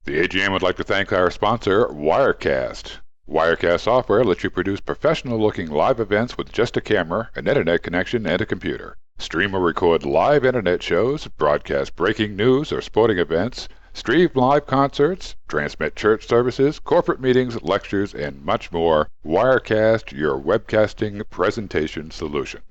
The AGN would like to thank our sponsor, Wirecast. Wirecast software lets you produce professional-looking live events with just a camera, an internet connection, and a computer. Stream or record live internet shows, broadcast breaking news or sporting events, stream live concerts, transmit church services, corporate meetings, lectures, and much more. Wirecast, your webcasting presentation solution.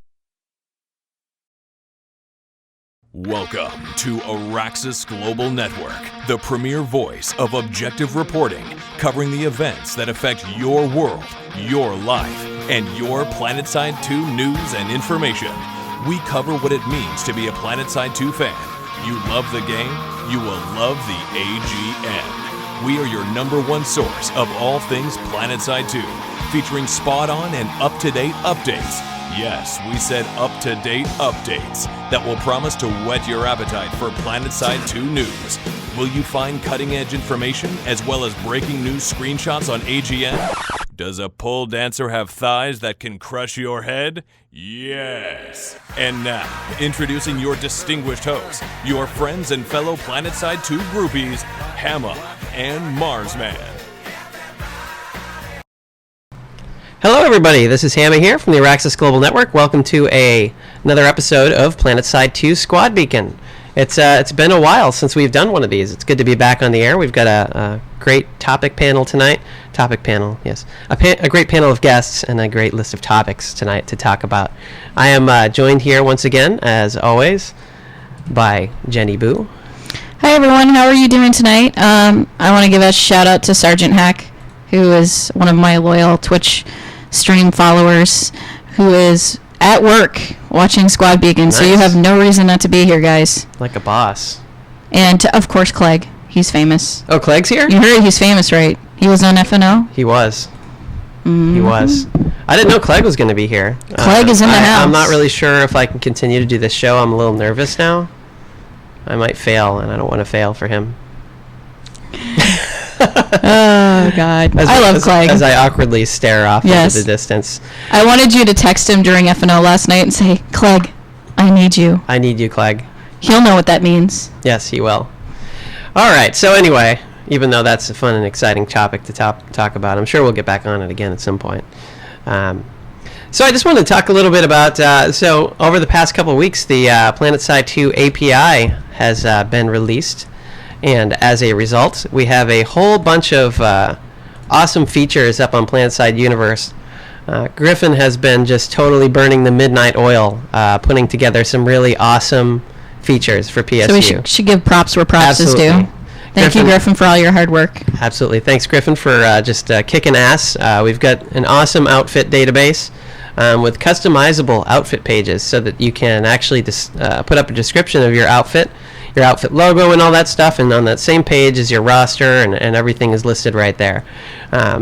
Welcome to Araxis Global Network, the premier voice of objective reporting, covering the events that affect your world, your life, and your PlanetSide 2 news and information. We cover what it means to be a PlanetSide 2 fan. You love the game, you will love the AGN. We are your #1 source of all things PlanetSide 2, featuring spot-on and up-to-date updates. Yes, we said up-to-date updates that will promise to whet your appetite for PlanetSide 2 news. Will you find cutting-edge information as well as breaking news screenshots on AGN? Does a pole dancer have thighs that can crush your head? Yes. And now, introducing your distinguished hosts, your friends and fellow PlanetSide 2 groupies, Hamma and Marsman. Hello everybody, this is Hamma here from the Araxis Global Network. Welcome to another episode of PlanetSide 2 Squad Beacon. It's been a while since we've done one of these. It's good to be back on the air. We've got a great topic panel tonight. Topic panel, yes. A great panel of guests and a great list of topics tonight to talk about. I am joined here once again, as always, by Jennyboo. Hi everyone, how are you doing tonight? I want to give a shout out to Sergeant Hack, who is one of my loyal Twitch stream followers, who is at work watching Squad Beacon. Nice. So you have no reason not to be here, guys. Like a boss. And of course Clegg, he's famous. Oh, Clegg's here? You heard he's famous, right? He was on FNO? He was. Mm-hmm. He was. I didn't know Clegg was going to be here. Clegg is in the house. I'm not really sure if I can continue to do this show. I'm a little nervous now. I might fail, and I don't want to fail for him. Oh, God. I love Clegg. As I awkwardly stare off into the distance. I wanted you to text him during FNO last night and say, Clegg, I need you. I need you, Clegg. He'll know what that means. Yes, he will. All right, so anyway, even though that's a fun and exciting topic to talk about, I'm sure we'll get back on it again at some point. So I just wanted to talk a little bit about, so over the past couple of weeks, the PlanetSide 2 API has been released. And as a result, we have a whole bunch of awesome features up on PlanetSide Universe. Griffin has been just totally burning the midnight oil, putting together some really awesome features for PSU. So we should give props where props is due. Thank you, Griffin, for all your hard work. Absolutely. Thanks, Griffin, for just kicking ass. We've got an awesome outfit database with customizable outfit pages so that you can actually put up a description of your outfit logo and all that stuff, and on that same page is your roster, and everything is listed right there.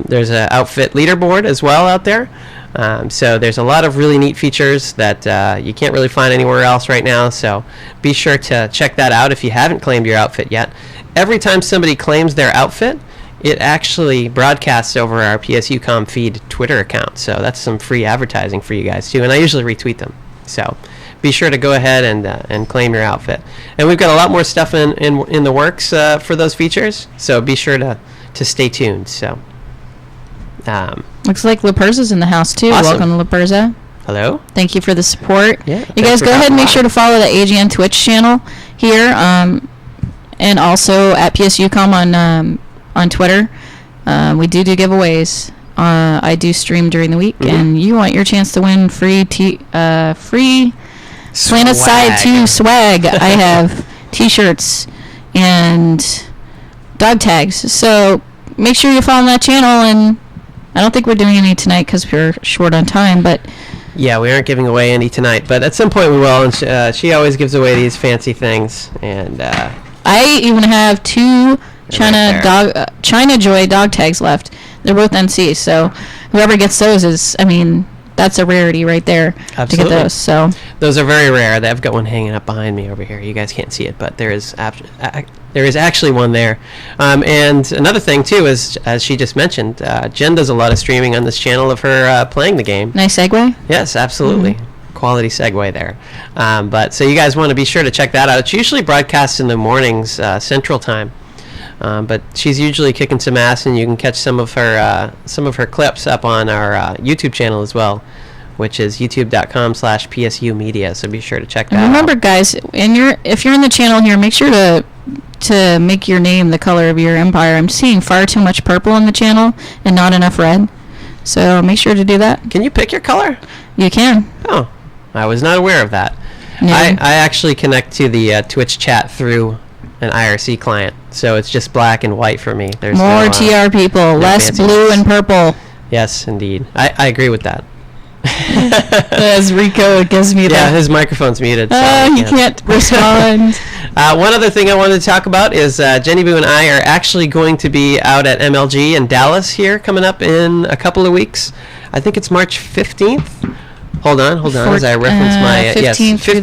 There's an outfit leaderboard as well out there. So there's a lot of really neat features that you can't really find anywhere else right now, so be sure to check that out if you haven't claimed your outfit yet. Every time somebody claims their outfit, it actually broadcasts over our PSUcom feed Twitter account, so that's some free advertising for you guys too, and I usually retweet them. So be sure to go ahead and claim your outfit. And we've got a lot more stuff in the works for those features, so be sure to stay tuned. So looks like LaPerza's in the house too. Awesome. Welcome, LaPerza. Hello. Thank you for the support. Yeah, you guys go ahead and make sure to follow the AGN Twitch channel here, and also at PSUcom on Twitter. We do giveaways. I do stream during the week, and you want your chance to win free PlanetSide 2 swag. I have t-shirts and dog tags, so make sure you follow that channel. And I don't think we're doing any tonight because we're short on time, but yeah, we aren't giving away any tonight, but at some point we will. And she always gives away these fancy things, and I even have 2 China Joy dog tags left. They're both NC, so whoever gets those is, that's a rarity right there. Absolutely. To get those. So those are very rare. I've got one hanging up behind me over here. You guys can't see it, but there is actually one there. And another thing too is, as she just mentioned, Jen does a lot of streaming on this channel of her playing the game. Nice segue. Yes, absolutely. Mm-hmm. Quality segue there. But so you guys want to be sure to check that out. It's usually broadcast in the mornings, Central Time. But she's usually kicking some ass, and you can catch some of her clips up on our YouTube channel as well, which is youtube.com/PSU Media. So be sure to check that out. And remember, guys, if you're in the channel here, make sure to make your name the color of your empire. I'm seeing far too much purple in the channel and not enough red. So make sure to do that. Can you pick your color? You can. Oh, I was not aware of that. No. I actually connect to the Twitch chat through an IRC client, so it's just black and white for me. There's More no, TR people, less blue and purple. Yes, indeed. I agree with that. As Rico gives me that. Yeah, his microphone's muted. So he can't respond. One other thing I wanted to talk about is Jennyboo and I are actually going to be out at MLG in Dallas here coming up in a couple of weeks. I think it's March 15th. Hold on, as I reference my 15th through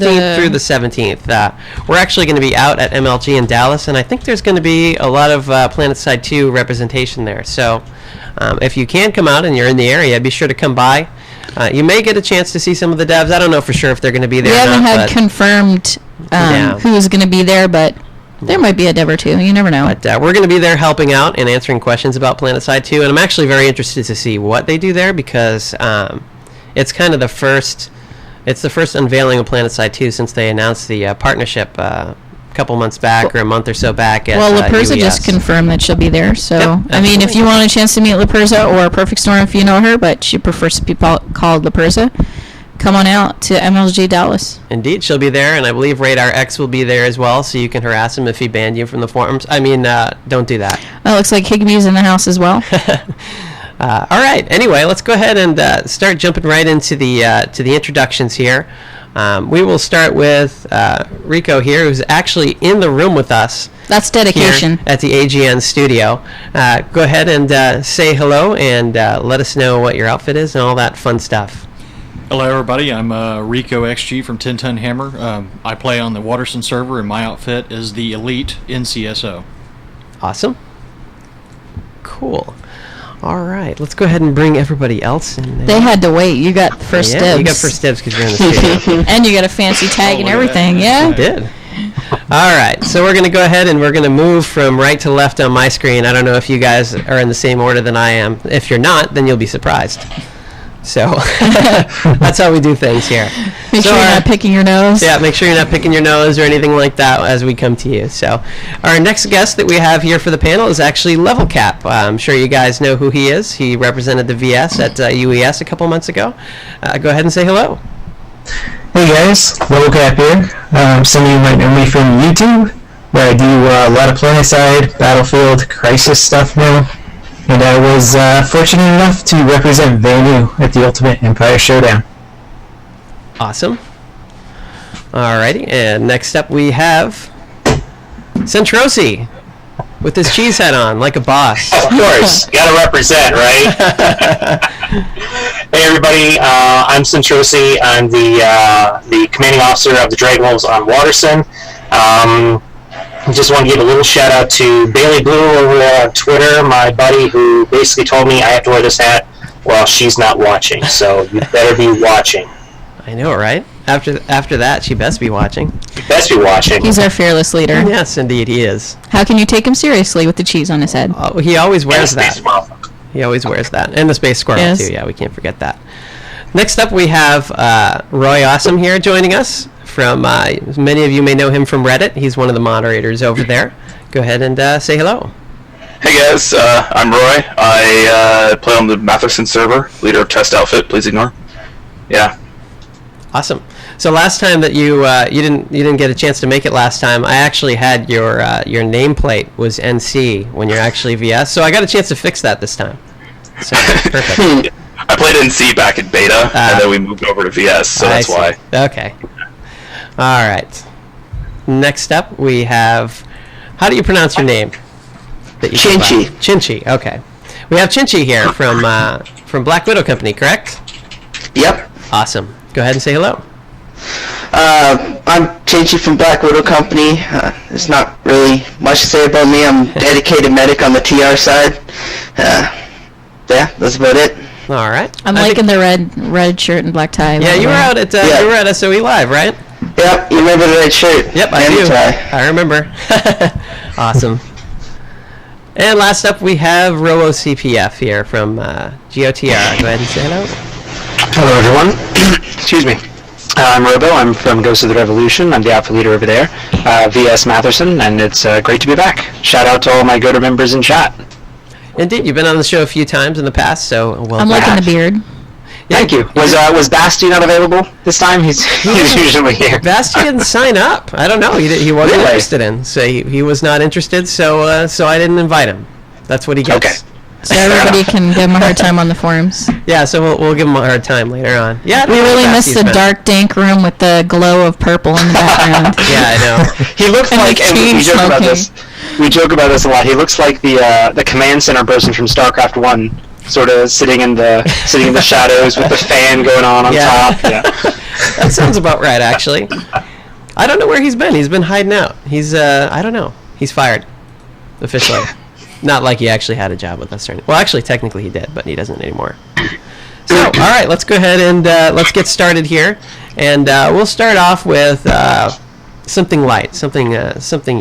the 17th. We're actually going to be out at MLG in Dallas, and I think there's going to be a lot of PlanetSide 2 representation there. So if you can come out and you're in the area, be sure to come by. You may get a chance to see some of the devs. I don't know for sure if they're going to be there. We haven't had but confirmed who's going to be there, but there might be a dev or two. You never know. But we're going to be there helping out and answering questions about PlanetSide 2, and I'm actually very interested to see what they do there because it's kind of the first unveiling of PlanetSide 2 since they announced the partnership a couple months back or a month or so back at LaPerza UES. just confirmed that she'll be there. So, Yep, I mean, if you want a chance to meet LaPerza or Perfect Storm if you know her, but she prefers to be called LaPerza, come on out to MLG Dallas. Indeed, she'll be there, and I believe Radar X will be there as well, so you can harass him if he banned you from the forums. I mean, don't do that. Oh, looks like Higby's in the house as well. All right. Anyway, let's go ahead and start jumping right into the introductions here. We will start with Rico here, who's actually in the room with us. That's dedication. Here at the AGN studio. Go ahead and say hello and let us know what your outfit is and all that fun stuff. Hello, everybody. I'm ricoxg from 10 Ton Hammer. I play on the Waterson server, and my outfit is the Elite NCSO. Awesome. Cool. All right, let's go ahead and bring everybody else in there. They had to wait. You got first dibs. You got first dibs because you're in the studio. And you got a fancy tag and everything, yeah? I did. All right, so we're going to go ahead and we're going to move from right to left on my screen. I don't know if you guys are in the same order than I am. If you're not, then you'll be surprised. So that's how we do things here. Make sure you're not picking your nose. Yeah, make sure you're not picking your nose or anything like that as we come to you. So our next guest that we have here for the panel is actually LevelCap. I'm sure you guys know who he is. He represented the VS at UES a couple months ago. Go ahead and say hello. Hey guys, LevelCap here. Some of you might know me from YouTube, where I do a lot of PlanetSide, Battlefield, Crisis stuff now. And I was fortunate enough to represent Vanu at the Ultimate Empire Showdown. Awesome. Alrighty, and next up we have Sentrosi with his cheese head on, like a boss. Of course, gotta represent, right? Hey everybody, I'm Sentrosi. I'm the commanding officer of the Dragon Wolves on Waterson. I just want to give a little shout out to Bailey Blue over on Twitter, my buddy who basically told me I have to wear this hat while she's not watching. So you better be watching. I know, right? After that, she best be watching. You best be watching. He's our fearless leader. Yes, indeed, he is. How can you take him seriously with the cheese on his head? Oh, he always wears And that. Space Squirrel. He always wears that. And the Space Squirrel, Yes. too. Yeah, we can't forget that. Next up, we have RoyAwesome here joining us. From many of you may know him from Reddit. He's one of the moderators over there. Go ahead and say hello. Hey guys, I'm Roy. I play on the Matheson server, leader of Test Outfit. Please ignore. Yeah. Awesome. So last time that you didn't get a chance to make it last time, I actually had your nameplate was NC when you're actually VS. So I got a chance to fix that this time. So perfect. I played NC back in beta, and then we moved over to VS, so that's why. Okay. All right. Next up, we have. How do you pronounce your name? Chinchy. Chinchy. Okay. We have Chinchy here from Black Widow Company, correct? Yep. Awesome. Go ahead and say hello. I'm Chinchy from Black Widow Company. There's not really much to say about me. I'm dedicated medic on the TR side. Yeah, that's about it. All right. I'm liking the red shirt and black tie. Yeah, you were out at you were at SOE Live, right? Yep, you remember the red shirt? Yep, I and do. the tie. I remember. Awesome. And last up, we have robocpf here from GOTR. Go ahead and say hello. Hello, everyone. Excuse me. I'm Robo. I'm from Ghost of the Revolution. I'm the outfit leader over there, VS Matherson, and it's great to be back. Shout out to all my GOTA members in chat. Indeed, you've been on the show a few times in the past, so welcome. I'm liking the beard. Yeah. Thank you. Was Basti not available this time? He's usually here. Basti didn't sign up. I don't know. He wasn't Really? interested in. So he was not interested. So I didn't invite him. That's what he gets. Okay. So everybody can give him a hard time on the forums. Yeah. So we'll give him a hard time later on. Yeah. We really missed the dark, dank room with the glow of purple in the background. Yeah, I know. He looks And like, the and we chain joke about smoking. this. We joke about this a lot. He looks like the command center person from StarCraft 1, sort of sitting in the shadows with the fan going on Yeah. top. Yeah. That sounds about right, actually. I don't know where he's been. He's been hiding out. He's I don't know. He's fired officially. Not like he actually had a job with us or anything. Well, actually, technically he did, but he doesn't anymore. So, all right, let's go ahead and let's get started here, and we'll start off with something light, something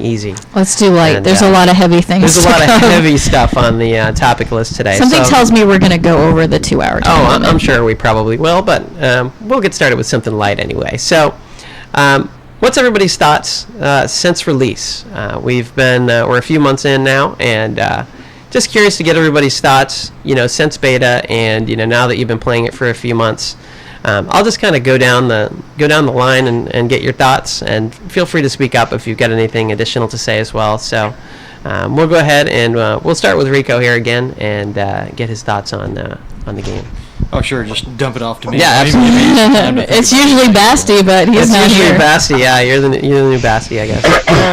easy. Let's do light. And, There's a lot of heavy things. There's a to lot of cover. heavy stuff on the topic list today. Something so, tells me we're going to go over the 2-hour time. Oh, limit. I'm sure we probably will, but we'll get started with something light anyway. So, what's everybody's thoughts since release? We're a few months in now, and just curious to get everybody's thoughts. Since beta, and now that you've been playing it for a few months. I'll just kind of go down the line and get your thoughts, and feel free to speak up if you've got anything additional to say as well. So we'll go ahead and we'll start with Rico here again and get his thoughts on the game. Oh, sure. Just dump it off to me. Yeah, Maybe- absolutely. It's usually Basti, but he's It's not usually here. Basti. Yeah, you're the new Basti, I guess.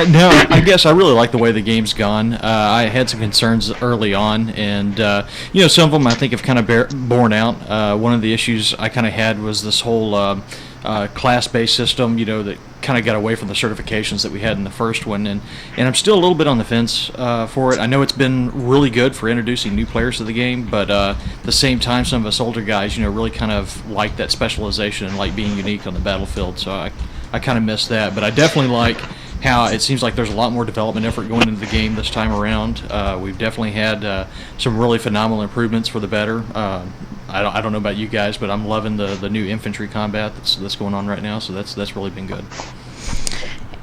No, I guess I really like the way the game's gone. I had some concerns early on, and some of them I think have kind of borne out. One of the issues I kind of had was this whole class-based system, that kind of got away from the certifications that we had in the first one, and I'm still a little bit on the fence for it. I know it's been really good for introducing new players to the game, but at the same time, some of us older guys, really kind of like that specialization and like being unique on the battlefield. So I kind of miss that, but I definitely like how it seems like there's a lot more development effort going into the game this time around. We've definitely had some really phenomenal improvements for the better. I don't know about you guys, but I'm loving the new infantry combat that's going on right now. So that's really been good.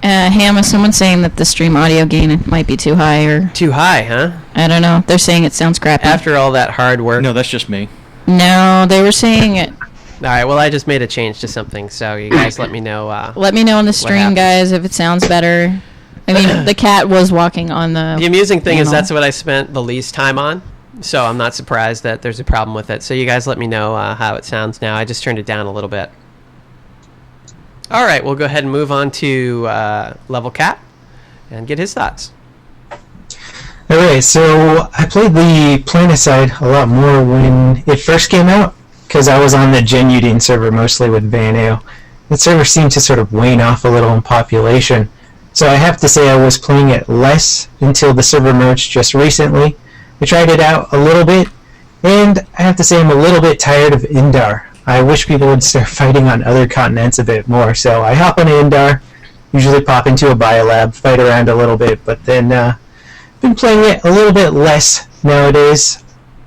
Hamma, someone's saying that the stream audio gain might be too high, or Too high, huh? I don't know. They're saying it sounds crappy. After all that hard work. No, that's just me. No, they were saying it. All right. Well, I just made a change to something, so you guys let me know. Let me know on the stream, happens? guys, if it sounds better. I mean, the cat was walking on the. The amusing thing is panel. that's what I spent the least time on, so I'm not surprised that there's a problem with it. So you guys let me know how it sounds now. I just turned it down a little bit. All right, we'll go ahead and move on to LevelCap and get his thoughts. Alright, so I played the PlanetSide a lot more when it first came out, because I was on the Gen server mostly with Vaneo. That server seemed to sort of wane off a little in population, so I have to say I was playing it less until the server merged just recently. I tried it out a little bit, and I have to say I'm a little bit tired of Indar. I wish people would start fighting on other continents a bit more, so I hop on Indar, usually pop into a biolab, fight around a little bit, but then been playing it a little bit less nowadays,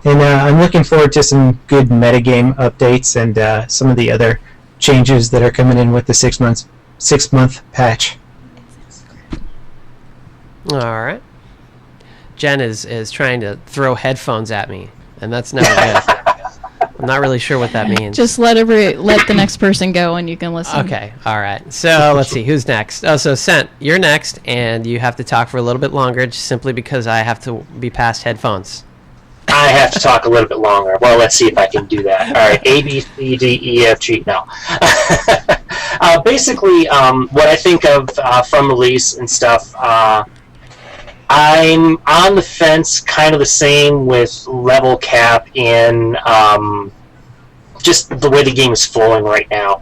and I'm looking forward to some good metagame updates and some of the other changes that are coming in with the 6-month patch. All right. Jen is trying to throw headphones at me, and that's never good. I'm not really sure what that means. Just let the next person go, and you can listen. Okay, all right. So let's see, who's next? Oh, so Sent, you're next, and you have to talk for a little bit longer, just simply because I have to be past headphones. I have to talk a little bit longer. Well, let's see if I can do that. All right, A, B, C, D, E, F, G. No. Basically, what I think of from release and stuff, I'm on the fence, kind of the same with LevelCap in just the way the game is flowing right now.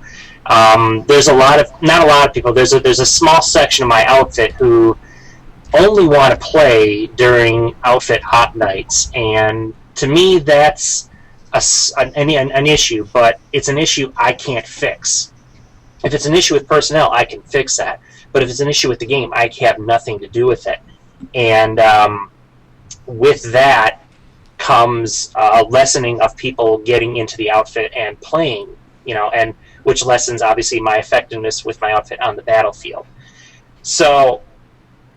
There's not a lot of people. There's a small section of my outfit who only want to play during outfit hot nights, and to me that's an issue, but it's an issue I can't fix. If it's an issue with personnel, I can fix that, but if it's an issue with the game, I have nothing to do with it. And with that comes a lessening of people getting into the outfit and playing, and which lessens obviously my effectiveness with my outfit on the battlefield. So,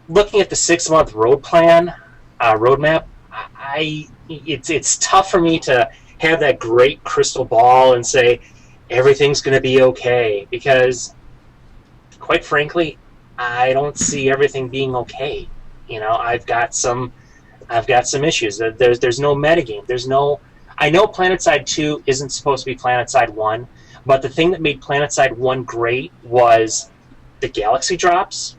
looking at the 6-month roadmap, it's tough for me to have that great crystal ball and say everything's going to be okay, because quite frankly, I don't see everything being okay. I've got some issues. There's no metagame. I know PlanetSide 2 isn't supposed to be PlanetSide 1, but the thing that made PlanetSide 1 great was the galaxy drops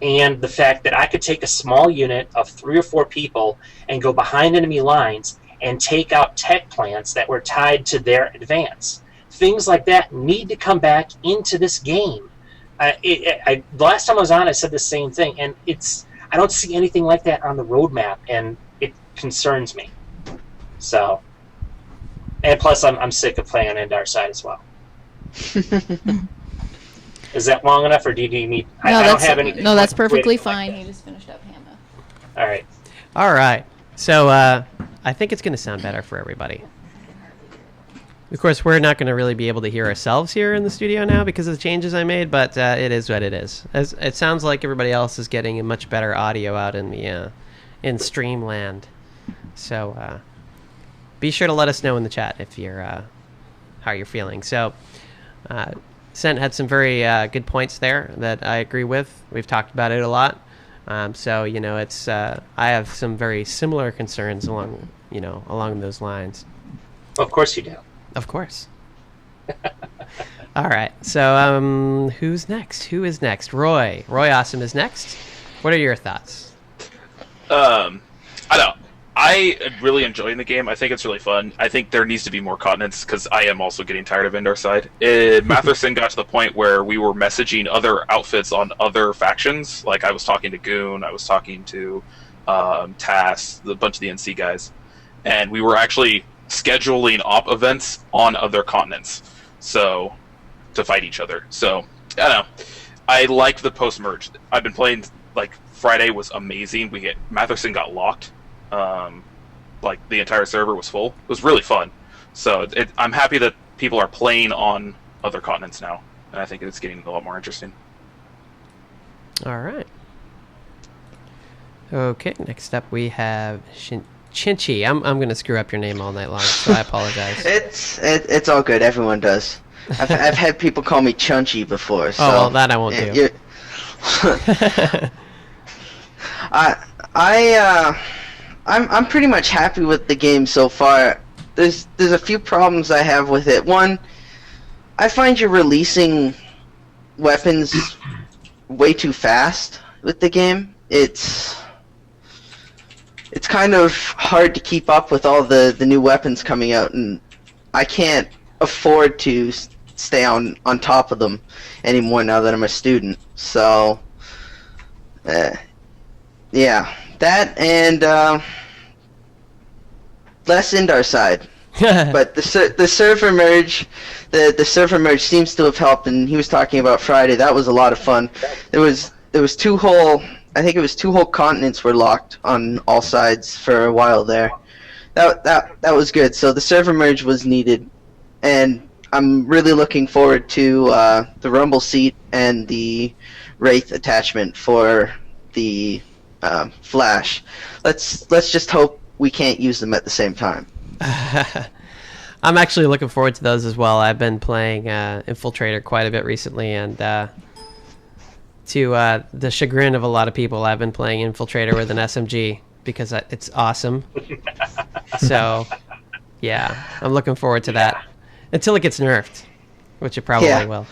and the fact that I could take a small unit of 3 or 4 people and go behind enemy lines and take out tech plants that were tied to their advance. Things like that need to come back into this game. The last time I was on, I said the same thing, and I don't see anything like that on the roadmap, and it concerns me. So, and plus, I'm sick of playing on Endar side as well. Is that long enough, or do you need? No, I don't have anything. No, that's perfectly fine. He just finished up Hamma. All right. So I think it's going to sound better for everybody. Of course, we're not going to really be able to hear ourselves here in the studio now because of the changes I made, but it is what it is. It sounds like everybody else is getting a much better audio out in the in Streamland. So be sure to let us know in the chat if you're how you're feeling. So Sent had some very good points there that I agree with. We've talked about it a lot. So it's I have some very similar concerns along those lines. Of course you do. Of course. All right. So, who's next? Who is next? RoyAwesome is next. What are your thoughts? I don't know. I am really enjoying the game. I think it's really fun. I think there needs to be more continents because I am also getting tired of Endar side. Matherson got to the point where we were messaging other outfits on other factions. Like I was talking to Goon, I was talking to Tass, a bunch of the NC guys, and we were actually scheduling op events on other continents, so to fight each other. So I don't know. I liked the post merge. I've been playing. Like Friday was amazing. Matherson got locked. Like the entire server was full. It was really fun. So I'm happy that people are playing on other continents now, and I think it's getting a lot more interesting. All right. Okay. Next up, we have Chinchy. I'm going to screw up your name all night long, so I apologize. It's all good. Everyone does. I've had people call me Chunchy before. So, oh, well, that I won't do. I'm pretty much happy with the game so far. There's a few problems I have with it. One, I find you're releasing weapons way too fast with the game. It's kind of hard to keep up with all the new weapons coming out, and I can't afford to stay on top of them anymore now that I'm a student. So, yeah, that and less Endar side. But the server merge, the server merge seems to have helped, and he was talking about Friday. That was a lot of fun. There was two whole continents were locked on all sides for a while there. That was good. So the server merge was needed, and I'm really looking forward to the Rumble seat and the Wraith attachment for the Flash. Let's just hope we can't use them at the same time. I'm actually looking forward to those as well. I've been playing Infiltrator quite a bit recently, and to the chagrin of a lot of people, I've been playing Infiltrator with an SMG because it's awesome. So, yeah, I'm looking forward to that until it gets nerfed, which it probably will.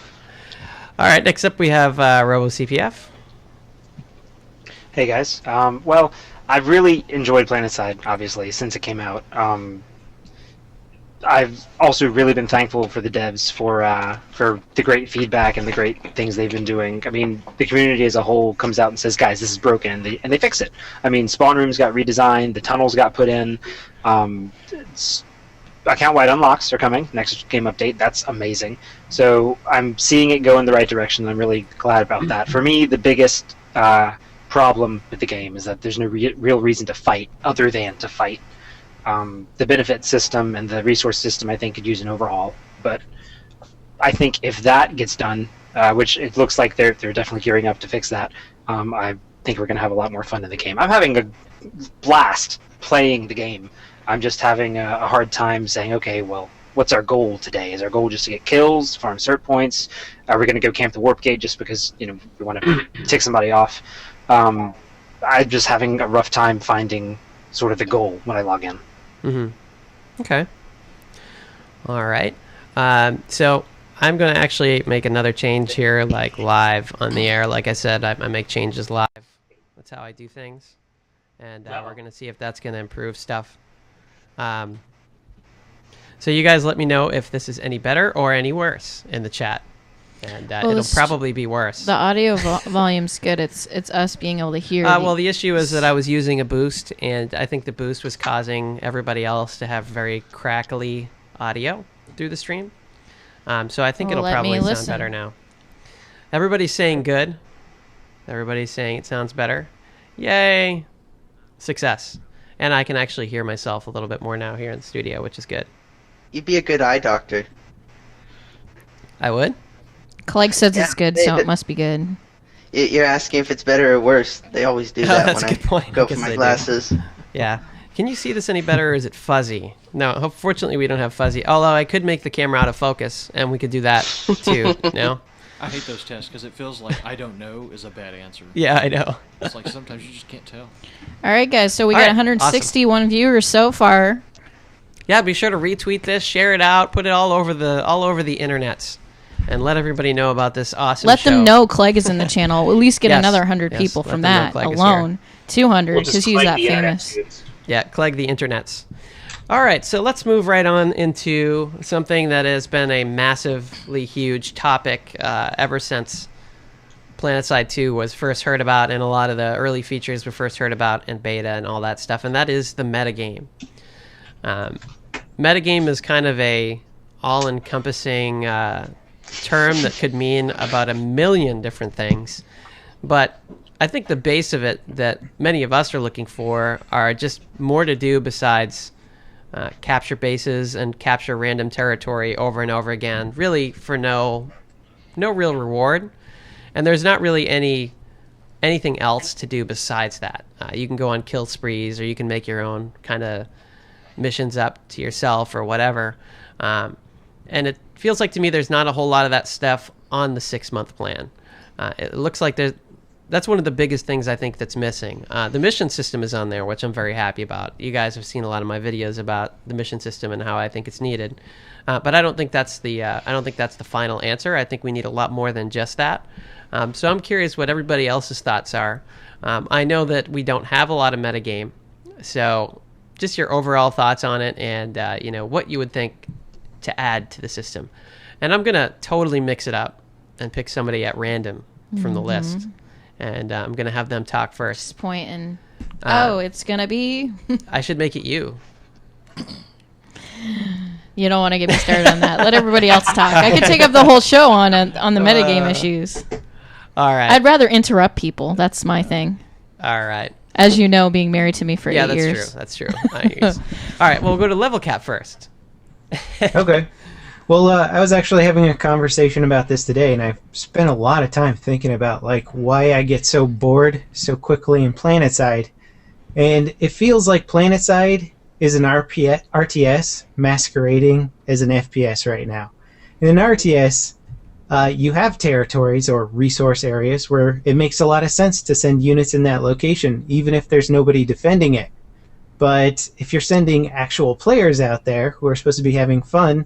All right, next up we have RoboCpf. Hey guys. Well, I've really enjoyed PlanetSide, obviously, since it came out. I've also really been thankful for the devs for the great feedback and the great things they've been doing. I mean, the community as a whole comes out and says, guys, this is broken, and they fix it. I mean, spawn rooms got redesigned, the tunnels got put in, account-wide unlocks are coming, next game update, that's amazing. So I'm seeing it go in the right direction, and I'm really glad about that. For me, the biggest problem with the game, is that there's no real reason to fight other than to fight. The benefit system and the resource system, I think, could use an overhaul. But I think if that gets done, which it looks like they're definitely gearing up to fix that, I think we're going to have a lot more fun in the game. I'm having a blast playing the game. I'm just having a hard time saying, okay, well, what's our goal today? Is our goal just to get kills, farm cert points? Are we going to go camp the warp gate just because we want to tick somebody off? I'm just having a rough time finding sort of the goal when I log in. Mm-hmm. Okay. All right. So I'm going to actually make another change here, like live on the air. Like I said, I make changes live. That's how I do things. And we're going to see if that's going to improve stuff. So you guys let me know if this is any better or any worse in the chat. And it'll probably be worse. The audio volume's good. It's us being able to hear. Well, the issue is that I was using a boost, and I think the boost was causing everybody else to have very crackly audio through the stream. So I think it'll probably sound better now. Everybody's saying good. Everybody's saying it sounds better. Yay. Success. And I can actually hear myself a little bit more now here in the studio, which is good. You'd be a good eye doctor. I would? Clegg says it's good, so it must be good. You're asking if it's better or worse. They always do that That's when a good point. I go for my glasses. Yeah. Can you see this any better, or is it fuzzy? No, fortunately we don't have fuzzy. Although I could make the camera out of focus, and we could do that too. No? I hate those tests because it feels like I don't know is a bad answer. Yeah, I know. It's like sometimes you just can't tell. All right, guys. So we got 161 viewers so far. Yeah, be sure to retweet this, share it out, put it all over the internets, and let everybody know about this awesome Let show. them know Clegg is in the channel. We'll at least get another 100 people let from them know that Clegg is alone. 200 We'll just because he's Clegg that the internet famous. dudes. Yeah, Clegg the internets. All right, so let's move right on into something that has been a massively huge topic ever since PlanetSide 2 was first heard about, and a lot of the early features were first heard about in beta and all that stuff, and that is the metagame. Metagame is kind of a all-encompassing term that could mean about a million different things, but I think the base of it that many of us are looking for are just more to do besides capture bases and capture random territory over and over again, really for no real reward. And there's not really anything else to do besides that. You can go on kill sprees, or you can make your own kind of missions up to yourself or whatever. And it feels like to me there's not a whole lot of that stuff on the 6-month plan. It looks like that's one of the biggest things I think that's missing. The mission system is on there, which I'm very happy about. You guys have seen a lot of my videos about the mission system and how I think it's needed. But I don't think that's the final answer. I think we need a lot more than just that. So I'm curious what everybody else's thoughts are. I know that we don't have a lot of metagame, so just your overall thoughts on it, and what you would think to add to the system. And I'm gonna totally mix it up and pick somebody at random from the list, and I'm gonna have them talk first. Just point and it's gonna be. I should make it you. You don't want to get me started on that. Let everybody else talk. I could take up the whole show on the metagame issues. All right. I'd rather interrupt people. That's my thing. All right. As you know, being married to me for 8 years. Yeah, that's true. All right, well, we'll go to LevelCap first. Okay. Well, I was actually having a conversation about this today, and I've spent a lot of time thinking about why I get so bored so quickly in PlanetSide. And it feels like PlanetSide is an RTS masquerading as an FPS right now. In an RTS, you have territories or resource areas where it makes a lot of sense to send units in that location, even if there's nobody defending it. But if you're sending actual players out there who are supposed to be having fun,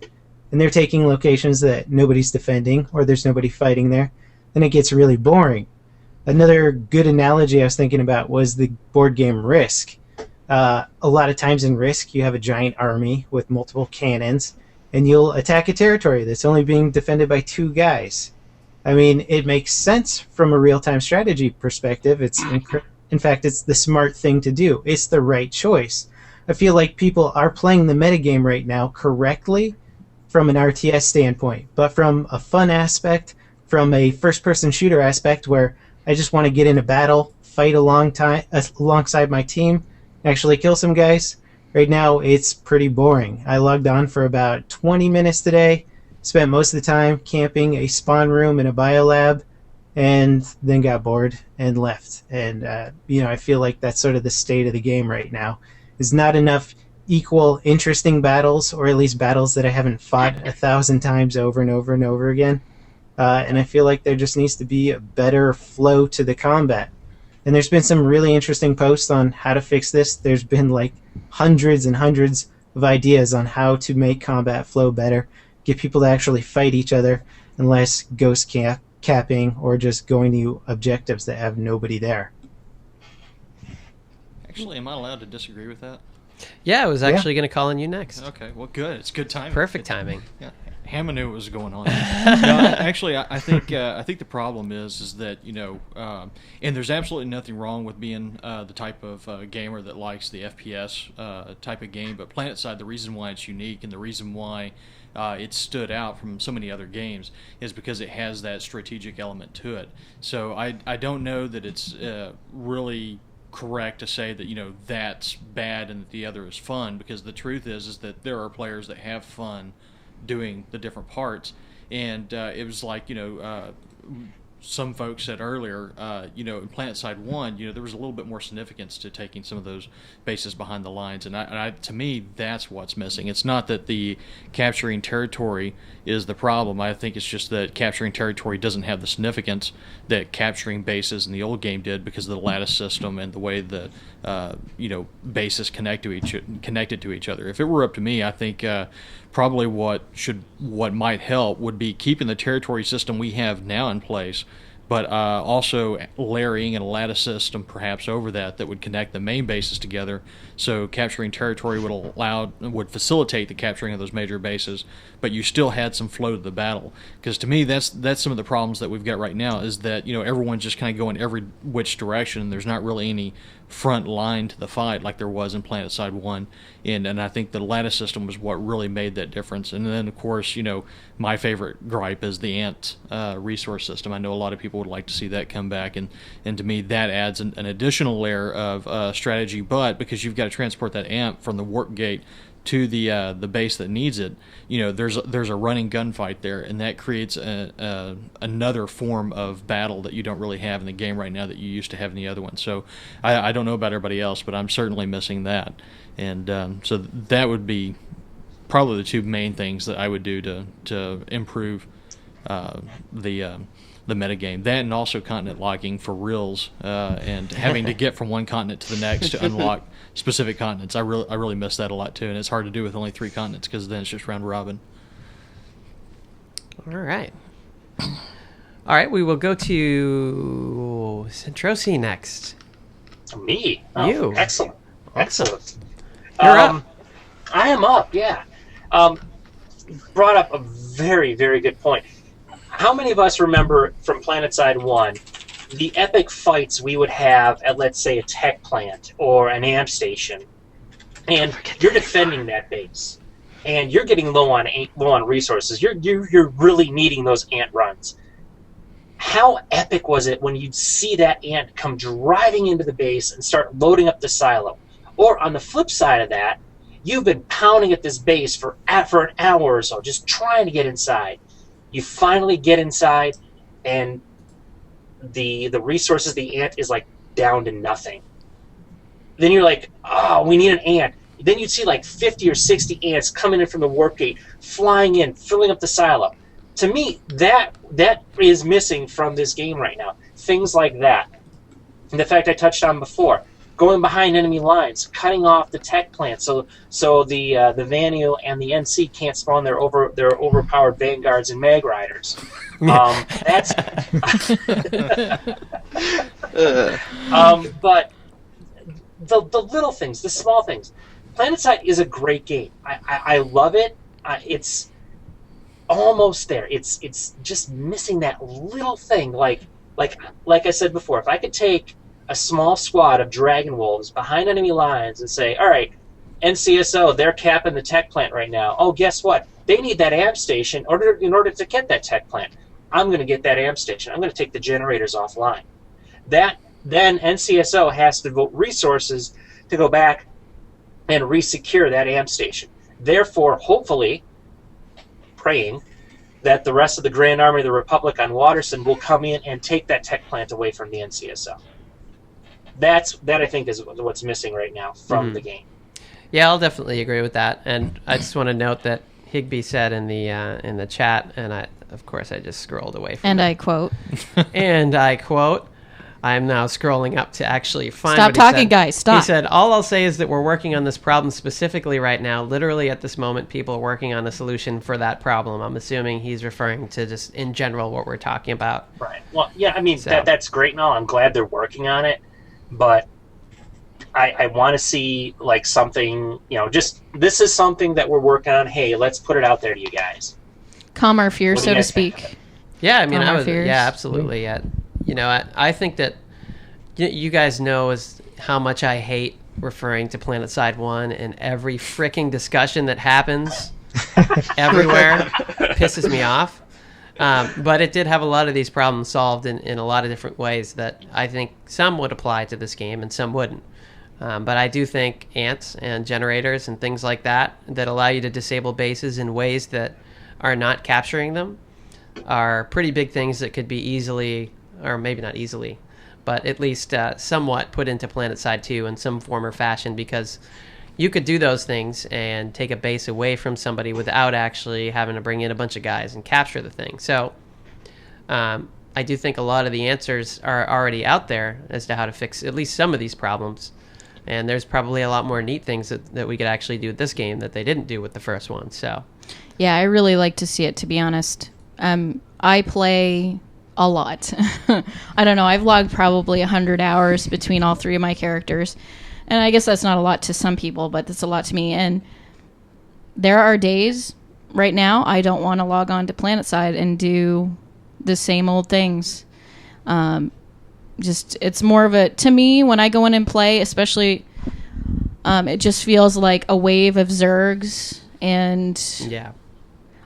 and they're taking locations that nobody's defending or there's nobody fighting there, then it gets really boring. Another good analogy I was thinking about was the board game Risk. A lot of times in Risk, you have a giant army with multiple cannons, and you'll attack a territory that's only being defended by 2 guys. I mean, it makes sense from a real-time strategy perspective. In fact, it's the smart thing to do. It's the right choice. I feel like people are playing the metagame right now correctly from an RTS standpoint, but from a fun aspect, from a first-person shooter aspect where I just want to get in a battle, fight alongside my team, actually kill some guys. Right now, it's pretty boring. I logged on for about 20 minutes today, spent most of the time camping a spawn room in a biolab, and then got bored and left. And, I feel like that's sort of the state of the game right now. There's not enough equal, interesting battles, or at least battles that I haven't fought 1,000 times over and over and over again. And I feel like there just needs to be a better flow to the combat. And there's been some really interesting posts on how to fix this. There's been like hundreds and hundreds of ideas on how to make combat flow better, get people to actually fight each other, and less ghost capping or just going to objectives that have nobody there. Actually, am I allowed to disagree with that? Yeah, I was actually going to call on you next. Okay, well, good. It's good timing. Perfect timing. Yeah. Hamma knew what was going on. No, actually, I think the problem is that and there's absolutely nothing wrong with being the type of gamer that likes the FPS type of game. But PlanetSide, the reason why it's unique and the reason why it stood out from so many other games is because it has that strategic element to it. So I don't know that it's really correct to say that that's bad and that the other is fun, because the truth is that there are players that have fun doing the different parts, and it was like some folks said earlier, in PlanetSide 1, there was a little bit more significance to taking some of those bases behind the lines, and to me, that's what's missing. It's not that the capturing territory is the problem. I think it's just that capturing territory doesn't have the significance that capturing bases in the old game did, because of the lattice system and the way the bases connected to each other. If it were up to me, I think probably what might help would be keeping the territory system we have now in place, but also layering a lattice system perhaps over that would connect the main bases together, so capturing territory would facilitate the capturing of those major bases, but you still had some flow to the battle. Because to me, that's some of the problems that we've got right now, is that everyone's just kind of going every which direction, and there's not really any front line to the fight like there was in PlanetSide 1, and I think the lattice system was what really made that difference. And then, of course, my favorite gripe is the ant resource system. I know a lot of people would like to see that come back, and to me that adds an additional layer of strategy, but because you've got to transport that ant from the warp gate to the base that needs it, there's a running gunfight there, and that creates another form of battle that you don't really have in the game right now that you used to have in the other one. So I don't know about everybody else, but I'm certainly missing that, and so that would be probably the two main things that I would do to improve the metagame. That, and also continent locking for reals, and having to get from one continent to the next to unlock specific continents. I really miss that a lot too, and it's hard to do with only 3 continents, because then it's just round robin. All right, we will go to Sentrosi next. Me? You. Excellent. You're up. I am up, yeah. Brought up a very, very good point. How many of us remember from PlanetSide 1 the epic fights we would have at, let's say, a tech plant or an amp station, and you're defending that base, and you're getting low on resources. You're really needing those ant runs. How epic was it when you'd see that ant come driving into the base and start loading up the silo? Or on the flip side of that, you've been pounding at this base for an hour or so, just trying to get inside. You finally get inside, and the resources, the ant is like down to nothing. Then you're like, oh, we need an ant. Then you'd see like 50 or 60 ants coming in from the warp gate, flying in, filling up the silo. To me, that is missing from this game right now. Things like that. And the fact I touched on before, going behind enemy lines, cutting off the tech plant so the Vanu and the NC can't spawn their overpowered vanguards and mag riders. That's but the little things, the small things. PlanetSide is a great game. I love it. It's almost there. It's just missing that little thing. Like I said before, if I could take a small squad of Dragon Wolves behind enemy lines and say, all right, NCSO, they're capping the tech plant right now. Oh, guess what? They need that amp station in order to get that tech plant. I'm going to get that amp station. I'm going to take the generators offline. That then NCSO has to devote resources to go back and resecure that amp station. Therefore, hopefully, praying that the rest of the Grand Army of the Republic on Waterson will come in and take that tech plant away from the NCSO. That I think is what's missing right now from the game. Yeah, I'll definitely agree with that. And I just want to note that Higby said in the chat, and of course I just scrolled away from And it. I quote. And I quote, I'm now scrolling up to actually find Stop what he talking, said. guys. Stop. He said, all I'll say is that we're working on this problem specifically right now. Literally at this moment, people are working on a solution for that problem. I'm assuming he's referring to just in general what we're talking about. Right. Well, yeah, I mean, So- that's great and all. I'm glad they're working on it. But I want to see, like, something, just this is something that we're working on. Hey, let's put it out there to you guys. Calm our fears, What do so you to guys think of speak. it? Yeah, I mean, Calm our fears. yeah, absolutely. I think that you guys know how much I hate referring to PlanetSide 1, and every freaking discussion that happens everywhere pisses me off. But it did have a lot of these problems solved in a lot of different ways that I think some would apply to this game and some wouldn't. But I do think ants and generators and things like that allow you to disable bases in ways that are not capturing them are pretty big things that could be easily, or maybe not easily, but at least somewhat put into PlanetSide 2 in some form or fashion, because you could do those things and take a base away from somebody without actually having to bring in a bunch of guys and capture the thing. So I do think a lot of the answers are already out there as to how to fix at least some of these problems. And there's probably a lot more neat things that we could actually do with this game that they didn't do with the first one. So Yeah, I really like to see it, to be honest. I play a lot. I don't know, I've logged probably 100 hours between all three of my characters. And I guess that's not a lot to some people, but that's a lot to me. And there are days right now I don't want to log on to PlanetSide and do the same old things. Just, it's more of a, to me, when I go in and play, especially, it just feels like a wave of Zergs and... yeah.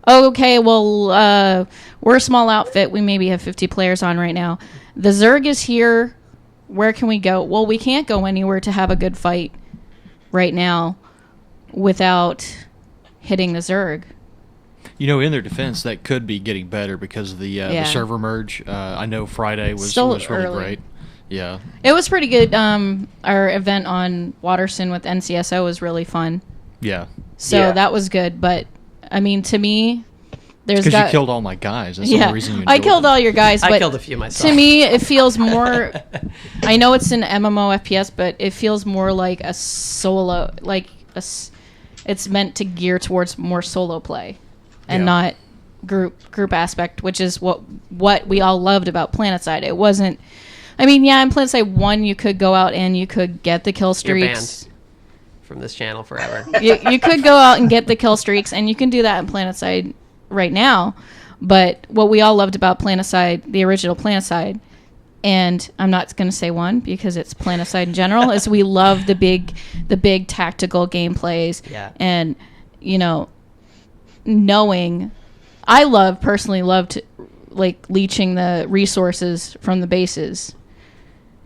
Oh, okay, well, we're a small outfit. We maybe have 50 players on right now. The Zerg is here. Where can we go? Well, we can't go anywhere to have a good fight right now without hitting the Zerg. In their defense, that could be getting better because of the server merge. I know Friday was really early. great. Yeah. It was pretty good. Our event on Waterson with NCSO was really fun. Yeah. So that was good, but... I mean, to me, there's because you killed all my guys. That's the only reason you I killed all your guys, but I killed a few myself. To me, it feels more... I know it's an MMO FPS, but it feels more like a solo... it's meant to gear towards more solo play and not group aspect, which is what we all loved about PlanetSide. It wasn't... I mean, in PlanetSide 1, you could go out and you could get the kill streaks. You're banned from this channel forever. you could go out and get the kill streaks, and you can do that in PlanetSide right now. But what we all loved about PlanetSide, the original PlanetSide, and I'm not going to say one because it's PlanetSide in general, is we love the big tactical gameplays. Yeah. And knowing, personally loved leeching the resources from the bases,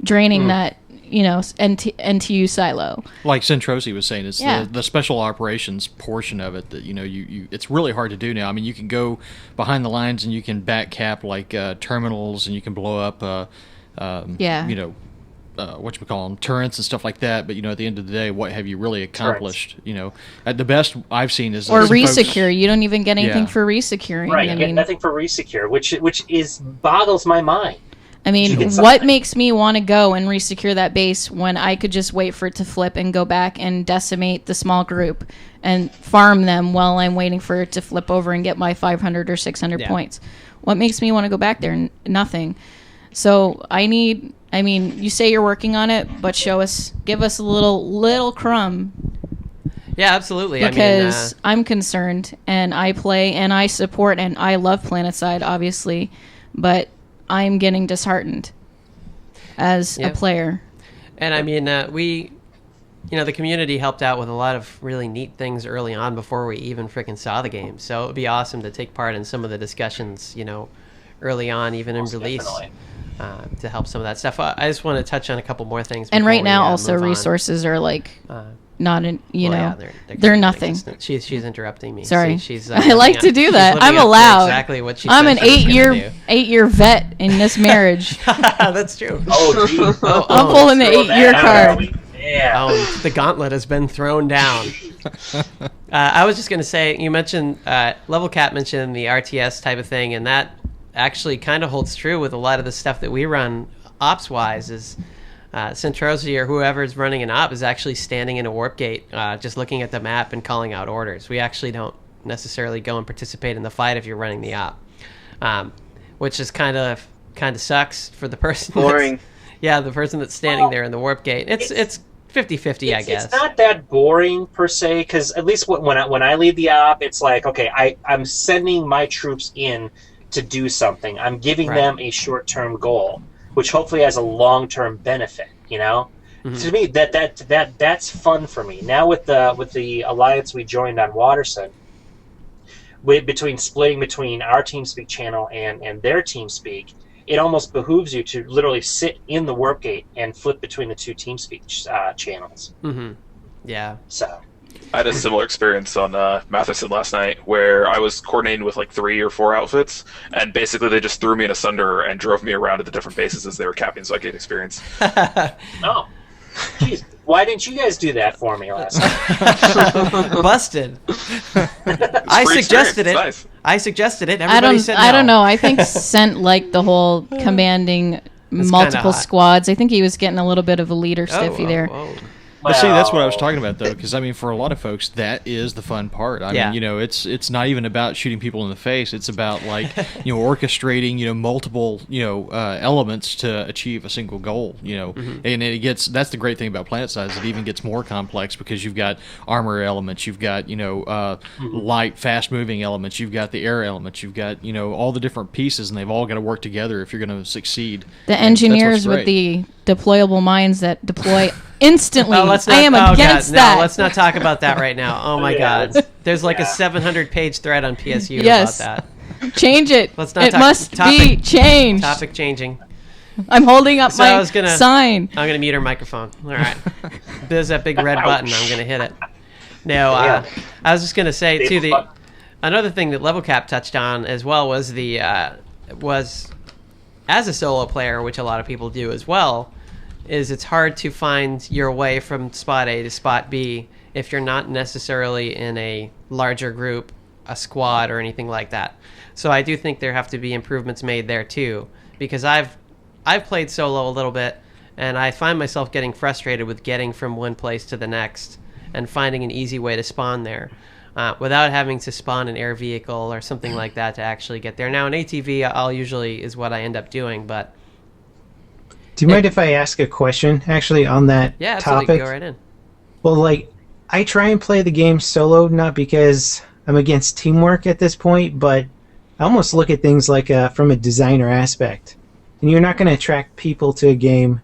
draining that. NTU silo. Like Sentrosi was saying, it's the special operations portion of it that you it's really hard to do now. I mean, you can go behind the lines and you can back cap terminals, and you can blow up turrets and stuff like that. But at the end of the day, what have you really accomplished? At the best I've seen is or some resecure. You don't even get anything Yeah. for resecuring. Right, you get nothing for resecure, which boggles my mind. I mean, what makes me want to go and resecure that base when I could just wait for it to flip and go back and decimate the small group and farm them while I'm waiting for it to flip over and get my 500 or 600 points? What makes me want to go back there? Nothing. So you say you're working on it, but give us a little crumb. Yeah, absolutely. Because I'm concerned, and I play, and I support, and I love PlanetSide, obviously, but I'm getting disheartened as a player. And we, the community helped out with a lot of really neat things early on before we even freaking saw the game. So it would be awesome to take part in some of the discussions, early on, even in release. to help some of that stuff. I just want to touch on a couple more things. And right before now, we, also move on. resources are like not in. You Well, know, yeah, they're nothing. non-existent. She's interrupting me. Sorry. See, she's, I like to do that. she's living I'm up to allowed. Exactly what she I'm said an she was gonna 8-year vet in this marriage. That's true. Oh, geez. I'm pulling the 8-year card. Yeah. The gauntlet has been thrown down. I was just going to say, you mentioned, LevelCap mentioned the RTS type of thing, and that actually kind of holds true with a lot of the stuff that we run ops-wise, is Sentrosi or whoever's running an op is actually standing in a warp gate, just looking at the map and calling out orders. We actually don't necessarily go and participate in the fight if you're running the op, which is kind of sucks for the person. Boring. The person that's standing there in the warp gate. It's 50-50, I guess. It's not that boring per se, because at least when I lead the op, it's like, okay, I'm sending my troops in to do something. I'm giving them a short-term goal, which hopefully has a long-term benefit. You know, to me that's fun for me. Now with the alliance we joined on Waterson, splitting between our TeamSpeak channel and their TeamSpeak, it almost behooves you to literally sit in the warp gate and flip between the two TeamSpeak channels. Mm-hmm. Yeah. So I had a similar experience on Matheson last night, where I was coordinating with like 3 or 4 outfits, and basically they just threw me in asunder and drove me around to the different bases as they were capping, so I could experience. Oh, jeez. Why didn't you guys do that for me last night? Busted. I suggested it. Nice. I suggested it. Everybody said no. I don't know. I think Sent liked the whole commanding multiple squads. I think he was getting a little bit of a leader stiffy there. But see, that's what I was talking about, though, because, I mean, for a lot of folks, that is the fun part. I mean, you know, it's not even about shooting people in the face. It's about, like, you know, orchestrating, you know, multiple, you know, elements to achieve a single goal, you know. And it gets, that's the great thing about PlanetSide, is it even gets more complex, because you've got armor elements, you've got, you know, light, fast-moving elements, you've got the air elements, you've got, you know, all the different pieces, and they've all got to work together if you're going to succeed. The engineers with the deployable mines that deploy instantly. I am against that. No, let's not talk about that right now. Oh my God, there's like a 700-page thread on PSU about that. Change it. Let's not. It must be changed. Topic changing. I'm holding up my sign. I'm gonna mute her microphone. All right. There's that big red button. I'm gonna hit it. No, I was just gonna say too. Another thing that LevelCap touched on as well was was as a solo player, which a lot of people do as well, is it's hard to find your way from spot A to spot B if you're not necessarily in a larger group, a squad, or anything like that. So I do think there have to be improvements made there too, because I've played solo a little bit, and I find myself getting frustrated with getting from one place to the next and finding an easy way to spawn there without having to spawn an air vehicle or something like that to actually get there. Now an ATV I'll usually is what I end up doing, but do you mind if I ask a question, actually, on that topic? Go right in. Well, like, I try and play the game solo, not because I'm against teamwork at this point, but I almost look at things like from a designer aspect. And you're not going to attract people to a game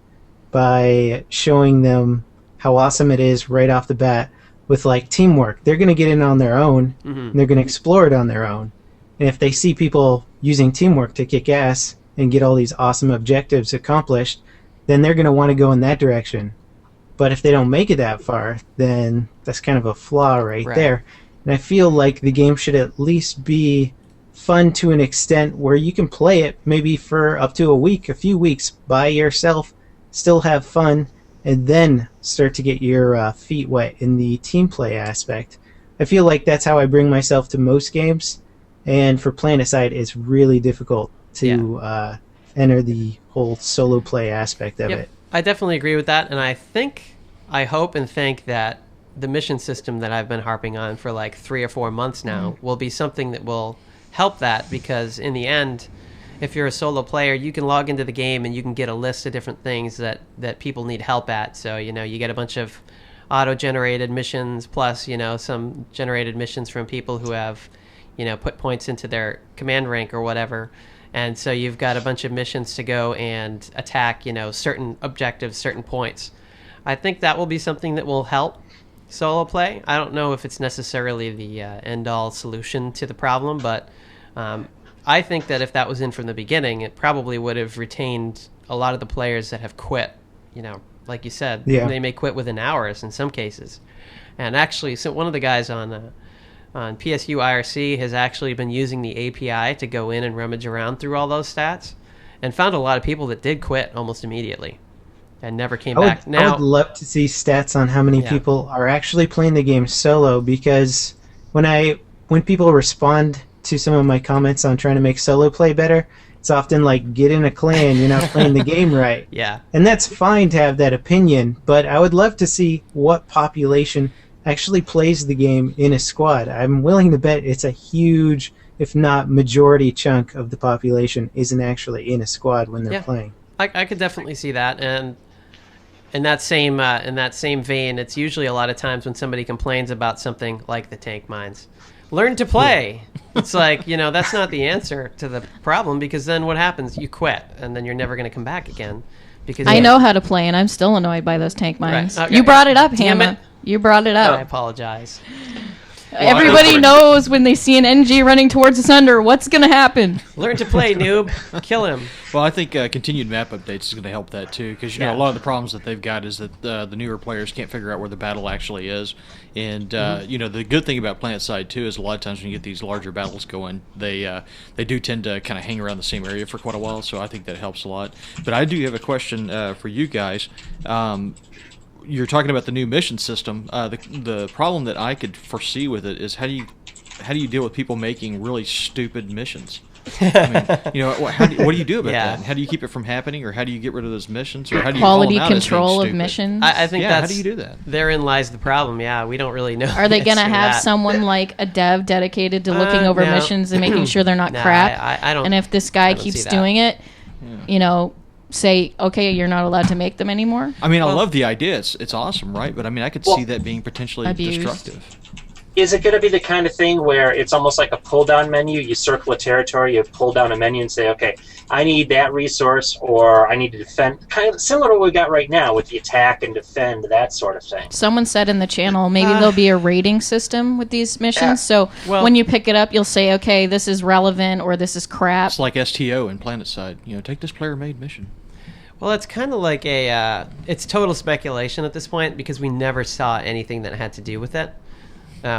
by showing them how awesome it is right off the bat with, like, teamwork. They're going to get in on their own, and they're going to explore it on their own. And if they see people using teamwork to kick ass and get all these awesome objectives accomplished, then they're going to want to go in that direction. But if they don't make it that far, then that's kind of a flaw right there. And I feel like the game should at least be fun to an extent where you can play it maybe for up to a few weeks by yourself, still have fun, and then start to get your feet wet in the team play aspect. I feel like that's how I bring myself to most games, and for PlanetSide it's really difficult to enter the whole solo play aspect of it. I definitely agree with that, and I hope and think that the mission system that I've been harping on for like 3 or 4 months now will be something that will help that, because in the end, if you're a solo player, you can log into the game and you can get a list of different things that people need help at. So, you know, you get a bunch of auto-generated missions plus, you know, some generated missions from people who have, you know, put points into their command rank or whatever. And so you've got a bunch of missions to go and attack, you know, certain objectives, certain points. I think that will be something that will help solo play. I don't know if it's necessarily the end-all solution to the problem, but I think that if that was in from the beginning, it probably would have retained a lot of the players that have quit. Like you said, they may quit within hours in some cases. And actually, so one of the guys on PSU IRC has actually been using the API to go in and rummage around through all those stats, and found a lot of people that did quit almost immediately and never came back. I would love to see stats on how many people are actually playing the game solo, because when people respond to some of my comments on trying to make solo play better, it's often like, get in a clan, you're not playing the game right. Yeah. And that's fine to have that opinion, but I would love to see what population actually plays the game in a squad. I'm willing to bet it's a huge, if not majority chunk of the population isn't actually in a squad when they're playing. I could definitely see that. And in that same vein, it's usually a lot of times when somebody complains about something like the tank mines. Learn to play. It's like, that's not the answer to the problem, because then what happens? You quit, and then you're never going to come back again. Because I know how to play, and I'm still annoyed by those tank mines. Right. Okay. You brought it up, Hamma. You brought it up. I apologize. Everybody knows when they see an NG running towards the Sunder, what's going to happen? Learn to play, noob. Kill him. Well, I think continued map updates is going to help that too, because a lot of the problems that they've got is that the newer players can't figure out where the battle actually is, and the good thing about PlanetSide too is a lot of times when you get these larger battles going, they do tend to kind of hang around the same area for quite a while, so I think that helps a lot. But I do have a question for you guys. You're talking about the new mission system. The problem that I could foresee with it is how do you deal with people making really stupid missions? I mean, what do you do about that? How do you keep it from happening, or how do you get rid of those missions, or how do you quality control of missions? I think how do you do that? Therein lies the problem. Yeah, we don't really know. Are they going to have someone like a dev dedicated to looking over missions and making sure they're not crap? I don't. And if this guy keeps doing it, say, okay, you're not allowed to make them anymore? I mean, I love the idea. It's awesome, right? But I mean, I could see that being potentially destructive. Is it going to be the kind of thing where it's almost like a pull-down menu? You circle a territory, you pull down a menu and say, okay, I need that resource, or I need to defend. Kind of similar to what we got right now with the attack and defend, that sort of thing. Someone said in the channel maybe there'll be a rating system with these missions. So when you pick it up, you'll say, okay, this is relevant or this is crap. It's like STO in PlanetSide. Take this player-made mission. Well, it's kind of like it's total speculation at this point, because we never saw anything that had to do with it.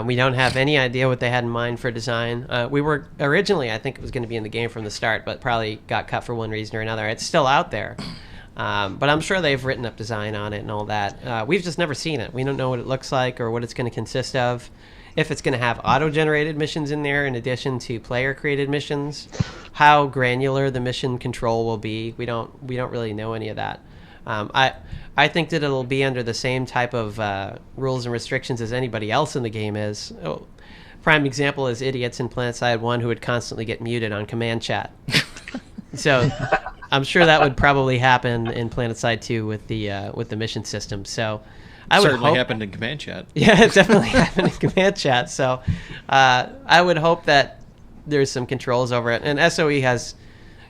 We don't have any idea what they had in mind for design. We were originally, I think it was going to be in the game from the start, but probably got cut for one reason or another. It's still out there. But I'm sure they've written up design on it and all that. We've just never seen it. We don't know what it looks like or what it's going to consist of. If it's going to have auto-generated missions in there in addition to player-created missions, how granular the mission control will be, we don't really know any of that. I think that it'll be under the same type of rules and restrictions as anybody else in the game is. Prime example is idiots in PlanetSide 1 who would constantly get muted on command chat. So I'm sure that would probably happen in PlanetSide 2 with the mission system. So I would certainly happened in command chat. Yeah, it definitely happened in command chat. So I would hope that there's some controls over it. And SOE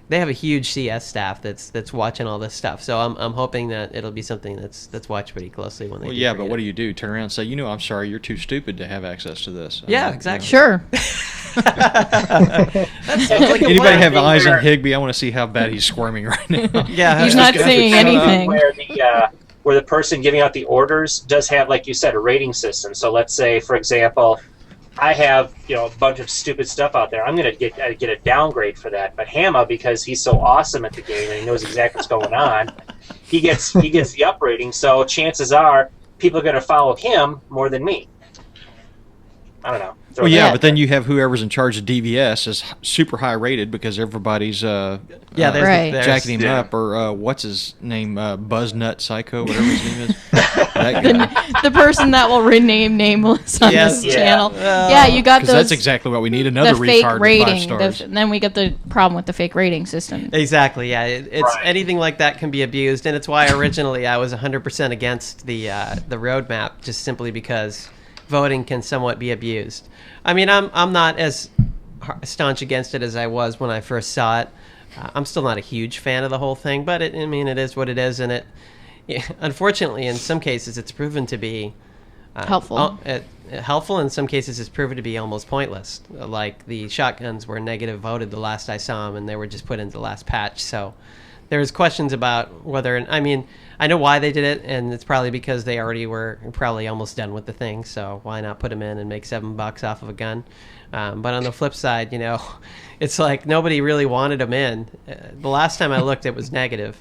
they have a huge CS staff that's watching all this stuff. So I'm hoping that it'll be something that's watched pretty closely when they. Well, yeah, but what do? Turn around and say, I'm sorry, you're too stupid to have access to this. Exactly. Sure. Anybody have eyes on Higby? I want to see how bad he's squirming right now. Yeah, he's not saying anything. Where the person giving out the orders does have, like you said, a rating system. So let's say, for example, I have a bunch of stupid stuff out there. I'm going to get a downgrade for that. But Hamma, because he's so awesome at the game and he knows exactly what's going on, he gets the up rating. So chances are people are going to follow him more than me. I don't know. Well, yeah, but then you have whoever's in charge of DVS is super high rated because everybody's jacking him up, or what's his name, Buzznut Psycho, whatever his name is. The person that will rename nameless on this channel. You got those. That's exactly what we need. Another the fake retard rating. with 5 stars. Then we get the problem with the fake rating system. Exactly. Yeah, it's anything like that can be abused, and it's why originally I was 100% against the roadmap, just simply because voting can somewhat be abused. I mean, I'm not as staunch against it as I was when I first saw it. I'm still not a huge fan of the whole thing, but it is what it is, and unfortunately, in some cases, it's proven to be Helpful. Helpful in some cases has proven to be almost pointless. Like the shotguns were negative voted the last I saw them, and they were just put into the last patch. So there was questions about whether, I mean, I know why they did it, and it's probably because they already were probably almost done with the thing. So why not put them in and make $7 off of a gun? But on the flip side, you know, it's like nobody really wanted them in. The last time I looked, it was negative.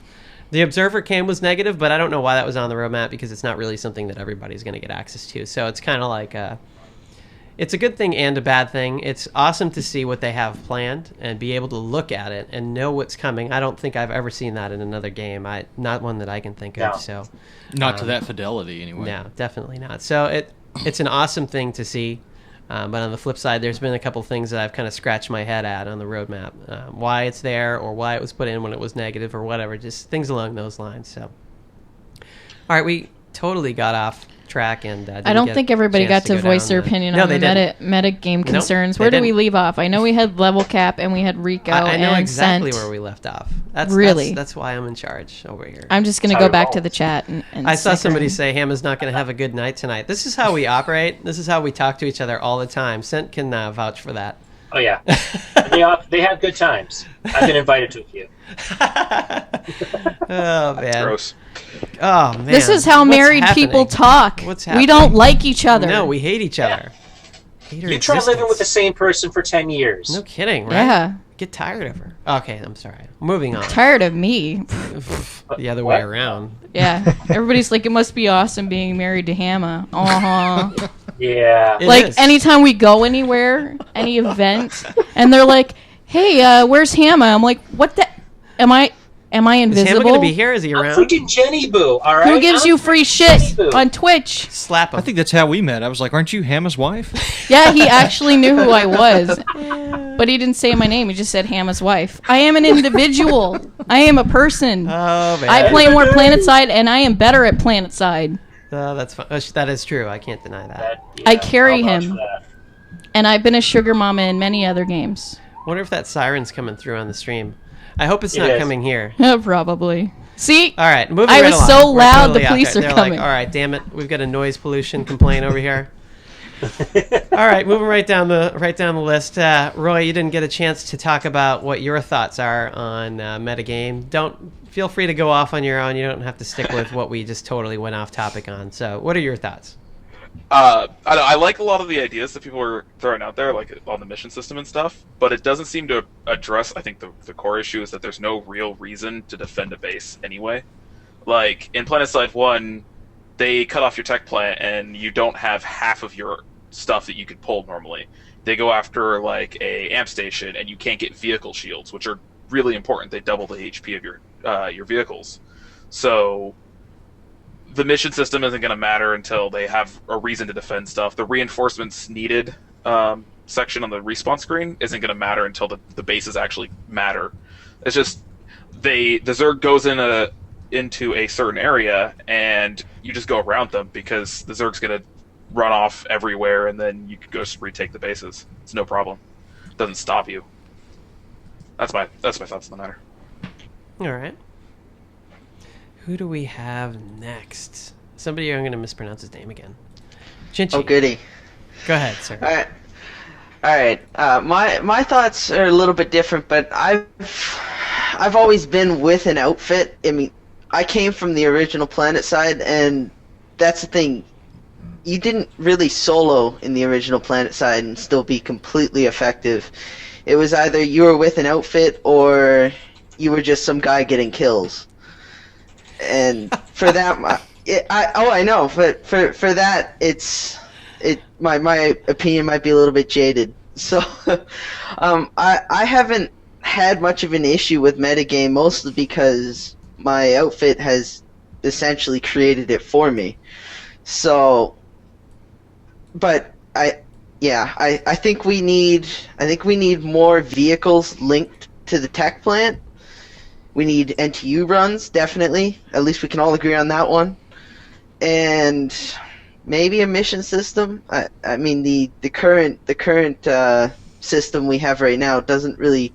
The Observer cam was negative, but I don't know why that was on the roadmap because it's not really something that everybody's going to get access to. So it's kind of like it's a good thing and a bad thing. It's awesome to see what they have planned and be able to look at it and know what's coming. I don't think I've ever seen that in another game. Not one that I can think of. So not to that fidelity, anyway. No, definitely not. So it's an awesome thing to see. But on the flip side, there's been a couple things that I've kind of scratched my head at on the roadmap. Why it's there or why it was put in when it was negative or whatever. Just things along those lines. So, all right, we totally got off track. And I don't think everybody got to voice their opinion on the meta game concerns. Where did we leave off? I know we had LevelCap and we had Rico I know and exactly Sent. where we left off. That's why I'm in charge over here. I'm just going to go back to the chat. And I saw somebody say Hamma's not going to have a good night tonight. This is how we operate. This is how we talk to each other all the time. Sent can vouch for that. Oh, yeah. They have good times. I've been invited to a few. Oh, man. Gross. Oh, man. This is how married people talk. What's happening? We don't like each other. No, we hate each other. You try living with the same person for 10 years. No kidding, right? Yeah. Get tired of her. Okay, I'm sorry. Moving on. Tired of me. The other way around. Yeah. Everybody's like, it must be awesome being married to Hamma. Uh-huh. Yeah. Like, anytime we go anywhere, any event, and they're like, hey, where's Hamma? I'm like, what the... Am I invisible? Is Hamma going to be here? Is he around? Freaking Jennyboo, all right? Who gives you free shit Jennyboo. on Twitch? Slap him. I think that's how we met. I was like, aren't you Hamma's wife? Yeah, he actually knew who I was. But he didn't say my name. He just said Hamma's wife. I am an individual. I am a person. Oh, man. I play more PlanetSide, and I am better at PlanetSide. That's fun. That is true. I can't deny that. I carry him. And I've been a sugar mama in many other games. Wonder if that siren's coming through on the stream. I hope it's not coming here. Probably. See? All right, moving I right was along. so We're loud, totally the out police there. are They're coming. Like, all right, damn it, we've got a noise pollution complaint over here. All right, moving right down the list. Roy, you didn't get a chance to talk about what your thoughts are on metagame. Feel free to go off on your own. You don't have to stick with what we just totally went off topic on. So, what are your thoughts? I like a lot of the ideas that people were throwing out there, like on the mission system and stuff, but it doesn't seem to address, I think, the core issue is that there's no real reason to defend a base anyway. Like, in PlanetSide 1, they cut off your tech plant, and you don't have half of your stuff that you could pull normally. They go after, like, a amp station, and you can't get vehicle shields, which are really important. They double the HP of your vehicles. So the mission system isn't going to matter until they have a reason to defend stuff. The reinforcements needed section on the respawn screen isn't going to matter until the bases actually matter. It's just the Zerg goes into a certain area and you just go around them because the Zerg's going to run off everywhere and then you can go just retake the bases. It's no problem. It doesn't stop you. That's my thoughts on the matter. All right. Who do we have next? Somebody, I'm going to mispronounce his name again. Chinchy. Oh, goody. Go ahead, sir. All right. My thoughts are a little bit different, but I've always been with an outfit. I mean, I came from the original PlanetSide, and that's the thing. You didn't really solo in the original PlanetSide and still be completely effective. It was either you were with an outfit or you were just some guy getting kills. And for that, I know. But for that, my opinion might be a little bit jaded. So, I haven't had much of an issue with metagame, mostly because my outfit has essentially created it for me. So, but I think we need more vehicles linked to the tech plant. We need NTU runs, definitely. At least we can all agree on that one. And maybe a mission system. I mean, the current system we have right now doesn't really.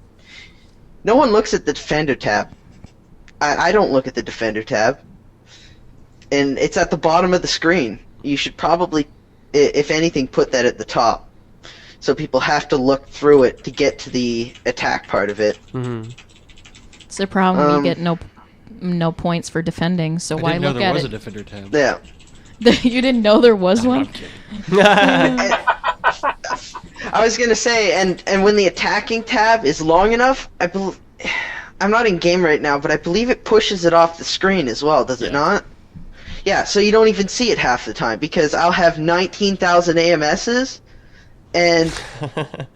No one looks at the Defender tab. I don't look at the Defender tab, and it's at the bottom of the screen. you should probably, if anything, put that at the top, so people have to look through it to get to the attack part of it. Mm-hmm. It's the problem. You get no points for defending. So why look at it? I didn't know there was a defender tab. Yeah. You didn't know there was one? I'm kidding. I was gonna say, and when the attacking tab is long enough, I'm not in game right now, but I believe it pushes it off the screen as well. Does it not? Yeah. So you don't even see it half the time, because I'll have 19,000 AMSs and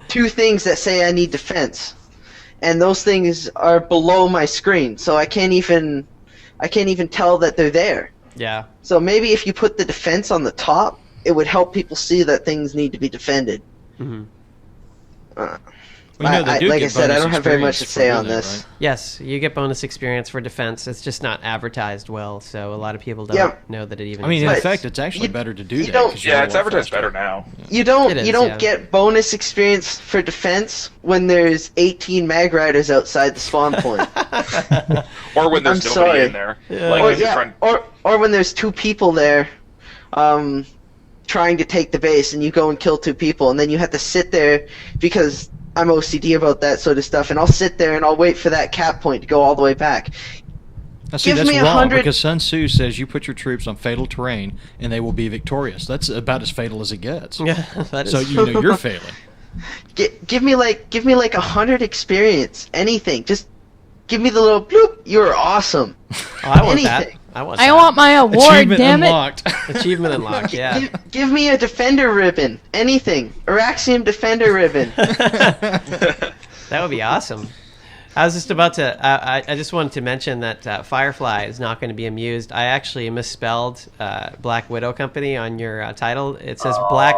2 things that say I need defense, and those things are below my screen, so I can't even tell that they're there. Yeah. So maybe if you put the defense on the top, it would help people see that things need to be defended. Mm-hmm. Well, they do like get I said, I bonus don't have very much to experience say for on doing that, this. right? Yes, you get bonus experience for defense. It's just not advertised well, so a lot of people don't know that it even I mean, in exists. effect, it's actually better to do you that. don't- 'cause you're Yeah, it's more advertised faster. better now. You don't It is, you don't yeah. get bonus experience for defense when there's 18 mag riders outside the spawn point. Or when there's I'm nobody sorry. in there. Yeah. Like, or if you're yeah, trying- or when there's 2 people there, trying to take the base, and you go and kill 2 people, and then you have to sit there, because I'm OCD about that sort of stuff, and I'll sit there and I'll wait for that cap point to go all the way back. Now, see, Give that's me wrong 100 because Sun Tzu says you put your troops on fatal terrain and they will be victorious. That's about as fatal as it gets. Yeah, that is. So you know you're failing. Give me like 100 experience, anything. Just give me the little bloop. You're awesome. Oh, I want that. Anything. I want. I that. want my award, Achievement damn unlocked. Achievement unlocked. Yeah. Give me a defender ribbon. Anything. Araxium defender ribbon. That would be awesome. I was just about to. I just wanted to mention that Firefly is not going to be amused. I actually misspelled Black Widow Company on your title. It says Black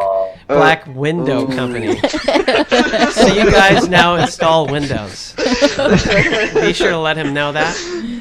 Window Company. So you guys now install Windows. Be sure to let him know that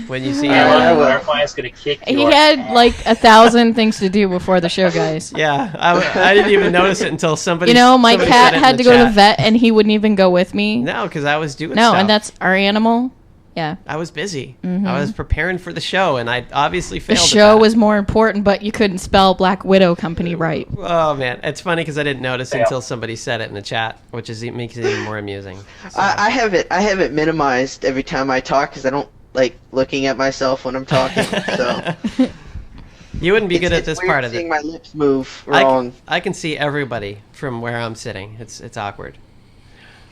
when you see him. Firefly is going to kick He your had like 1,000 things to do before the show, guys. Yeah, I didn't even notice it until somebody. You know, my somebody cat said it in had the to go to the chat. vet, and he wouldn't even go with me. No, because I was doing No, stuff. and that's our animal. Yeah. I was busy. Mhm. I was preparing for the show, and I obviously The failed. at show that. was more important, but you couldn't spell Black Widow Company right. Oh man, it's funny because I didn't notice Fail. until somebody said it in the chat, which makes it even more amusing. So. I have it minimized every time I talk, because I don't like looking at myself when I'm talking. So You wouldn't be good at it's this weird part of seeing it. my lips move wrong. I can see everybody from where I'm sitting. It's awkward.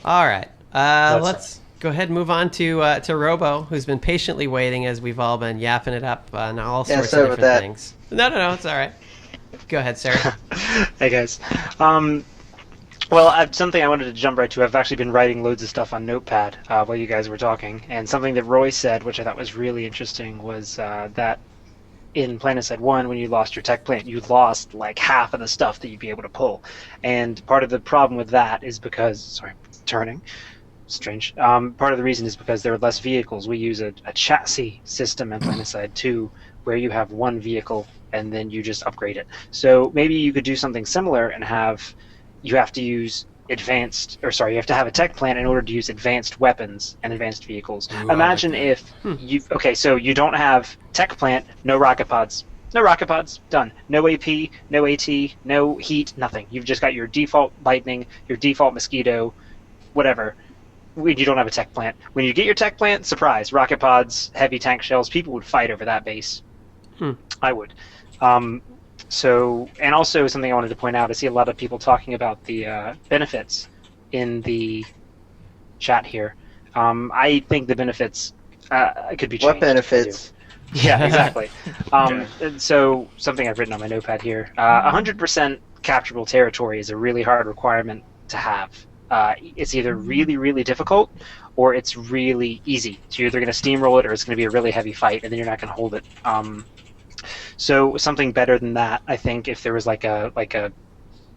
All right, let's go ahead and move on to Robo, who's been patiently waiting as we've all been yapping it up on all Yeah, sorts sorry of about different that. things. No, it's all right. Go ahead, Sarah. Hey guys. Well, something I wanted to jump right to. I've actually been writing loads of stuff on Notepad while you guys were talking, and something that Roy said, which I thought was really interesting, was that in PlanetSide 1, when you lost your tech plant, you lost like half of the stuff that you'd be able to pull. And part of the problem with that is because, sorry, turning. Strange. Part of the reason is because there are less vehicles. We use a chassis system in PlanetSide 2 where you have one vehicle and then you just upgrade it. So maybe you could do something similar and you have to use you have to have a tech plant in order to use advanced weapons and advanced vehicles. Imagine if so you don't have tech plant, no rocket pods. No rocket pods, done. No AP, no AT, no heat, nothing. You've just got your default lightning, your default mosquito, whatever. You don't have a tech plant. When you get your tech plant, surprise, rocket pods, heavy tank shells, people would fight over that base. I would. And also something I wanted to point out, I see a lot of people talking about the benefits in the chat here. I think the benefits could be changed. What benefits? Yeah, exactly. And so something I've written on my notepad here, 100% capturable territory is a really hard requirement to have. It's either really, really difficult or it's really easy. So you're either going to steamroll it or it's going to be a really heavy fight, and then you're not going to hold it. So something better than that, I think, if there was like a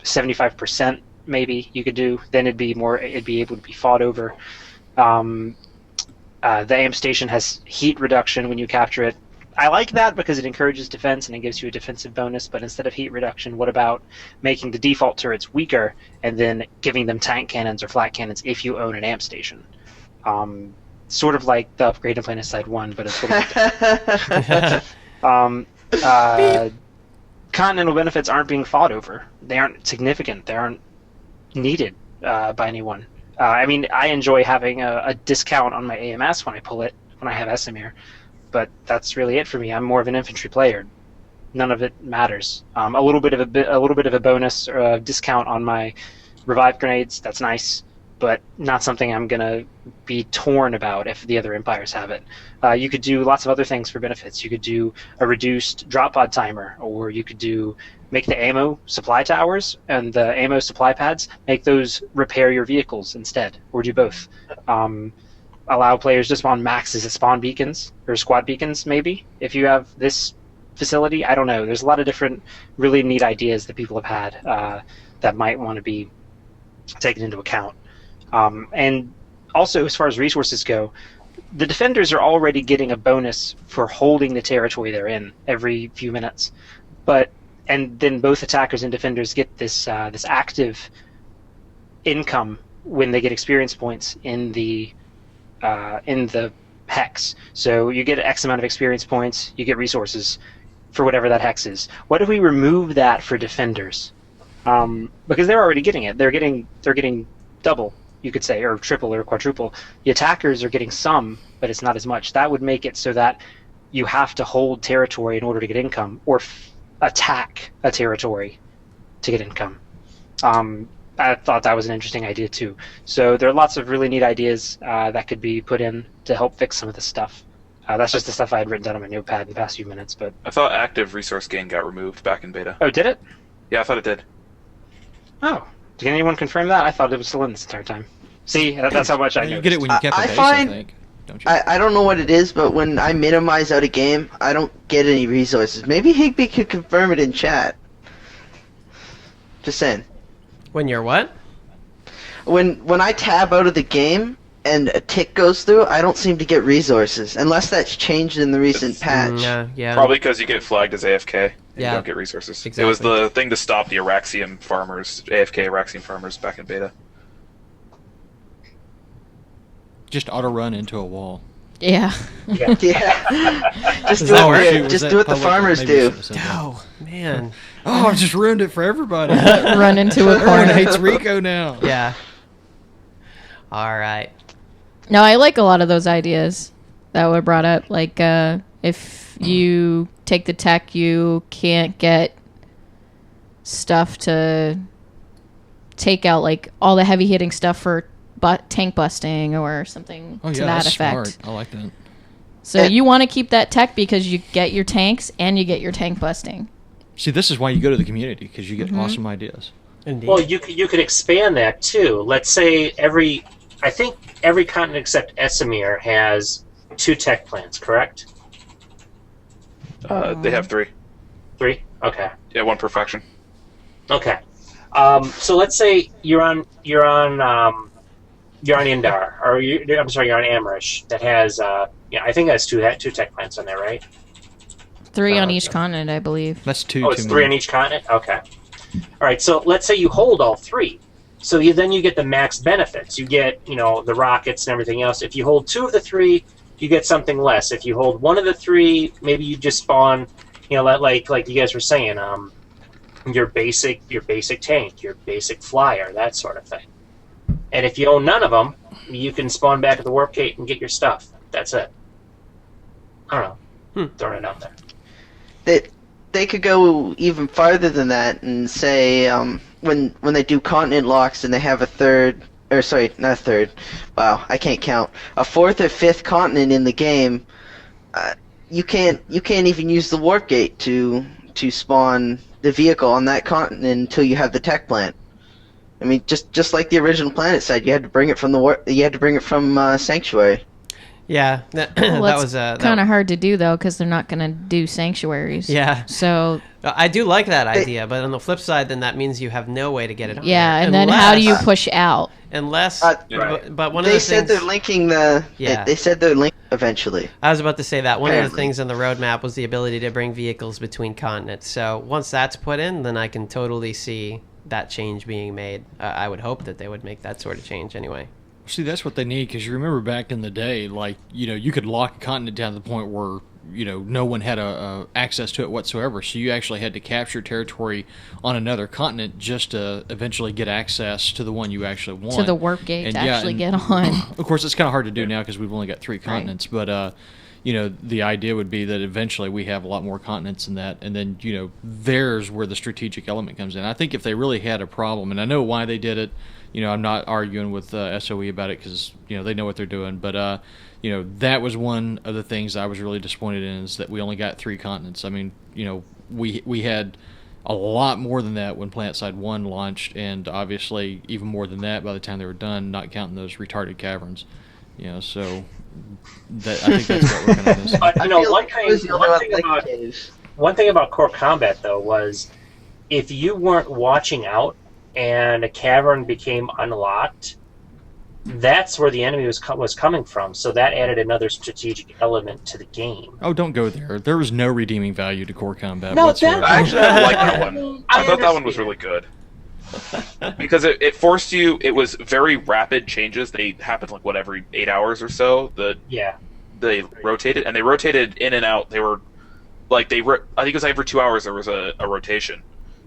75% maybe you could do, then it'd be able to be fought over. The AM station has heat reduction when you capture it. I like that because it encourages defense and it gives you a defensive bonus, but instead of heat reduction, what about making the default turrets weaker and then giving them tank cannons or flat cannons if you own an amp station? Sort of like the upgrade in PlanetSide 1, but it's a little bit different. continental benefits aren't being fought over. They aren't significant. They aren't needed by anyone. I mean, I enjoy having a discount on my AMS when I pull it when I have Esamir, but that's really it for me. I'm more of an infantry player. None of it matters. A little bit of a bonus or a discount on my revive grenades. That's nice, but not something I'm gonna be torn about if the other empires have it. You could do lots of other things for benefits. You could do a reduced drop pod timer, or you could make the ammo supply towers and the ammo supply pads, make those repair your vehicles instead, or do both. Allow players to spawn maxes at spawn beacons, or squad beacons maybe, if you have this facility. I don't know. There's a lot of different really neat ideas that people have had that might want to be taken into account. And also, as far as resources go, the defenders are already getting a bonus for holding the territory they're in every few minutes, and then both attackers and defenders get this active income when they get experience points in the hex. So you get X amount of experience points, you get resources for whatever that hex is. What if we remove that for defenders? Because they're already getting it. They're getting double, you could say, or triple or quadruple. The attackers are getting some, but it's not as much. That would make it so that you have to hold territory in order to get income, or attack a territory to get income. I thought that was an interesting idea too. So there are lots of really neat ideas that could be put in to help fix some of this stuff. That's just the stuff I had written down on my notepad in the past few minutes. But I thought active resource gain got removed back in beta. Oh, did it? Yeah, I thought it did. Oh, did anyone confirm that? I thought it was still in this entire time. See, that's how much I know. You get it when you cap a base, find- I think. Don't you? I don't know what it is, but when I minimize out a game, I don't get any resources. Maybe Higby could confirm it in chat. Just saying. When you're what? When I tab out of the game and a tick goes through, I don't seem to get resources, unless that's changed in the recent patch. Yeah. Probably because you get flagged as AFK. And Yeah. You don't get resources. Exactly. It was the thing to stop the Araxium farmers, AFK Araxium farmers back in beta. Just auto run into a wall. Yeah. Yeah. Just Does do that it. work? Just do what the farmers do. Oh, man. Oh, I just ruined it for everybody. Run into a Everyone corner. hates Rico now. Yeah. All right. No, I like a lot of those ideas that were brought up. Like, if you take the tech, you can't get stuff to take out, like, all the heavy hitting stuff for tank busting or something Oh, yeah, to that that's effect. smart. I like that. So you want to keep that tech because you get your tanks and you get your tank busting. See, this is why you go to the community, because you get awesome ideas. Indeed. Well, you could expand that too. Let's say I think every continent except Esamir has 2 tech plants, correct? They have 3. 3? Okay. Yeah, 1 per faction. Okay. So let's say you're on Indar, or you're on Amrish that has I think that's 2 tech plants on there, right? 3 on each continent, I believe. That's 2. Oh, it's 3 on each continent? Okay. All right, so let's say you hold all 3. So then you get the max benefits. You get, the rockets and everything else. If you hold 2 of the 3, you get something less. If you hold 1 of the 3, maybe you just spawn, like you guys were saying, your basic tank, your basic flyer, that sort of thing. And if you own none of them, you can spawn back at the warp gate and get your stuff. That's it. I don't know. Throwing it out there. They could go even farther than that and say when they do continent locks and they have a fourth or fifth continent in the game, you can't even use the warp gate to spawn the vehicle on that continent until you have the tech plant. I mean, just like the original PlanetSide, you had to bring it from Sanctuary. Yeah, that was kind of hard to do though, because they're not going to do sanctuaries. Yeah. So I do like that idea, but on the flip side, then that means you have no way to get it on. yeah, there. and then how do you push out? Unless, Right. but one of the things They said they're linking They said they're linking eventually. I was about to say that one of the Apparently. things on the roadmap was the ability to bring vehicles between continents. So once that's put in, then I can totally see that change being made. I would hope that they would make that sort of change anyway. See, that's what they need, because you remember back in the day, like, you could lock a continent down to the point where no one had a access to it whatsoever. So you actually had to capture territory on another continent just to eventually get access to the one you actually want. To the warp gate to actually get on. Of course, it's kind of hard to do now because we've only got 3 continents, but the idea would be that eventually we have a lot more continents than that, and then, there's where the strategic element comes in. I think if they really had a problem, and I know why they did it, I'm not arguing with SOE about it because, they know what they're doing, but, that was one of the things I was really disappointed in, is that we only got 3 continents. I mean, we had a lot more than that when PlanetSide 1 launched, and obviously even more than that by the time they were done, not counting those retarded caverns. So I think that's what we're going to miss. One thing about core combat, though, was if you weren't watching out and a cavern became unlocked, that's where the enemy was coming from. So that added another strategic element to the game. Oh, don't go there. There was no redeeming value to core combat No, whatsoever. Actually, I like that one. I thought that one was really good. Because it forced you. It was very rapid changes. They happened every 8 hours or so. They rotated, and they rotated in and out. They were I think it was every 2 hours there was a rotation.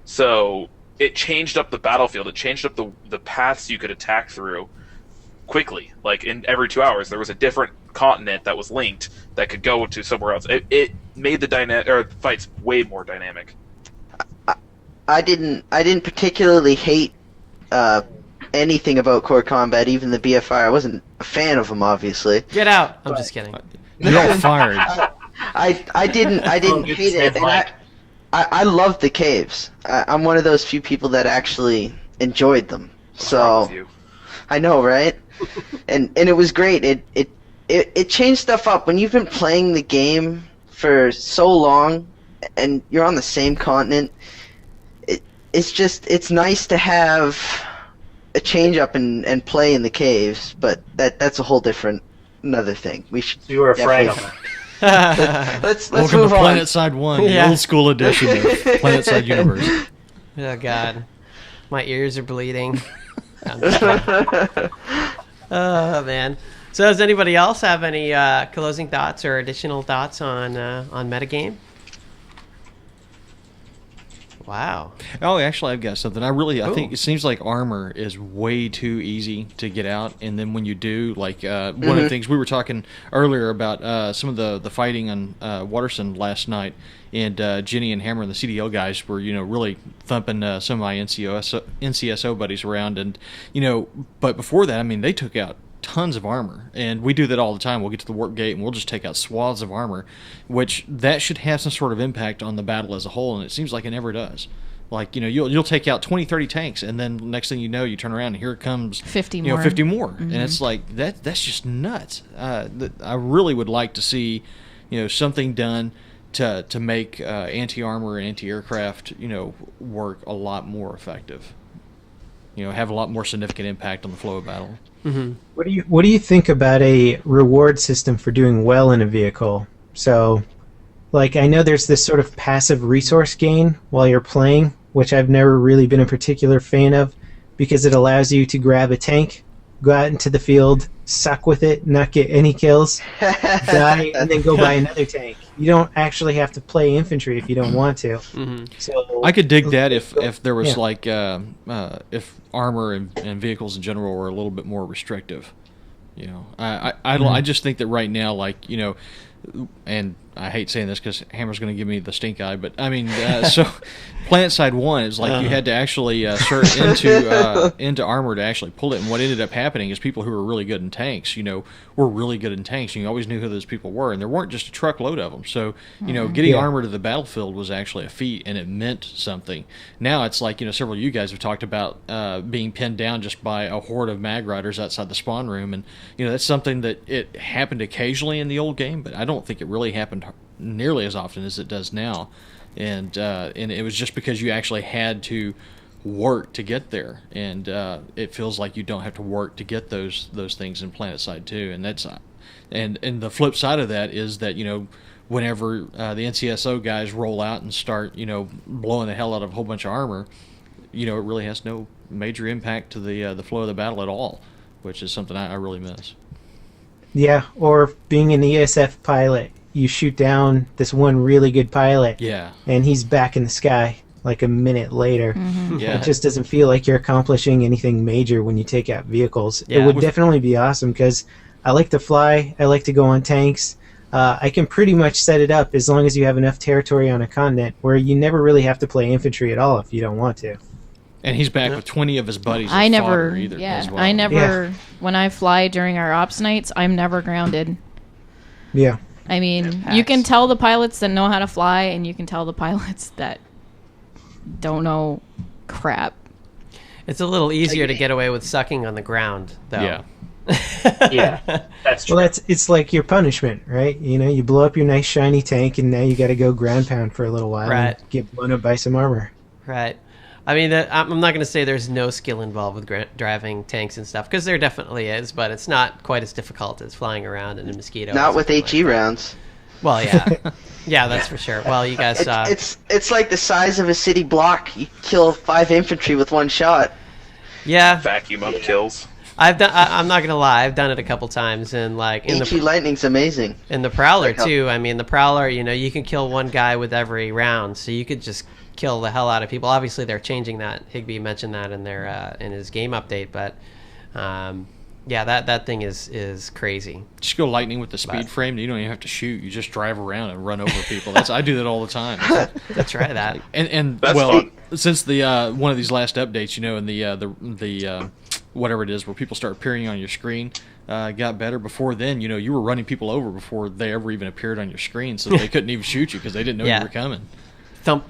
So it changed up the battlefield. It changed up the paths you could attack through quickly. In every 2 hours there was a different continent that was linked that could go to somewhere else. It made the fights way more dynamic. I didn't particularly hate anything about core combat, even the BFR. I wasn't a fan of them, obviously. Get out! I'm just kidding. You're all fired. I didn't hate it, and I loved the caves. I'm one of those few people that actually enjoyed them. So I know, right? and it was great. It changed stuff up when you've been playing the game for so long, and you're on the same continent. It's nice to have a change up and play in the caves, but that's a whole another thing. You were afraid of it. Let's Welcome move to on. PlanetSide 1, the old school edition of PlanetSide Universe. Oh God, my ears are bleeding. Oh man. So does anybody else have any closing thoughts or additional thoughts on metagame? Wow. Oh, actually, I've got something. I think it seems like armor is way too easy to get out, and then when you do, one of the things we were talking earlier about some of the fighting on Waterson last night, and Jenny and Hammer and the CDL guys were really thumping some of my NCSO buddies around, and but before that, I mean, they took out tons of armor, and we do that all the time. We'll get to the warp gate and we'll just take out swaths of armor, which that should have some sort of impact on the battle as a whole, and it seems like it never does. You'll take out 20-30 tanks, and then next thing you know, you turn around and here it comes 50 more. 50 more. Mm-hmm. And it's like that's just nuts. I really would like to see something done to make anti-armor and anti-aircraft work a lot more effective. Have a lot more significant impact on the flow of battle. Mm-hmm. What do you think about a reward system for doing well in a vehicle? So, I know there's this sort of passive resource gain while you're playing, which I've never really been a particular fan of, because it allows you to grab a tank, go out into the field, suck with it, not get any kills, die, and then go buy another tank. You don't actually have to play infantry if you don't want to. Mm-hmm. So I could dig that if there was if armor and vehicles in general were a little bit more restrictive. I just think that right now, and I hate saying this because Hammer's going to give me the stink eye, but I mean, so PlanetSide 1 is you had to actually search into armor to actually pull it, and what ended up happening is people who were really good in tanks, were really good in tanks, and you always knew who those people were, and there weren't just a truckload of them. So, getting armor to the battlefield was actually a feat, and it meant something. Now it's several of you guys have talked about being pinned down just by a horde of mag riders outside the spawn room, and that's something that it happened occasionally in the old game, but I don't think it really happened nearly as often as it does now, and it was just because you actually had to work to get there, and it feels like you don't have to work to get those things in PlanetSide 2, and that's and the flip side of that is that whenever the NCSO guys roll out and start blowing the hell out of a whole bunch of armor, it really has no major impact to the flow of the battle at all, which is something I really miss. Yeah, or being an ESF pilot. you shoot down this one really good pilot, Yeah. and he's back in the sky like a minute later. Yeah. It just doesn't feel like you're accomplishing anything major when you take out vehicles. Yeah. It would definitely be awesome because I like to fly. I like to go on tanks. I can pretty much set it up as long as you have enough territory on a continent where you never really have to play infantry at all if you don't want to. And he's back with 20 of his buddies. I that never, fought her either, yeah, as well. I never, when I fly during our ops nights, I'm never grounded. Yeah. I mean, you can tell the pilots that know how to fly, and you can tell the pilots that don't know crap. It's a little easier to get away with sucking on the ground, though. Yeah. Yeah, that's true. Well, it's like your punishment, right? You know, you blow up your nice shiny tank, and now you got to go ground pound for a little while Right. and get blown up by some armor. Right. I mean, I'm not going to say there's no skill involved with driving tanks and stuff, because there definitely is, but it's not quite as difficult as flying around in a Mosquito. Not with HE rounds. Well, yeah. Yeah, that's for sure. Well, you guys... It's like the size of a city block. You kill 5 infantry with one shot. Yeah. Vacuum up kills. I've done. I'm not gonna lie. I've done it a couple times, and like in HE Lightning's amazing. In the Prowler too. I mean, the Prowler. You know, you can kill one guy with every round, so you could just kill the hell out of people. Obviously, they're changing that. Higby mentioned that in their in his game update, but yeah, that thing is crazy. Just go lightning with the speed frame. You don't even have to shoot. You just drive around and run over people. I do that all the time. That's right. That and That's well, fun. since the one of these last updates, you know, and the whatever it is where people start appearing on your screen got better. Before then, you know, you were running people over before they ever even appeared on your screen, so they couldn't even shoot you because they didn't know you were coming. Thump.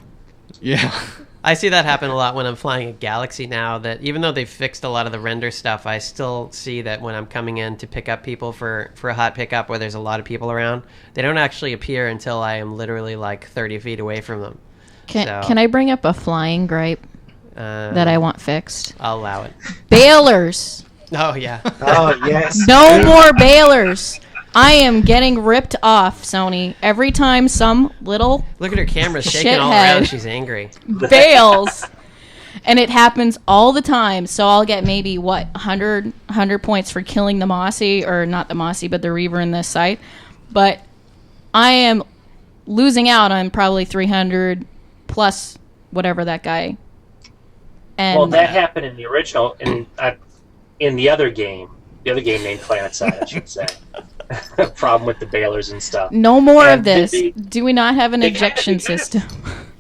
Yeah. I see that happen a lot when I'm flying a Galaxy now, that even though they've fixed a lot of the render stuff, I still see that when I'm coming in to pick up people for a hot pickup where there's a lot of people around, they don't actually appear until I am literally like 30 feet away from them. Can I bring up a flying gripe that I want fixed? I'll allow it. Bailers. Oh, yeah. Oh, yes. No more bailers. I am getting ripped off, Sony. Every time some little Look at her camera shaking shithead all around. She's angry. bails. And it happens all the time. So I'll get maybe, 100 points for killing the Mossy, or not the Mossy, but the Reaver in this site. But I am losing out on probably 300 plus whatever that guy. And Well, that happened in the original, in the other game named PlanetSide, I should say. Problem with the bailers and stuff. no more And of this. they- Do we not have an they ejection kinda- system?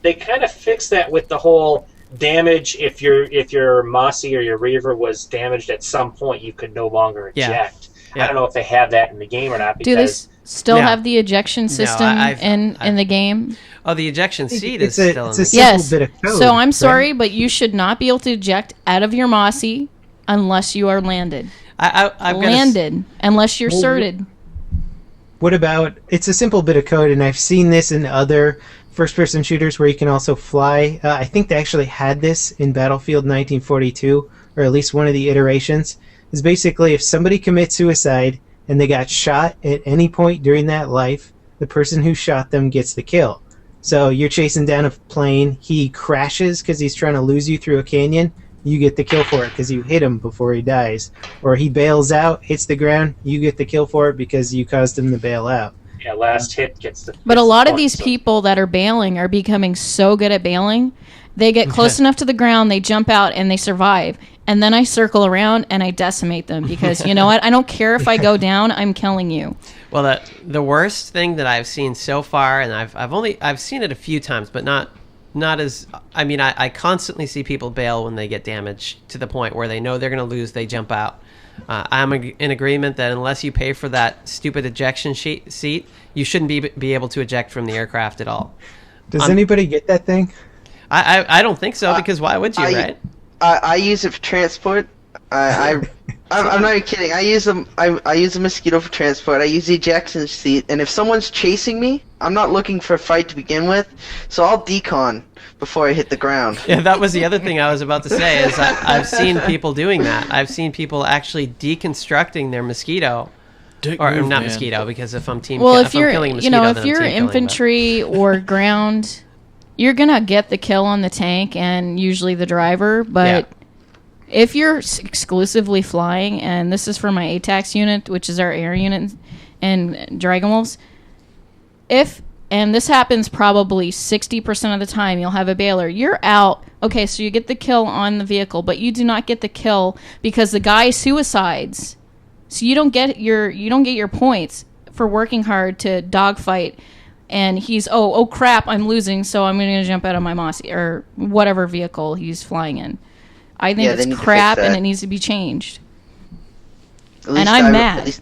They kind of fixed that with the whole damage. If your Mossy or your Reaver was damaged at some point, you could no longer Yeah. eject. Yeah. I don't know if they have that in the game or not. Do they still Yeah. have the ejection system in the game? Oh, the ejection seat is It's a- still it's in a the simple Yes. bit of code, So I'm right? sorry, but you should not be able to eject out of your Mossy unless you are landed. I've got Landed, unless you're Well, certed. What about, it's a simple bit of code, and I've seen this in other first-person shooters where you can also fly. I think they actually had this in Battlefield 1942, or at least one of the iterations. Is basically if somebody commits suicide and they got shot at any point during that life, the person who shot them gets the kill. So you're chasing down a plane, he crashes because he's trying to lose you through a canyon, you get the kill for it because you hit him before he dies. Or he bails out, hits the ground, you get the kill for it because you caused him to bail out. Yeah, last hit gets the. But a gets lot the of these points, so- people that are bailing are becoming so good at bailing. They get close enough to the ground, they jump out, and they survive. And then I circle around and I decimate them because, you know what? I don't care if I go down, I'm killing you. Well, the worst thing that I've seen so far, and I've seen it a few times, but not as, I mean, I constantly see people bail when they get damaged to the point where they know they're going to lose, they jump out. I'm in agreement that unless you pay for that stupid ejection seat, you shouldn't be able to eject from the aircraft at all. Does anybody get that thing? I don't think so, because why would you, right? I use it for transport. I'm not even kidding. I use a Mosquito for transport. I use the ejection seat, and if someone's chasing me, I'm not looking for a fight to begin with, so I'll decon before I hit the ground. Yeah, that was the other thing I was about to say. Is I've seen people doing that. I've seen people actually deconstructing their Mosquito. Or not man. Mosquito, because if I'm team, Well, if I'm killing a Mosquito, if then I'm you're team killing, but- infantry or ground, you're gonna get the kill on the tank and usually the driver. But if you're exclusively flying, and this is for my ATAX unit, which is our air unit, and Dragon Wolves, and this happens probably 60% of the time, you'll have a bailer. You're out. Okay, so you get the kill on the vehicle, but you do not get the kill because the guy suicides. So you don't get your points for working hard to dogfight. And he's, oh crap, I'm losing, so I'm going to jump out of my Mossy or whatever vehicle he's flying in. I think it's crap and it needs to be changed. And I'm mad.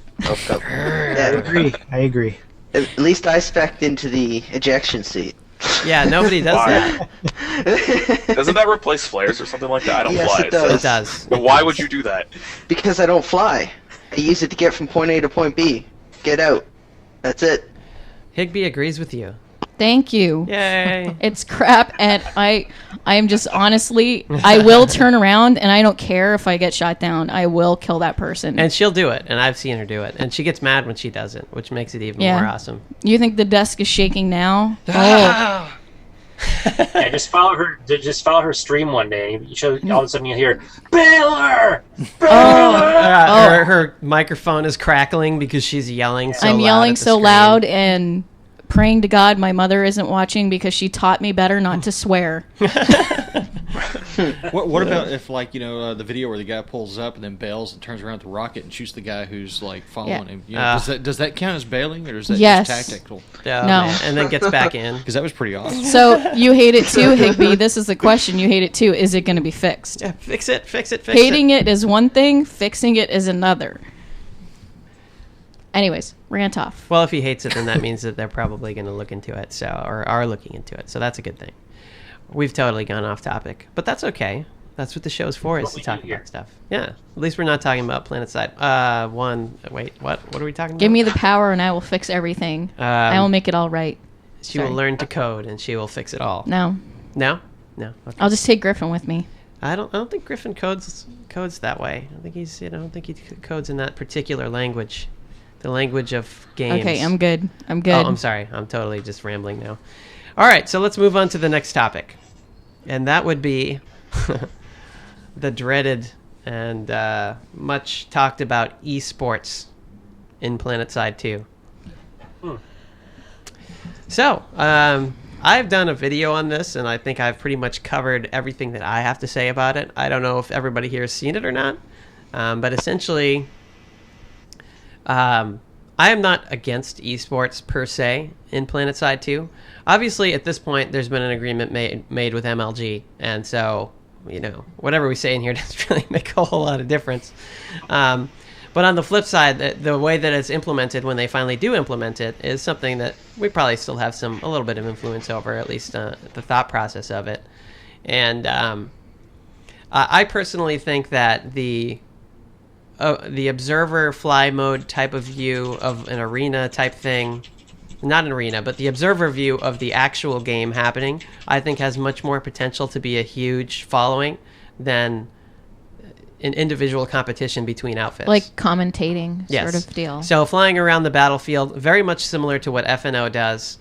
I agree. At least I spec'd into the ejection seat. Yeah, nobody does that. Doesn't that replace flares or something like that? I don't Yes, fly. it does. It does. But why would you do that? Because I don't fly. I use it to get from point A to point B. Get out. That's it. Higby agrees with you. Thank you. Yay. It's crap, and I am just honestly, I will turn around, and I don't care if I get shot down. I will kill that person. And she'll do it, and I've seen her do it. And she gets mad when she does it, which makes it even more awesome. You think the desk is shaking now? Oh. Yeah, just follow her. Just follow her stream one day. You show all of a sudden you hear Baylor. Her microphone is crackling because she's yelling so loud. I'm yelling so screen. loud and praying to God my mother isn't watching because she taught me better not to swear. What about if, like, the video where the guy pulls up and then bails and turns around with the rocket and shoots the guy who's like following him? Does that count as bailing, or is that just tactical? No, and then gets back in because that was pretty awesome. So you hate it too, Higby? This is the question. You hate it too. Is it going to be fixed? Yeah, fix it. Hating it is one thing. Fixing it is another. Anyways, rant off. Well, if he hates it, then that means that they're probably going to look into it, or are looking into it. So that's a good thing. We've totally gone off topic, but that's okay. That's what the show's for, is to talk about stuff. Yeah, at least we're not talking about PlanetSide. Wait, what? What are we talking about? Give me the power, and I will fix everything. I will make it all right. She will learn to code, and she will fix it all. No. No. Okay. I'll just take Griffin with me. I don't think Griffin codes that way. I think he's. I don't think he codes in that particular language. The language of games. Okay, I'm good. Oh, I'm sorry. I'm totally just rambling now. All right, so let's move on to the next topic. And that would be the dreaded and much talked about eSports in PlanetSide 2. So, I've done a video on this, and I think I've pretty much covered everything that I have to say about it. I don't know if everybody here has seen it or not, but essentially... I am not against esports per se in PlanetSide 2. Obviously, at this point, there's been an agreement made with MLG, and so, whatever we say in here doesn't really make a whole lot of difference. But on the flip side, the way that it's implemented, when they finally do implement it, is something that we probably still have a little bit of influence over, at least the thought process of it. And I personally think that the observer fly mode type of view of an arena type thing, not an arena, but the observer view of the actual game happening, I think has much more potential to be a huge following than an individual competition between outfits. Like commentating yes. sort of deal. So flying around the battlefield, very much similar to what FNO does.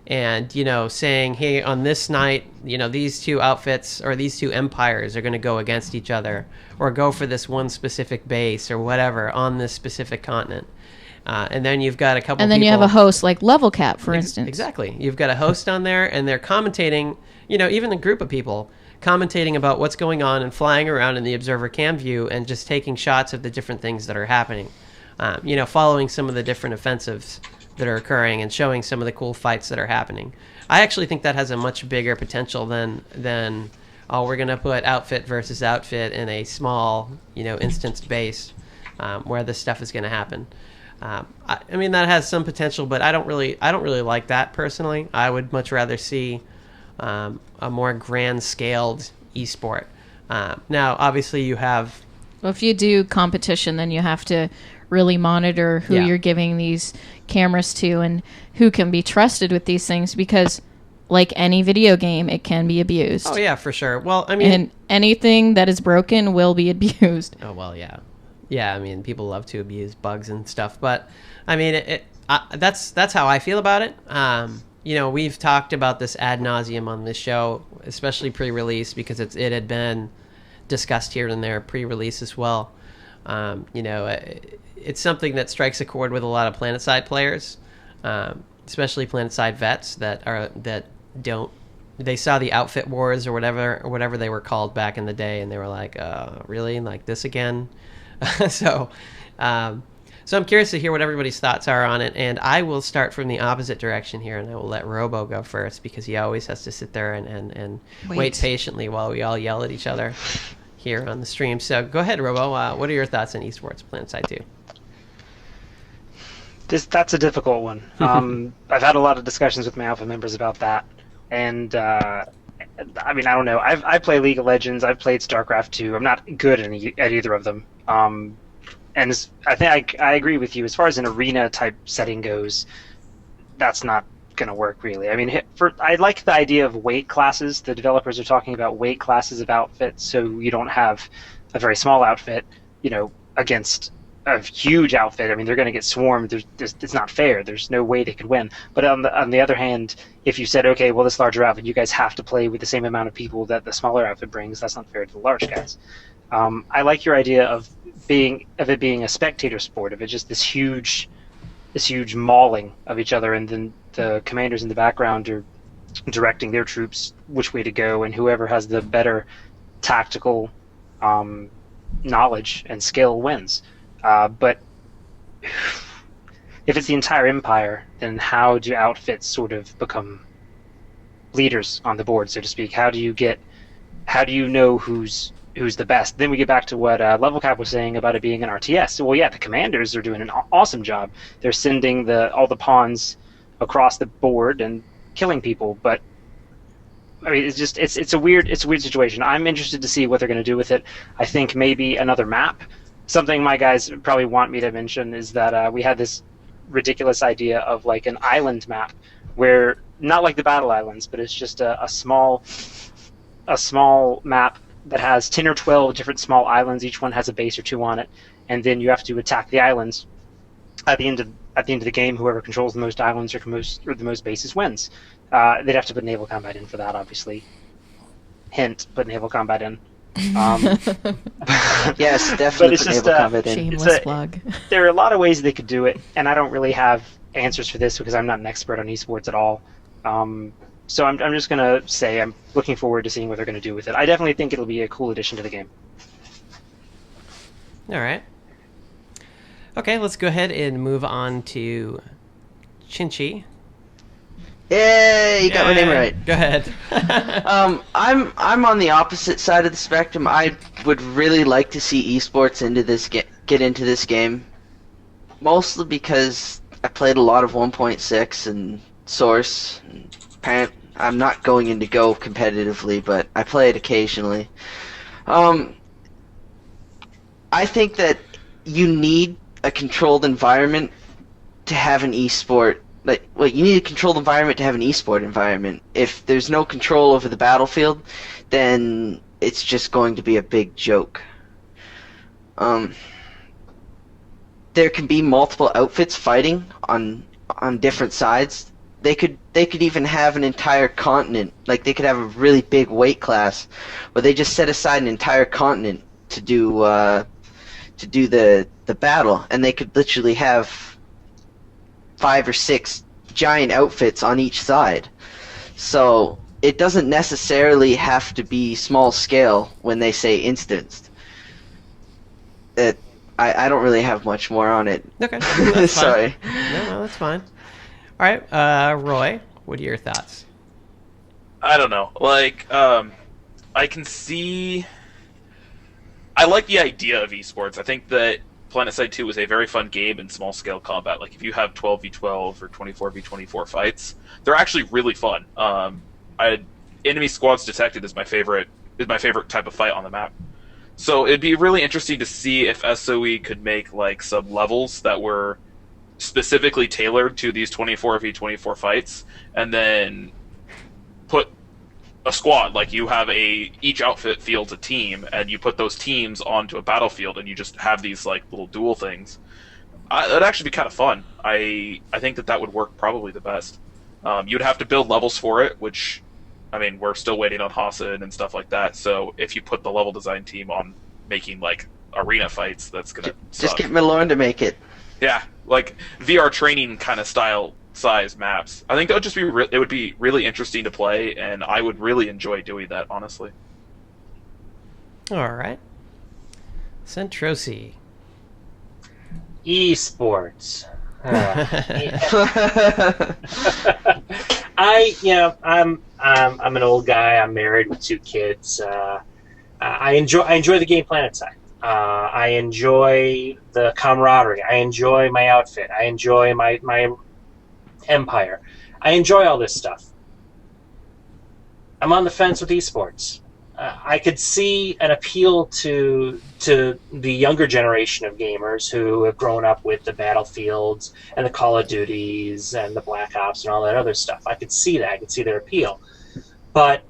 And, saying, hey, on this night, these two outfits or these two empires are going to go against each other or go for this one specific base or whatever on this specific continent. And then you've got a couple And then people, you have a host like LevelCap, for instance. Exactly. You've got a host on there, and they're commentating, even a group of people commentating about what's going on and flying around in the observer cam view and just taking shots of the different things that are happening. Following some of the different offensives that are occurring and showing some of the cool fights that are happening. I actually think that has a much bigger potential than we're going to put outfit versus outfit in a small, instanced base where this stuff is going to happen. I mean, that has some potential, but I don't really like that personally. I would much rather see a more grand-scaled esport. Now, obviously, you have... Well, if you do competition, then you have to really monitor who you're giving these cameras to and who can be trusted with these things, because like any video game, it can be abused. Oh yeah, for sure. Well, I mean, and anything that is broken will be abused. Oh well, yeah. I mean, people love to abuse bugs and stuff, but I mean, that's how I feel about it. We've talked about this ad nauseum on this show, especially pre-release, because it had been discussed here and there pre-release as well. It's something that strikes a chord with a lot of PlanetSide players. especially PlanetSide vets that don't. They saw the outfit wars or whatever they were called back in the day, and they were like, really, like this again? So I'm curious to hear what everybody's thoughts are on it, and I will start from the opposite direction here, and I will let Robo go first because he always has to sit there and wait patiently while we all yell at each other here on the stream. So go ahead, Robo. What are your thoughts on esports PlanetSide 2? That's a difficult one. I've had a lot of discussions with my alpha members about that, and I mean, I don't know. I play League of Legends. I've played StarCraft 2. I'm not good at either of them. And I think I agree with you. As far as an arena type setting goes, that's not going to work really. I mean, I like the idea of weight classes. The developers are talking about weight classes of outfits, so you don't have a very small outfit, against a huge outfit. I mean, they're going to get swarmed. It's not fair. There's no way they could win. But on the other hand, if you said, okay, well, this larger outfit, you guys have to play with the same amount of people that the smaller outfit brings, that's not fair to the large guys. I like your idea of it being a spectator sport, of it just this huge mauling of each other, and then the commanders in the background are directing their troops which way to go, and whoever has the better tactical knowledge and skill wins. But if it's the entire empire, then how do outfits sort of become leaders on the board, so to speak? How do you know who's the best? Then we get back to what LevelCap was saying about it being an RTS. Well, yeah, the commanders are doing an awesome job. They're sending all the pawns across the board and killing people. But I mean, it's a weird situation. I'm interested to see what they're going to do with it. I think maybe another map. Something my guys probably want me to mention is that we had this ridiculous idea of like an island map, where not like the battle islands, but it's just a small map that has 10 or 12 different small islands. Each one has a base or two on it, and then you have to attack the islands. At the end of the game, whoever controls the most islands or the most bases wins. They'd have to put naval combat in for that, obviously. Hint: put naval combat in. Yes, definitely put naval combat in. Shameless plug. There are a lot of ways they could do it, and I don't really have answers for this because I'm not an expert on esports at all. So I'm just going to say I'm looking forward to seeing what they're going to do with it. I definitely think it'll be a cool addition to the game. All right. Okay, let's go ahead and move on to Chinchy. Yay, you got my name right. Go ahead. I'm on the opposite side of the spectrum. I would really like to see esports get into this game, mostly because I played a lot of 1.6 and Source. And I'm not going into Go competitively, but I play it occasionally. I think that you need a controlled environment to have an esport. You need a controlled environment to have an esport environment. If there's no control over the battlefield, then it's just going to be a big joke. There can be multiple outfits fighting on different sides. They could even have an entire continent. Like, they could have a really big weight class where they just set aside an entire continent to do the battle, and they could literally have 5 or 6 giant outfits on each side. So it doesn't necessarily have to be small scale when they say instanced. I don't really have much more on it. Okay. That's Sorry. No, that's fine. All right, Roy, what are your thoughts? I don't know. Like, I can see... I like the idea of esports. I think that PlanetSide 2 is a very fun game in small-scale combat. Like, if you have 12v12 or 24v24 fights, they're actually really fun. Enemy squads detected is my favorite type of fight on the map. So it'd be really interesting to see if SOE could make like some levels that were specifically tailored to these 24v24 fights, and then put a squad, like you have each outfit fields a team, and you put those teams onto a battlefield, and you just have these like little duel things. That'd actually be kind of fun. I think that would work probably the best. You'd have to build levels for it, which, I mean, we're still waiting on Hassan and stuff like that. So if you put the level design team on making like arena fights, that's gonna just get Malone to make it. Yeah, like VR training kind of style size maps. I think that would just be it would be really interesting to play, and I would really enjoy doing that, honestly. All right. Sentrosi. eSports. I'm an old guy. I'm married with 2 kids. I enjoy the game PlanetSide. I enjoy the camaraderie. I enjoy my outfit. I enjoy my empire. I enjoy all this stuff. I'm on the fence with esports. I could see an appeal to the younger generation of gamers who have grown up with the Battlefields and the Call of Duties and the Black Ops and all that other stuff. I could see that. I could see their appeal. But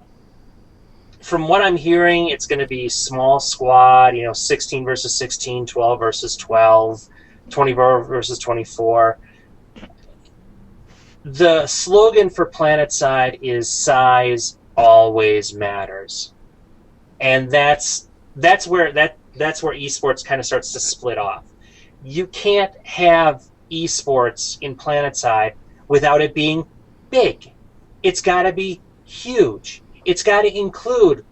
from what I'm hearing, it's going to be small squad, 16 versus 16, 12 versus 12, 24 versus 24. The slogan for PlanetSide is size always matters. And that's where esports kind of starts to split off. You can't have esports in PlanetSide without it being big. It's got to be huge. It's got to include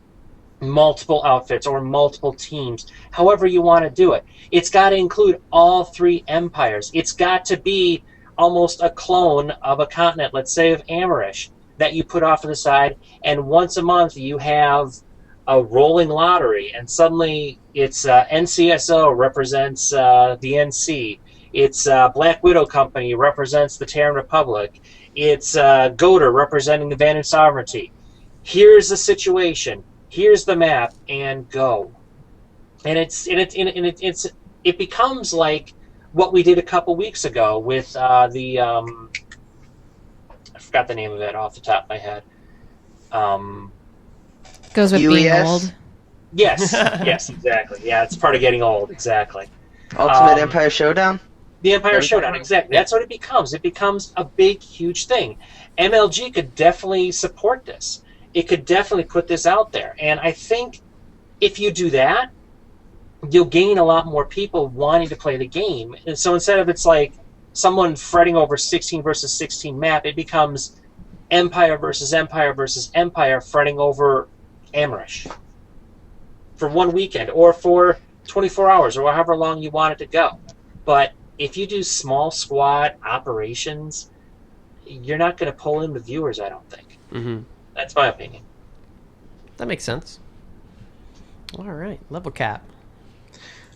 multiple outfits or multiple teams, however you want to do it. It's got to include all 3 empires. It's got to be almost a clone of a continent, let's say of Amerish, that you put off to the side, and once a month you have a rolling lottery, and suddenly it's NCSO represents the NC. It's Black Widow Company represents the Terran Republic. It's Goder representing the Vantage Sovereignty. Here's the situation. Here's the map, and go. And it becomes like what we did a couple weeks ago with I forgot the name of it off the top of my head. Goes with being old. Yes, yes, exactly. Yeah, it's part of getting old, exactly. Ultimate Empire Showdown? The Empire Showdown, exactly. That's what it becomes. It becomes a big, huge thing. MLG could definitely support this. It could definitely put this out there. And I think if you do that, you'll gain a lot more people wanting to play the game. And so instead of it's like someone fretting over 16 versus 16 map, it becomes Empire versus Empire versus Empire fretting over Amerish for one weekend or for 24 hours or however long you want it to go. But if you do small squad operations, you're not going to pull in the viewers, I don't think. Mm-hmm. That's my opinion. That makes sense. All right, LevelCap.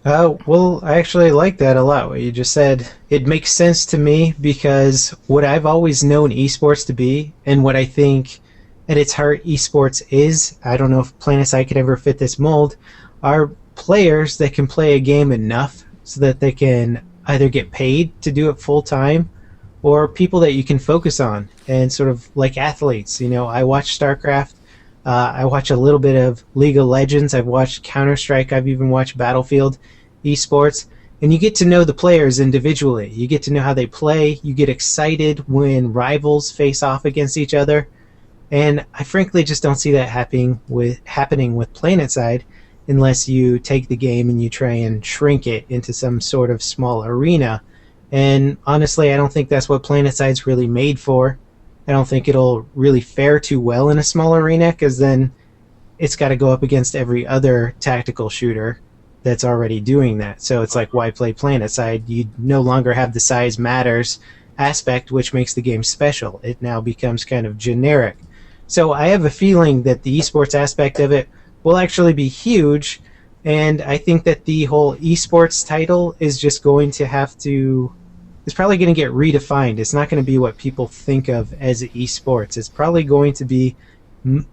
Well, I actually like that a lot, what you just said. It makes sense to me because what I've always known esports to be, and what I think at its heart esports is, I don't know if PlanetSide could ever fit this mold, are players that can play a game enough so that they can either get paid to do it full time, or people that you can focus on, and sort of like athletes. I watch StarCraft, I watch a little bit of League of Legends, I've watched Counter-Strike, I've even watched Battlefield esports, and you get to know the players individually. You get to know how they play, you get excited when rivals face off against each other, and I frankly just don't see that happening with PlanetSide unless you take the game and you try and shrink it into some sort of small arena. And honestly, I don't think that's what PlanetSide's really made for. I don't think it'll really fare too well in a small arena, because then it's got to go up against every other tactical shooter that's already doing that. So it's like, why play PlanetSide? You no longer have the size matters aspect, which makes the game special. It now becomes kind of generic. So I have a feeling that the esports aspect of it will actually be huge, and I think that the whole esports title is just going to it's probably going to get redefined. It's not going to be what people think of as esports. It's probably going to be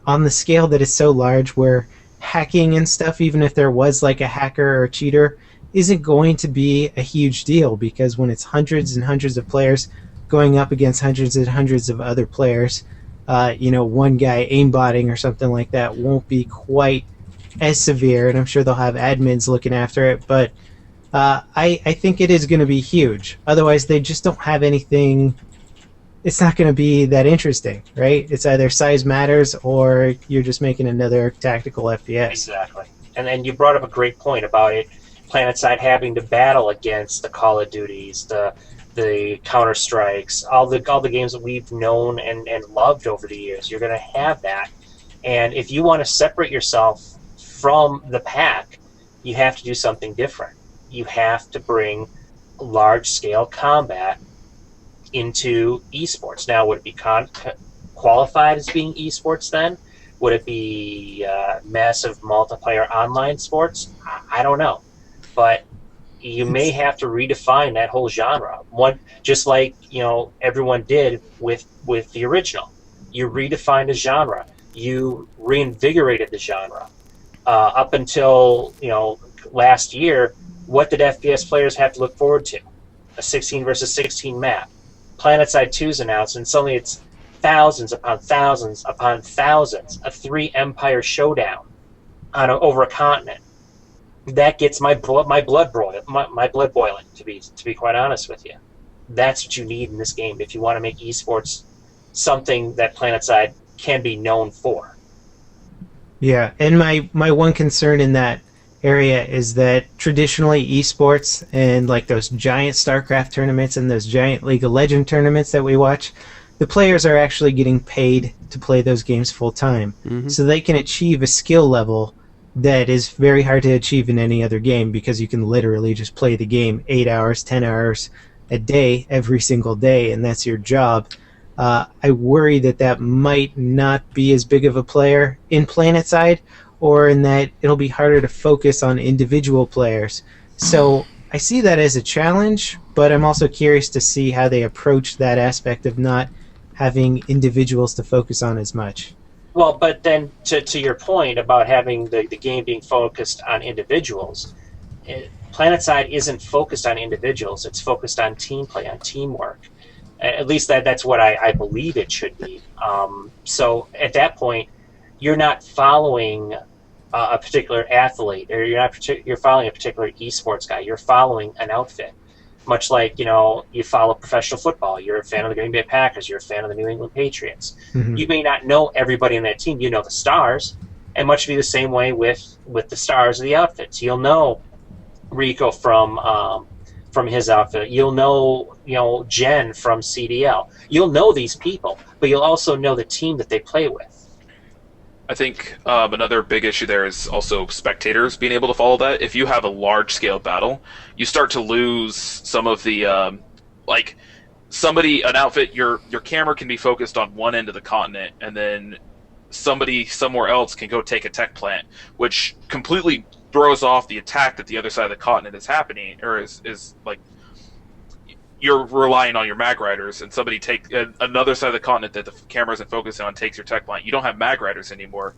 on the scale that is so large where hacking and stuff, even if there was like a hacker or a cheater, isn't going to be a huge deal, because when it's hundreds and hundreds of players going up against hundreds and hundreds of other players, one guy aimbotting or something like that won't be quite as severe, and I'm sure they'll have admins looking after it, but I think it is going to be huge. Otherwise, they just don't have anything. It's not going to be that interesting, right? It's either size matters or you're just making another tactical FPS. Exactly. And then you brought up a great point about it, PlanetSide having to battle against the Call of Duties, the the Counter Strikes, all the games that we've known and loved over the years. You're going to have that, and if you want to separate yourself from the pack, you have to do something different. You have to bring large-scale combat into esports. Now, would it be qualified as being esports then? Would it be massive multiplayer online sports? I don't know. But you may have to redefine that whole genre. Just like everyone did with the original. You redefined a genre. You reinvigorated the genre. Up until last year, what did FPS players have to look forward to? A 16 versus 16 map. PlanetSide 2 is announced, and suddenly it's thousands upon thousands upon thousands, a 3-empire showdown over a continent. That gets my blood boiling. To be quite honest with you, that's what you need in this game if you want to make esports something that PlanetSide can be known for. Yeah, and my one concern in that area is that traditionally esports and like those giant StarCraft tournaments and those giant League of Legends tournaments that we watch, the players are actually getting paid to play those games full time. Mm-hmm. So they can achieve a skill level that is very hard to achieve in any other game, because you can literally just play the game 8 hours, 10 hours a day, every single day, and that's your job. I worry that might not be as big of a player in PlanetSide, or in that it'll be harder to focus on individual players. So I see that as a challenge, but I'm also curious to see how they approach that aspect of not having individuals to focus on as much. Well, but then to your point about having the game being focused on individuals, PlanetSide isn't focused on individuals. It's focused on team play, on teamwork. At least that's what I believe it should be. So at that point, you're not following a particular athlete, or you're following a particular esports guy. You're following an outfit. Much like, you follow professional football. You're a fan of the Green Bay Packers. You're a fan of the New England Patriots. Mm-hmm. You may not know everybody in that team. You know the stars, and much be the same way with the stars of the outfits. You'll know Rico from his outfit. You'll know Jen from CDL. You'll know these people, but you'll also know the team that they play with. I think another big issue there is also spectators being able to follow that. If you have a large-scale battle, you start to lose some of the, an outfit, your camera can be focused on one end of the continent, and then somebody somewhere else can go take a tech plant, which completely throws off the attack that the other side of the continent is happening, or is like, you're relying on your mag riders, and somebody take another side of the continent that the camera isn't focusing on takes your tech plant. You don't have mag riders anymore.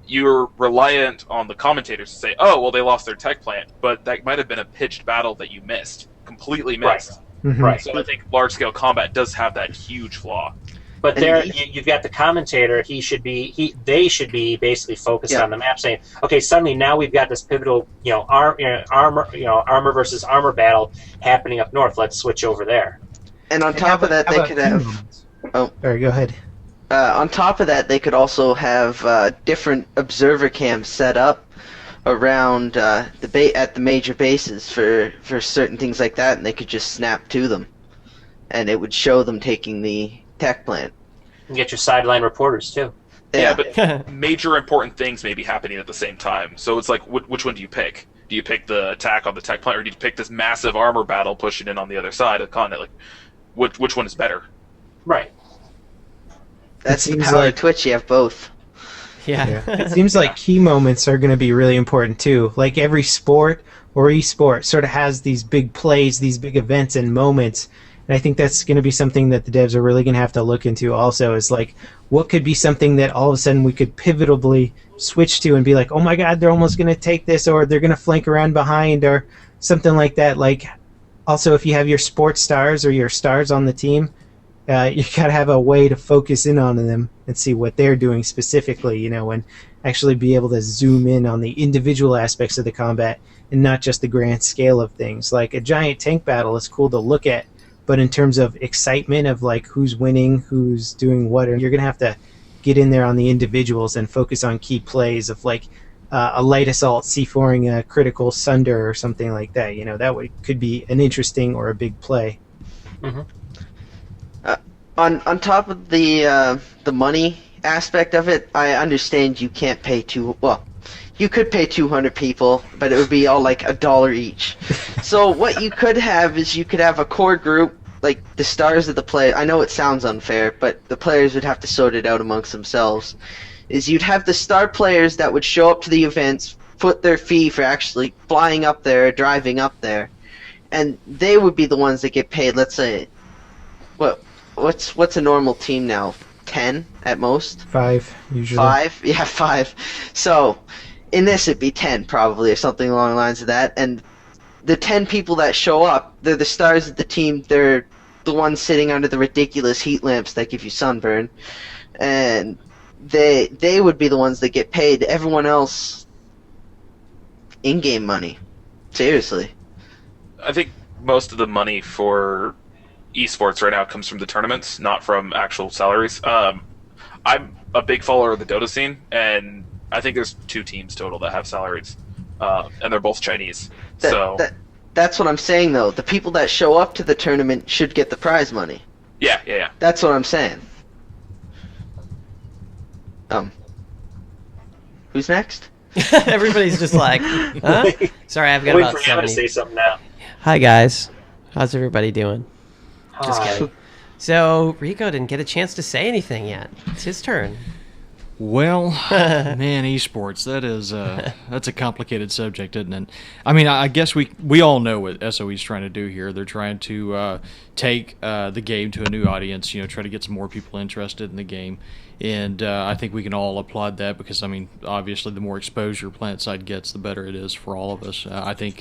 You're reliant on the commentators to say, oh, well, they lost their tech plant, but that might have been a pitched battle that you completely missed. Right. Mm-hmm. Right. So I think large-scale combat does have that huge flaw. But there, you've got the commentator. They should be basically focused on the map, saying, "Okay, suddenly now we've got this pivotal, armor versus armor battle happening up north. Let's switch over there." And on top of that, they could have. Oh, sorry, go ahead. On top of that, they could also have different observer cams set up around at the major bases for certain things like that, and they could just snap to them, and it would show them taking the tech plant. And get your sideline reporters too. Yeah, but major important things may be happening at the same time. So it's like, which one do you pick? Do you pick the attack on the tech plant, or do you pick this massive armor battle pushing in on the other side of the continent? Like, which one is better? Right. That's the power of Twitch. You have both. Yeah. It seems like key moments are going to be really important too. Like every sport or esport sort of has these big plays, these big events and moments. And I think that's going to be something that the devs are really going to have to look into also, is like, what could be something that all of a sudden we could pivotably switch to and be like, oh my god, they're almost going to take this, or they're going to flank around behind, or something like that. Like, also, if you have your sports stars or your stars on the team, you got to have a way to focus in on them and see what they're doing specifically, and actually be able to zoom in on the individual aspects of the combat and not just the grand scale of things. Like, a giant tank battle is cool to look at, but in terms of excitement of like who's winning, who's doing what, you're going to have to get in there on the individuals and focus on key plays of like a light assault C4ing a critical sunder or something like that. That could be an interesting or a big play. On top of the money aspect of it, I understand you can't pay you could pay 200 people, but it would be all like $1 each. So what you could have is you could have a core group, like the stars of the play. I know it sounds unfair, but the players would have to sort it out amongst themselves. Is you'd have the star players that would show up to the events, foot their fee for actually flying up there, driving up there, and they would be the ones that get paid. Let's say, what's a normal team now? 10 at most. 5 usually. 5, yeah, 5. So in this, it'd be 10 probably, or something along the lines of that. And the 10 people that show up, they're the stars of the team. They're the ones sitting under the ridiculous heat lamps that give you sunburn, and they would be the ones that get paid. Everyone else, in-game money. Seriously. I think most of the money for esports right now comes from the tournaments, not from actual salaries. I'm a big follower of the Dota scene, and I think there's 2 teams total that have salaries, and they're both Chinese. That's what I'm saying, though. The people that show up to the tournament should get the prize money. Yeah. That's what I'm saying. Who's next? Everybody's just like, huh? Sorry, I've got Wait about for Hamma to 70. say something now. Hi, guys. How's everybody doing? Just Hi. kidding. So, Rico didn't get a chance to say anything yet. It's his turn. Well, man, esports, that's a complicated subject, isn't it? I mean, I guess we all know what SOE's trying to do here. They're trying to take the game to a new audience, try to get some more people interested in the game. And I think we can all applaud that because, I mean, obviously the more exposure PlanetSide gets, the better it is for all of us. I think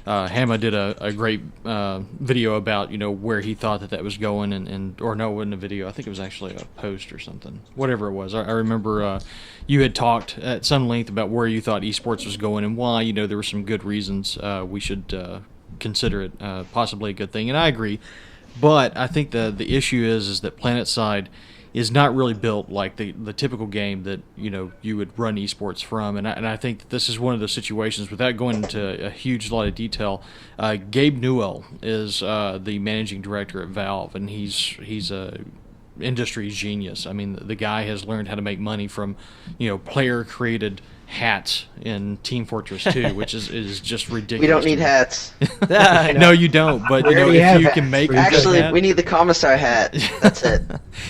Hamma did a great video about, where he thought that was going, or no, it wasn't a video. I think it was actually a post or something. Whatever it was. I remember you had talked at some length about where you thought esports was going and why, there were some good reasons we should consider it possibly a good thing. And I agree. But I think the issue is that PlanetSide is not really built like the typical game that you would run esports from, and I think that this is one of those situations. Without going into a huge lot of detail, Gabe Newell is the managing director at Valve, and he's a industry genius. I mean, the guy has learned how to make money from player created hats in Team Fortress 2, which is just ridiculous. We don't need hats. No, you don't. But if you can make we need the commissar hat. That's it.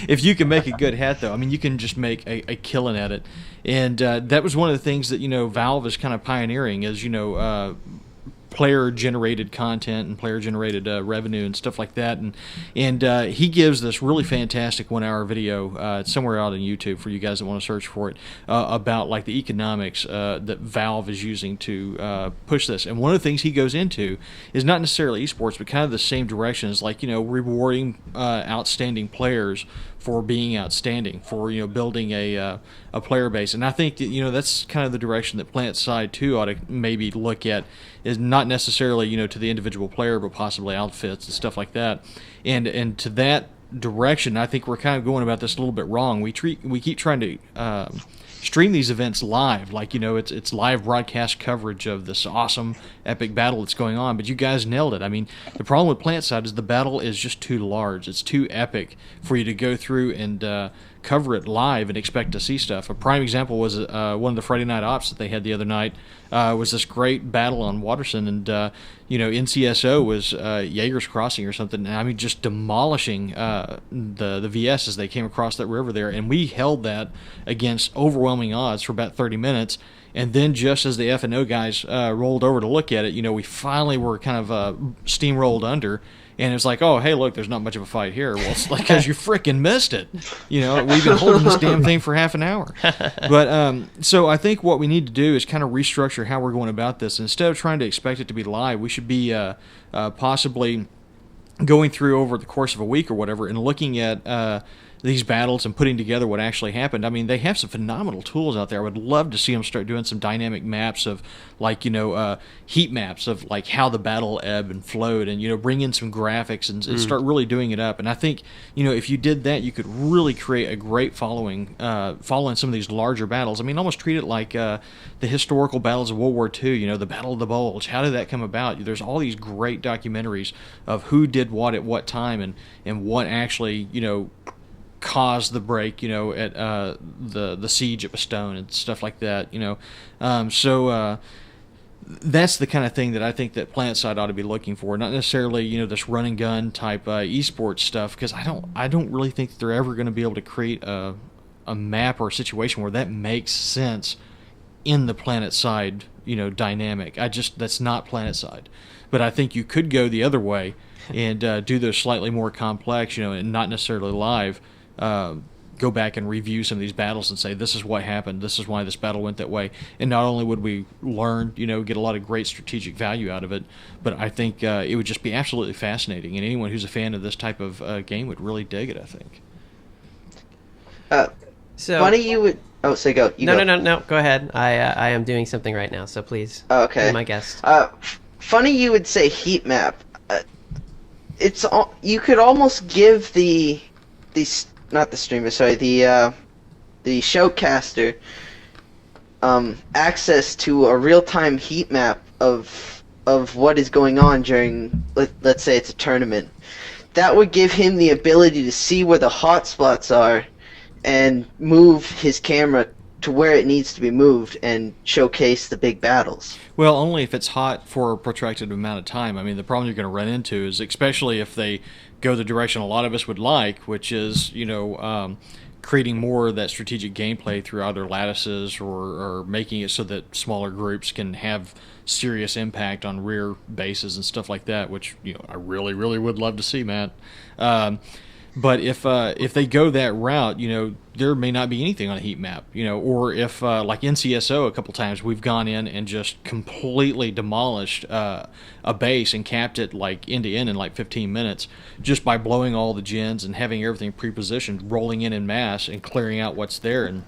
If you can make a good hat, though, I mean, you can just make a killing at it. And that was one of the things that Valve is kind of pioneering, is player-generated content and player-generated revenue and stuff like that. And he gives this really fantastic 1-hour video. It's somewhere out on YouTube for you guys that want to search for it, about like the economics that Valve is using to push this. And one of the things he goes into is not necessarily esports, but kind of the same direction as like rewarding outstanding players for being outstanding, for building a player base. And I think that, that's kind of the direction that PlanetSide 2 ought to maybe look at, is not necessarily to the individual player, but possibly outfits and stuff like that. And to that direction, I think we're kind of going about this a little bit wrong. We keep trying to stream these events live, like it's live broadcast coverage of this awesome epic battle that's going on. But you guys nailed it. I mean, the problem with PlanetSide is the battle is just too large. It's too epic for you to go through and cover it live and expect to see stuff. A prime example was one of the Friday Night Ops that they had the other night. Was this great battle on Waterson, and NCSO was Jaeger's Crossing or something. I mean, just demolishing the VS as they came across that river there, and we held that against overwhelming odds for about 30 minutes. And then just as the F&O guys rolled over to look at it, we finally were kind of steamrolled under. And it's like, oh, hey, look, there's not much of a fight here. Well, it's like, because you freaking missed it. We've been holding this damn thing for half an hour. But so I think what we need to do is kind of restructure how we're going about this. Instead of trying to expect it to be live, we should be possibly going through over the course of a week or whatever and looking at these battles and putting together what actually happened. I mean, they have some phenomenal tools out there. I would love to see them start doing some dynamic maps of, like, heat maps of, like, how the battle ebbed and flowed, and, bring in some graphics and start really doing it up. And I think, if you did that, you could really create a great following some of these larger battles. I mean, almost treat it like the historical battles of World War II, the Battle of the Bulge. How did that come about? There's all these great documentaries of who did what at what time and what actually, caused the break, at the siege of Bastogne and stuff like that, So that's the kind of thing that I think that PlanetSide ought to be looking for, not necessarily, this run and gun type esports stuff, because I don't really think that they're ever going to be able to create a map or a situation where that makes sense in the PlanetSide, dynamic. That's not PlanetSide. But I think you could go the other way and do those slightly more complex, and not necessarily live. Go back and review some of these battles and say, this is what happened, this is why this battle went that way. And not only would we learn, get a lot of great strategic value out of it, but I think it would just be absolutely fascinating. And anyone who's a fan of this type of game would really dig it, I think. So funny you would... Oh, so go. No. Go ahead. I am doing something right now, so please. Oh, okay. Be my guest. Funny you would say heat map. You could almost give the not the streamer, sorry, the showcaster access to a real-time heat map of what is going on during, let's say it's a tournament. That would give him the ability to see where the hot spots are and move his camera to where it needs to be moved and showcase the big battles. Well, only if it's hot for a protracted amount of time. I mean, the problem you're going to run into is, especially if they go the direction a lot of us would like, which is, creating more of that strategic gameplay through either lattices or making it so that smaller groups can have serious impact on rear bases and stuff like that, which, I really, really would love to see, Matt. But if they go that route, there may not be anything on a heat map, or if, like NCSO a couple times, we've gone in and just completely demolished a base and capped it like end to end in like 15 minutes just by blowing all the gens and having everything pre-positioned, rolling in mass and clearing out what's there. And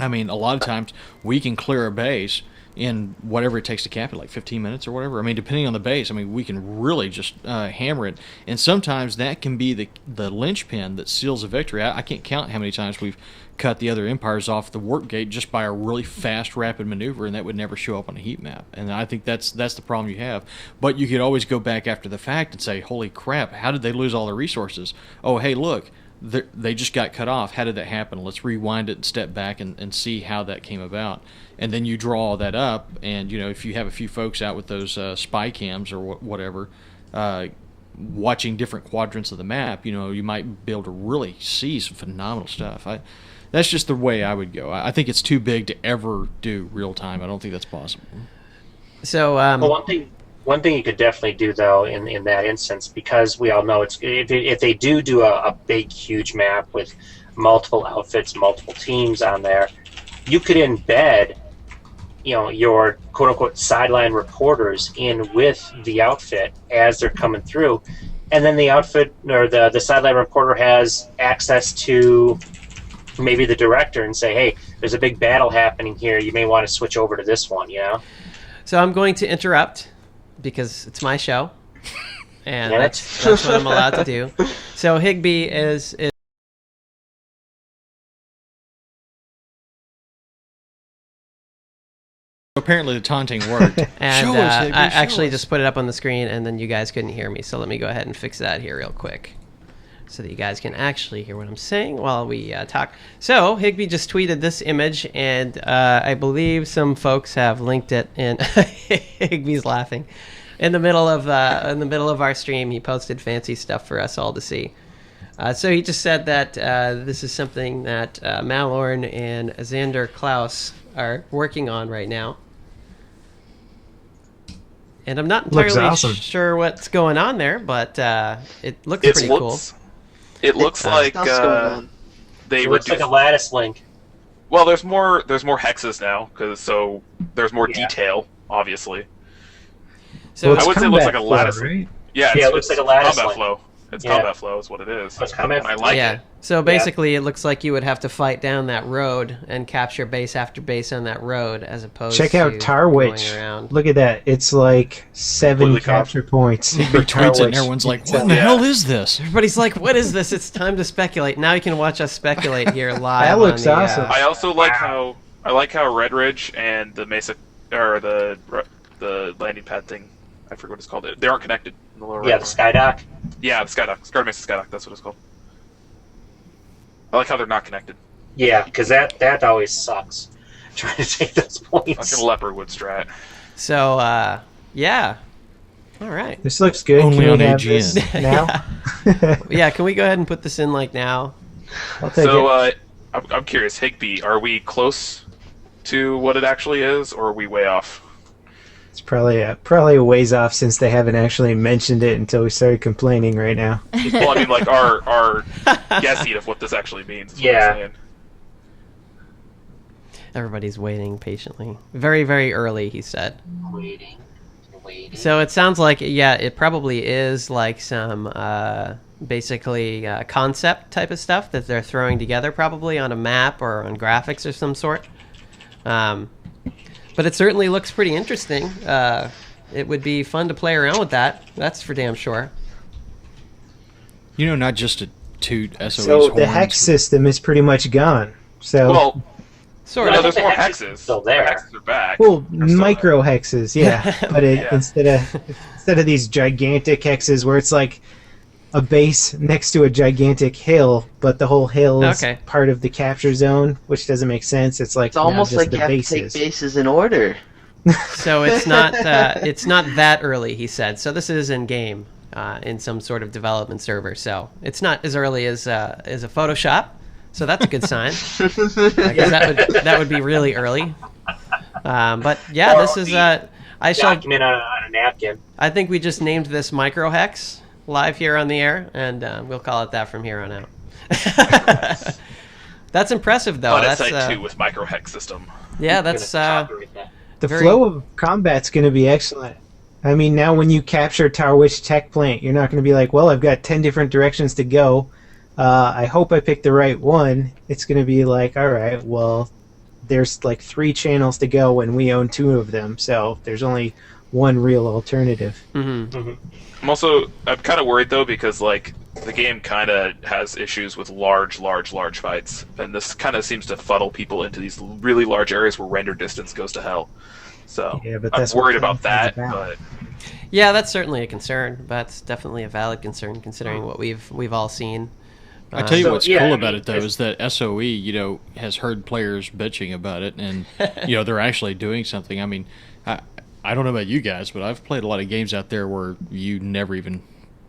I mean, a lot of times we can clear a base in whatever it takes to cap it, like 15 minutes or whatever. I mean, depending on the base, I mean, we can really just hammer it. And sometimes that can be the linchpin that seals a victory. I can't count how many times we've cut the other empires off the warp gate just by a really fast, rapid maneuver, and that would never show up on a heat map. And I think that's the problem you have. But you could always go back after the fact and say, holy crap, how did they lose all their resources? Oh, hey, look, they just got cut off. How did that happen? Let's rewind it and step back and see how that came about. And then you draw all that up, and if you have a few folks out with those spy cams or whatever, watching different quadrants of the map, you might be able to really see some phenomenal stuff. That's just the way I would go. I think it's too big to ever do real time. I don't think that's possible. So, well, one thing you could definitely do though in that instance, because we all know if they do a big huge map with multiple outfits, multiple teams on there, you could embed your quote-unquote sideline reporters in with the outfit as they're coming through, and then the outfit or the sideline reporter has access to maybe the director and say, hey, there's a big battle happening here, you may want to switch over to this one. So I'm going to interrupt because it's my show, and that's what I'm allowed to do. So Higby is apparently the taunting worked. And I actually just put it up on the screen, and then you guys couldn't hear me. So let me go ahead and fix that here real quick, so that you guys can actually hear what I'm saying while we talk. So Higby just tweeted this image, and I believe some folks have linked it. And Higby's laughing. In the middle of our stream, he posted fancy stuff for us all to see. So he just said that this is something that Malorn and Xander Klaus are working on right now. And I'm not entirely sure what's going on there, but it looks pretty cool. It looks like they would do like a lattice link. Well, there's more hexes now, so there's more detail, obviously. So I would say it looks like a lattice. Right? Yeah, it looks like a lattice combat link. flow It's Yeah. combat flow is what it is. It's combat And I like yeah. it. So basically, it looks like you would have to fight down that road and capture base after base on that road, as opposed Check to out Tarwitch. going around. Look at that. It's like 7 Completely capture points. He for retweets it, and Tarwitch. everyone's like, "What in the hell is this?" Everybody's like, "What is this? It's time to speculate." Now you can watch us speculate here live. That looks on the, awesome. I also like how Red Ridge and the Mesa or the landing pad thing. I forget what it's called. They aren't connected in the lower Yeah, right the corner. Skydock. Yeah, the Skydock. Scarred Mesa Skydock. That's what it's called. I like how they're not connected. Yeah, because that always sucks. Trying to take those points. Fucking Leopardwood strat. So, yeah. All right. This looks good. Only Can on we have AGN. this now? Yeah, can we go ahead and put this in like now? I'll take So, it. I'm curious, Higby, are we close to what it actually is, or are we way off? It's probably a ways off since they haven't actually mentioned it until we started complaining right now. Well, I mean, like our guessing of what this actually means. Is what Yeah. I'm saying. Everybody's waiting patiently. Very, very early, he said. Waiting. So it sounds like, yeah, it probably is like some basically concept type of stuff that they're throwing together, probably on a map or on graphics or some sort. But it certainly looks pretty interesting. It would be fun to play around with that. That's for damn sure. You know, not just to toot SOE's So horns. the hex system is pretty much gone. So Well, Sort no, of. there's more The hex is hexes. still there. The hexes are back. well, They're still micro hexes, yeah. But Yeah. instead of these gigantic hexes where it's like a base next to a gigantic hill, but the whole hill is Okay. part of the capture zone, which doesn't make sense. It's like It's almost now just like the you have to bases. take bases in order. So it's not that early, he said. So this is in game, in some sort of development server. So it's not as early as a Photoshop. So that's a good sign. Because that would be really early. But yeah, this is I shall. Document on a napkin. I think we just named this microhex live here on the air, and we'll call it that from here on out. That's impressive, though. PlanetSide 2 with microhex system. Yeah, that's Copyright that. The very- flow of combat's going to be excellent. I mean, now when you capture Tarwitch Tech Plant, you're not going to be like, well, I've got 10 different directions to go. I hope I picked the right one. It's going to be like, all right, well, there's like 3 channels to go and we own 2 of them, so there's only one real alternative. I'm kind of worried though because like the game kind of has issues with large fights, and this kind of seems to funnel people into these really large areas where render distance goes to hell. So Yeah, but I'm that's what worried about PlanetSide's that. about. But Yeah, that's certainly a concern. That's definitely a valid concern considering what we've all seen. I tell you So, what's yeah, cool I about mean, it though is that SOE, has heard players bitching about it, and they're actually doing something. I mean, I don't know about you guys, but I've played a lot of games out there where you never even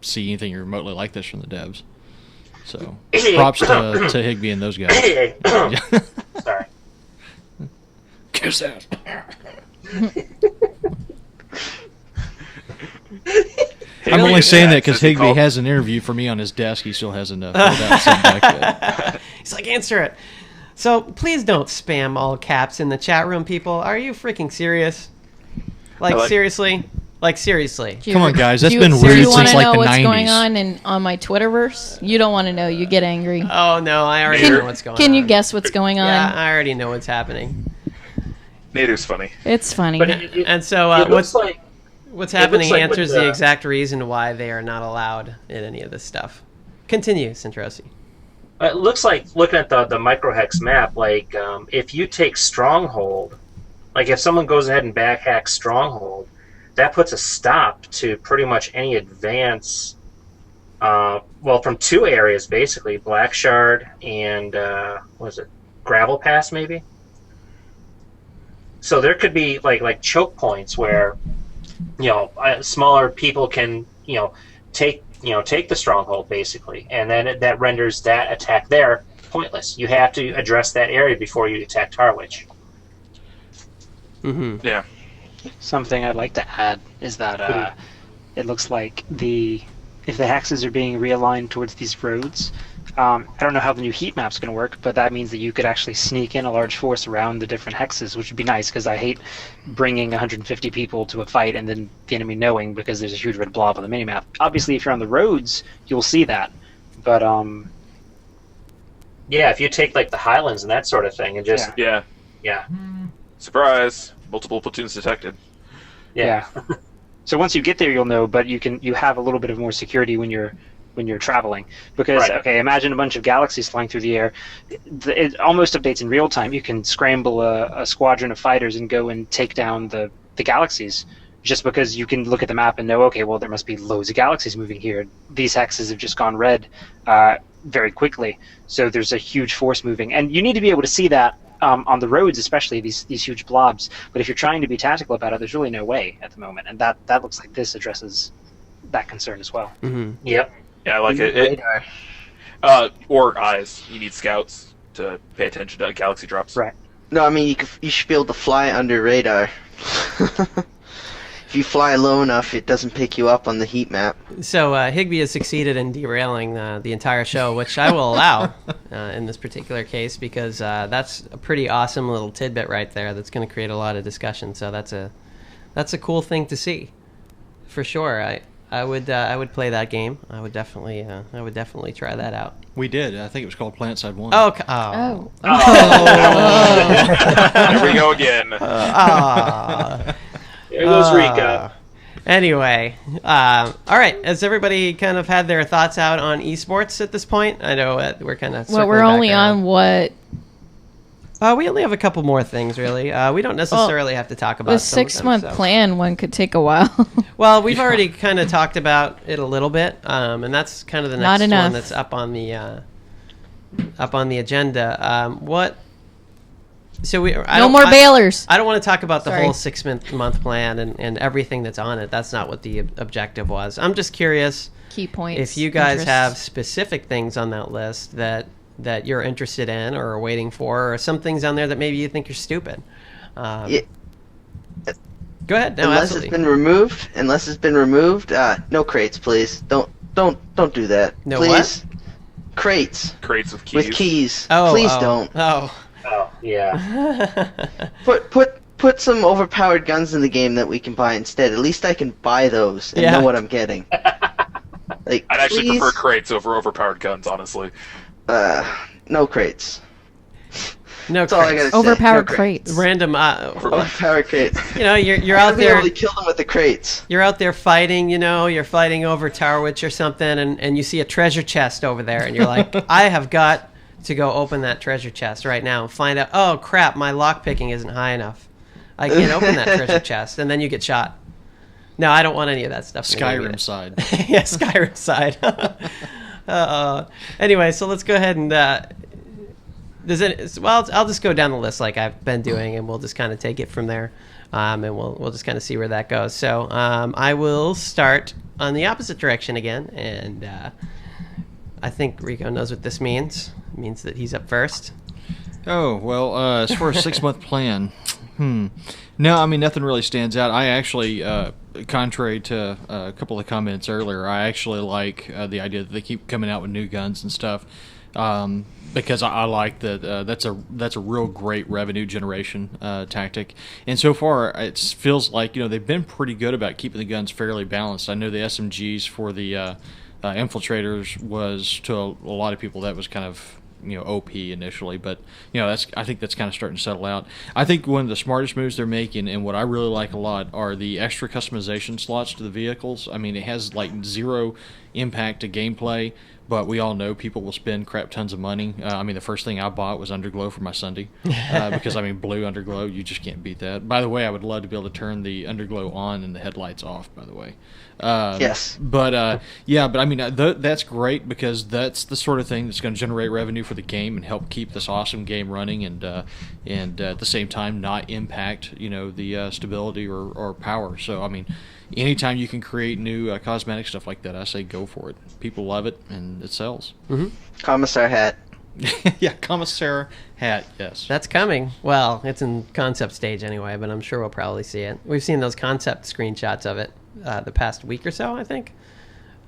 see anything remotely like this from the devs. So props to Higby and those guys. Sorry. Kiss that. I'm only saying that because Higby has an interview for me on his desk. He still hasn't filled out and sent back yet. He's like, answer it. So please don't spam all caps in the chat room, people. Are you freaking serious? Seriously? Like, seriously. Come on, guys. That's Do been you weird wanna since like know the what's 90s. going on my Twitterverse? You don't want to know. You get angry. Oh, no, I already know what's going on. Can you guess what's going on? Yeah, I already know what's happening. Nader's funny. It's funny. But And so it looks like what's happening like answers with the exact reason why they are not allowed in any of this stuff. Continue, Sentrosi. it looks like looking at the microhex map. Like if you take Stronghold, like if someone goes ahead and backhacks Stronghold, that puts a stop to pretty much any advance. From 2 areas basically, Black Shard and what is it, Gravel Pass maybe. So there could be like choke points where smaller people can take the Stronghold basically, and then that renders that attack there pointless. You have to address that area before you attack Tarwitch. Mm-hmm. Yeah. Something I'd like to add is that it looks like if the hexes are being realigned towards these roads, I don't know how the new heat map's going to work, but that means that you could actually sneak in a large force around the different hexes, which would be nice, because I hate bringing 150 people to a fight and then the enemy knowing because there's a huge red blob on the minimap. Obviously, if you're on the roads, you'll see that, but yeah, if you take like the Highlands and that sort of thing, and just Yeah. Surprise! Multiple platoons detected. yeah. So once you get there, you'll know, but you have a little bit of more security when you're traveling, because Right. okay, imagine a bunch of galaxies flying through the air. It almost updates in real time. You can scramble a squadron of fighters and go and take down the galaxies, just because you can look at the map and know, okay, well, there must be loads of galaxies moving here. These hexes have just gone red very quickly, so there's a huge force moving, and you need to be able to see that on the roads, especially these huge blobs. But if you're trying to be tactical about it, there's really no way at the moment, and that looks like this addresses that concern as well. Mm-hmm. Yep. Yeah, I like it. Radar. Or eyes. You need scouts to pay attention to galaxy drops. Right. No, I mean you should be able to fly under radar. If you fly low enough, it doesn't pick you up on the heat map. So Higby has succeeded in derailing the entire show, which I will allow in this particular case, because that's a pretty awesome little tidbit right there that's going to create a lot of discussion. So that's a cool thing to see, for sure. I would play that game. I would definitely try that out. We did. I think it was called PlanetSide 1. Oh. Here we go again. There goes Rika. Anyway, all right. Has everybody kind of had their thoughts out on esports at this point? I know we're kind of. Well, we're only on what? We only have a couple more things, really. We don't necessarily have to talk about The some of them, 6-month so. plan one could take a while. Well, we've already kind of talked about it a little bit, and that's kind of the Not next enough. one that's up on the agenda. What? So No more bailers. I don't want to talk about the Sorry. whole 6-month plan and everything that's on it. That's not what the objective was. I'm just curious Key points. if you guys interests. have specific things on that list that you're interested in or are waiting for, or some things on there that maybe you think are stupid. Yeah. Go ahead. No, Unless absolutely. it's been removed, no crates, please. Don't do that. No please. Crates Crates with keys. with keys. Oh, please oh, don't. Oh. Oh, yeah. Put some overpowered guns in the game that we can buy instead. At least I can buy those and Yeah. know what I'm getting. Like, I'd actually please, prefer crates over overpowered guns, honestly. no crates. No That's all I crates. gotta say. Overpowered No crates. Random. Overpowered crates. You know, you're I'll out be there. able to kill them with the crates. You're out there fighting, you're fighting over Towerwitch or something, and you see a treasure chest over there, and you're like, I have got to go open that treasure chest right now and find out, oh crap, my lockpicking isn't high enough. I can't open that treasure chest, and then you get shot. No, I don't want any of that stuff. in the game Skyrim either. side. Yeah, Skyrim side. Anyway, so let's go ahead and I'll just go down the list like I've been doing, and we'll just kind of take it from there, and we'll just kind of see where that goes. So I will start on the opposite direction again, and I think Rico knows what this means. It means that he's up first. Oh, well, as far as 6-month plan, no, I mean, nothing really stands out. I actually, contrary to a couple of comments earlier, I actually like the idea that they keep coming out with new guns and stuff, because I like that that's a real great revenue generation tactic. And so far, it feels like, they've been pretty good about keeping the guns fairly balanced. I know the SMGs for the infiltrators was, to a lot of people, that was kind of OP initially, but I think that's kind of starting to settle out. I think one of the smartest moves they're making, and what I really like a lot, are the extra customization slots to the vehicles. I mean, it has like zero impact to gameplay, but we all know people will spend crap tons of money. I mean, the first thing I bought was Underglow for my Sunday, because blue Underglow, you just can't beat that. By the way, I would love to be able to turn the Underglow on and the headlights off, by the way. Yes. But I mean, that's great, because that's the sort of thing that's going to generate revenue for the game and help keep this awesome game running, and at the same time not impact the stability or power. So I mean, anytime you can create new cosmetic stuff like that, I say go for it. People love it, and it sells. Mm-hmm. Commissar hat. Yeah, Commissar hat. Yes, That's coming. Well, it's in concept stage anyway, but I'm sure we'll probably see it. We've seen those concept screenshots of it the past week or so, I think.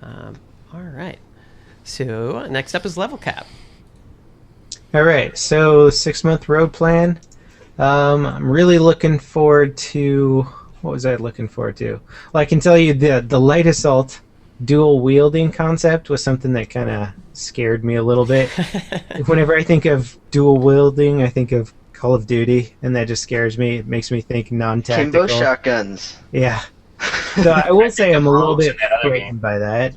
All right. So next up is LevelCap. All right, so 6-month road plan. I'm really looking forward to. What was I looking forward to? Well, I can tell you the light assault dual wielding concept was something that kind of scared me a little bit. Whenever I think of dual wielding, I think of Call of Duty, and that just scares me. It makes me think non-tactical. Kimbo shotguns. Yeah. So I will say I'm a little bit frightened by that,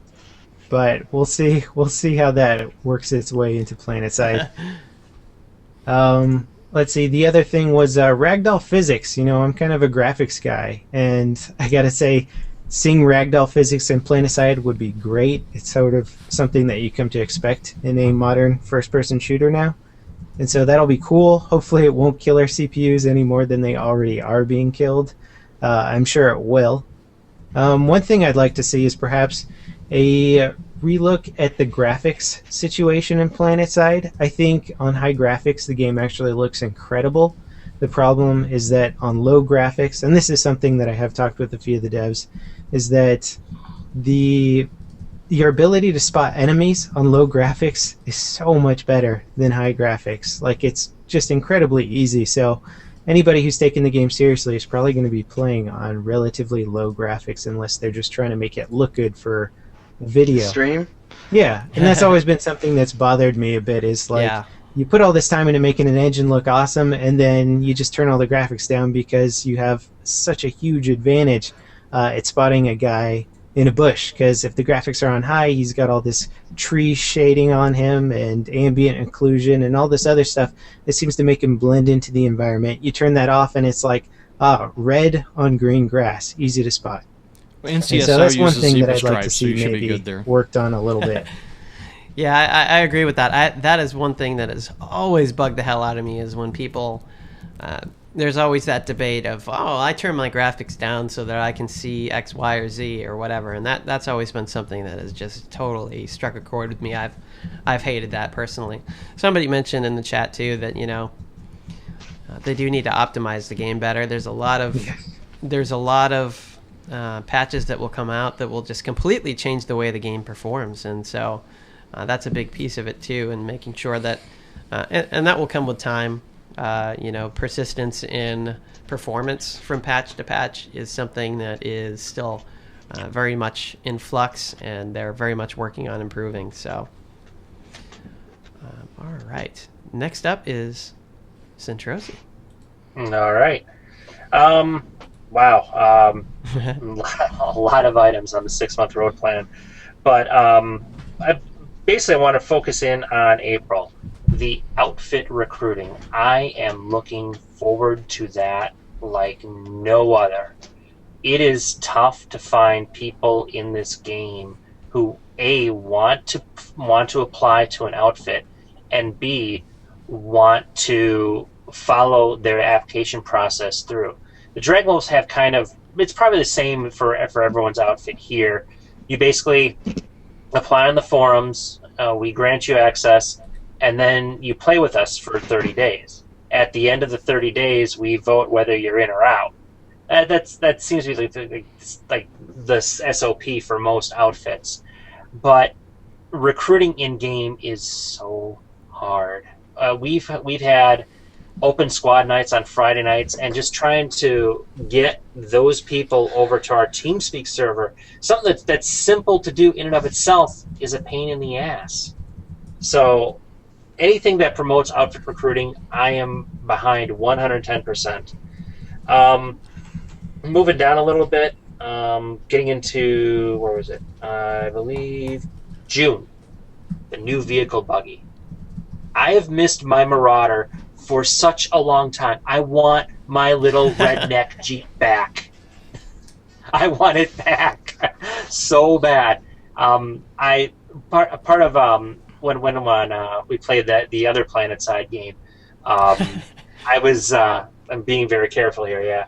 but we'll see. We'll see how that works its way into PlanetSide. Let's see. The other thing was ragdoll physics. You know, I'm kind of a graphics guy, and I gotta say, seeing ragdoll physics in PlanetSide would be great. It's sort of something that you come to expect in a modern first-person shooter now, and so that'll be cool. Hopefully, it won't kill our CPUs any more than they already are being killed. I'm sure it will. One thing I'd like to see is perhaps a relook at the graphics situation in PlanetSide. I think on high graphics the game actually looks incredible. The problem is that on low graphics, and this is something that I have talked with a few of the devs, is that your ability to spot enemies on low graphics is so much better than high graphics. Like, it's just incredibly easy. So anybody who's taking the game seriously is probably going to be playing on relatively low graphics unless they're just trying to make it look good for video. Stream? Yeah, and that's always been something that's bothered me a bit, is like, you put all this time into making an engine look awesome, and then you just turn all the graphics down because you have such a huge advantage at spotting a guy in a bush, because if the graphics are on high, he's got all this tree shading on him and ambient occlusion and all this other stuff that seems to make him blend into the environment. You turn that off and it's like, red on green grass, easy to spot. Well, and NCSO so that's one uses thing that zebra I'd like to stripes, so see you should be maybe good there. worked on a little bit. Yeah, I agree with that. That is one thing that has always bugged the hell out of me, is when people... there's always that debate of, I turn my graphics down so that I can see X, Y, or Z or whatever, and that's always been something that has just totally struck a chord with me. I've hated that personally. Somebody mentioned in the chat too that, you know, they do need to optimize the game better. There's a lot of patches that will come out that will just completely change the way the game performs, and so that's a big piece of it too, and making sure that and that will come with time. Persistence in performance from patch to patch is something that is still very much in flux, and they're very much working on improving. So all right, next up is Sentrosi. All right. Wow. A lot of items on the 6-month road plan. But I want to focus in on April. The outfit recruiting. I am looking forward to that like no other. It is tough to find people in this game who A, want to apply to an outfit, and B, want to follow their application process through. The Dragwolves have kind of, it's probably the same for everyone's outfit here. You basically apply on the forums, we grant you access, and then you play with us for 30 days. At the end of the 30 days, we vote whether you're in or out. That seems to be like the SOP for most outfits. But recruiting in-game is so hard. We've had open squad nights on Friday nights, and just trying to get those people over to our TeamSpeak server, something that's simple to do in and of itself, is a pain in the ass. So anything that promotes outfit recruiting, I am behind 110%. Moving down a little bit, getting into, where was it? I believe June, the new vehicle buggy. I have missed my Marauder for such a long time. I want my little redneck Jeep back. I want it back so bad. Part of when we played the other PlanetSide game, I was I'm being very careful here. Yeah,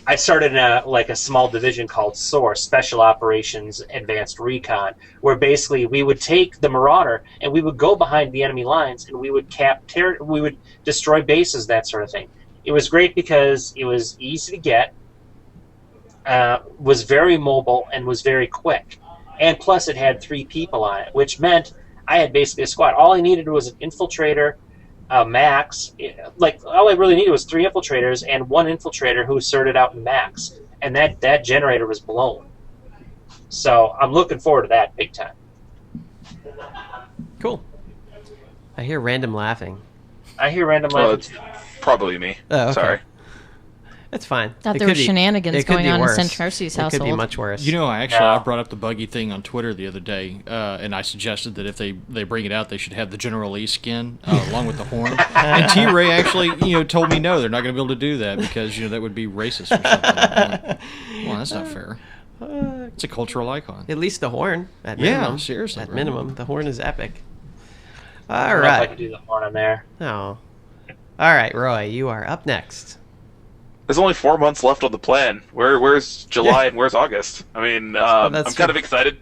I started in a small division called SOAR, Special Operations Advanced Recon, where basically we would take the Marauder and we would go behind the enemy lines and we would we would destroy bases, that sort of thing. It was great because it was easy to get, was very mobile, and was very quick. and plus it had 3 people on it, which meant I had basically a squad. All I needed was an infiltrator, max. Like all I really needed was 3 infiltrators and 1 infiltrator who sorted out in max, and that generator was blown. So I'm looking forward to that big time. Cool. I hear random laughing. I hear random laughing. It's probably me. Oh, okay. Sorry. It's fine. Thought there were shenanigans going on in Sentrosi's household. It could be much worse. You know, I brought up the buggy thing on Twitter the other day, and I suggested that if they bring it out, they should have the General Lee skin along with the horn. And T-Ray actually, told me no, they're not going to be able to do that because that would be racist or something. Well, that's not fair. It's a cultural icon. At least the horn. At minimum. Yeah, seriously. At minimum, the horn is epic. All I don't know right. if I could do the horn on there. Oh. All right, Roy, you are up next. There's only 4 months left on the plan. Where's July and where's August? I mean, I'm kind of excited.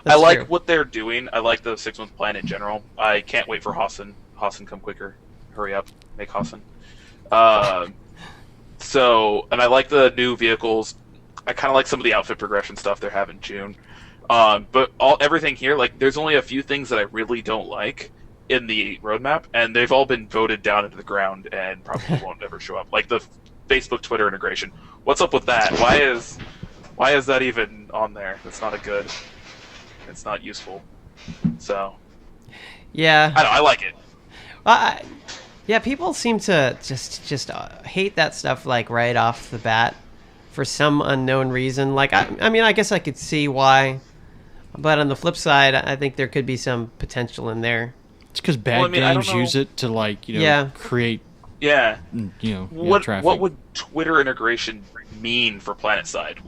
I like what they're doing. I like the 6-month plan in general. I can't wait for Hassan. Hassan, come quicker. Hurry up. Make Hassan. And I like the new vehicles. I kind of like some of the outfit progression stuff they have in June. But everything here, like, there's only a few things that I really don't like in the roadmap, and they've all been voted down into the ground and probably won't ever show up. Like the Facebook Twitter integration. What's up with that? Why is that even on there? That's not it's not useful. So yeah, I like it. Yeah, people seem to just hate that stuff like right off the bat for some unknown reason. Like I mean, I guess I could see why, but on the flip side, I think there could be some potential in there. It's because bad games use it to create. Yeah. Traffic. What would Twitter integration mean for PlanetSide?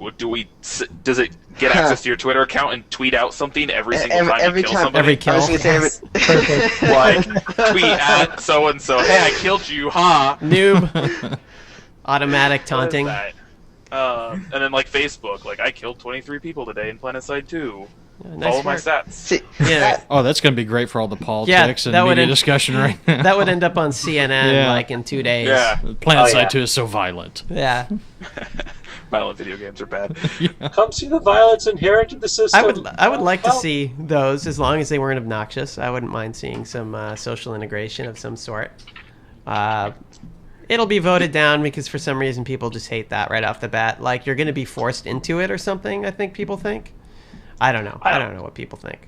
Does it get access to your Twitter account and tweet out something every single time you kill somebody? Every kill. Like, tweet at so and so. Hey, I killed you, huh? Noob. Automatic taunting. And then like Facebook, like I killed 23 people today in PlanetSide 2. Nice Follow my work. stats. Yeah. Oh, that's going to be great for all the politics and media discussion right now. That would end up on CNN like in 2 days. Yeah. PlanetSide 2 is so violent. Yeah. Violent video games are bad. Come see the violence inherent in the system. I would like to see those as long as they weren't obnoxious. I wouldn't mind seeing some social integration of some sort. It'll be voted down because for some reason people just hate that right off the bat. Like you're going to be forced into it or something, I think people think. I don't know. I don't know what people think.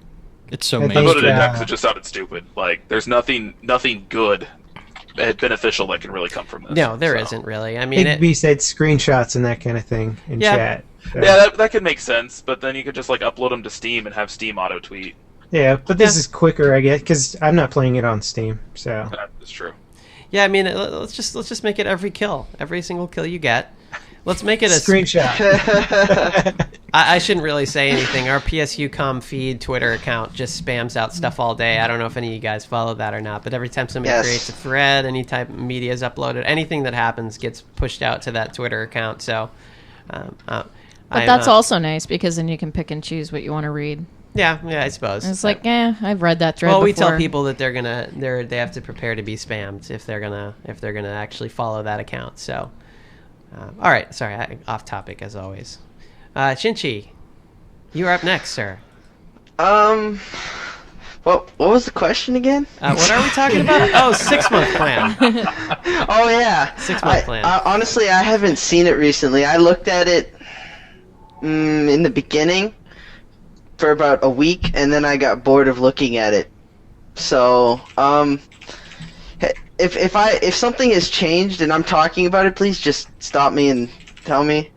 It's so I voted it down because it just sounded stupid. Like, there's nothing good beneficial that can really come from this. No, there isn't really. I mean, Higby said screenshots and that kind of thing in chat. So. Yeah, that could make sense, but then you could just like upload them to Steam and have Steam auto tweet. Yeah, but this is quicker, I guess, because I'm not playing it on Steam. So that's true. Yeah, I mean, let's just make it every single kill you get. Let's make it a screenshot. I shouldn't really say anything. Our PSUcom feed Twitter account just spams out stuff all day. I don't know if any of you guys follow that or not, but every time somebody creates a thread, any type of media is uploaded, anything that happens gets pushed out to that Twitter account. So, but that's also nice because then you can pick and choose what you want to read. Yeah, I suppose. And it's like, I've read that thread. Well, we before. tell people that they have to prepare to be spammed if they're gonna actually follow that account. So. All right, sorry, off topic as always. Chinchy, you're up next, sir. What was the question again? What are we talking about? Oh, 6-month plan. Oh yeah, 6-month plan. Honestly, I haven't seen it recently. I looked at it in the beginning for about a week, and then I got bored of looking at it. So, If something has changed and I'm talking about it, please just stop me and tell me.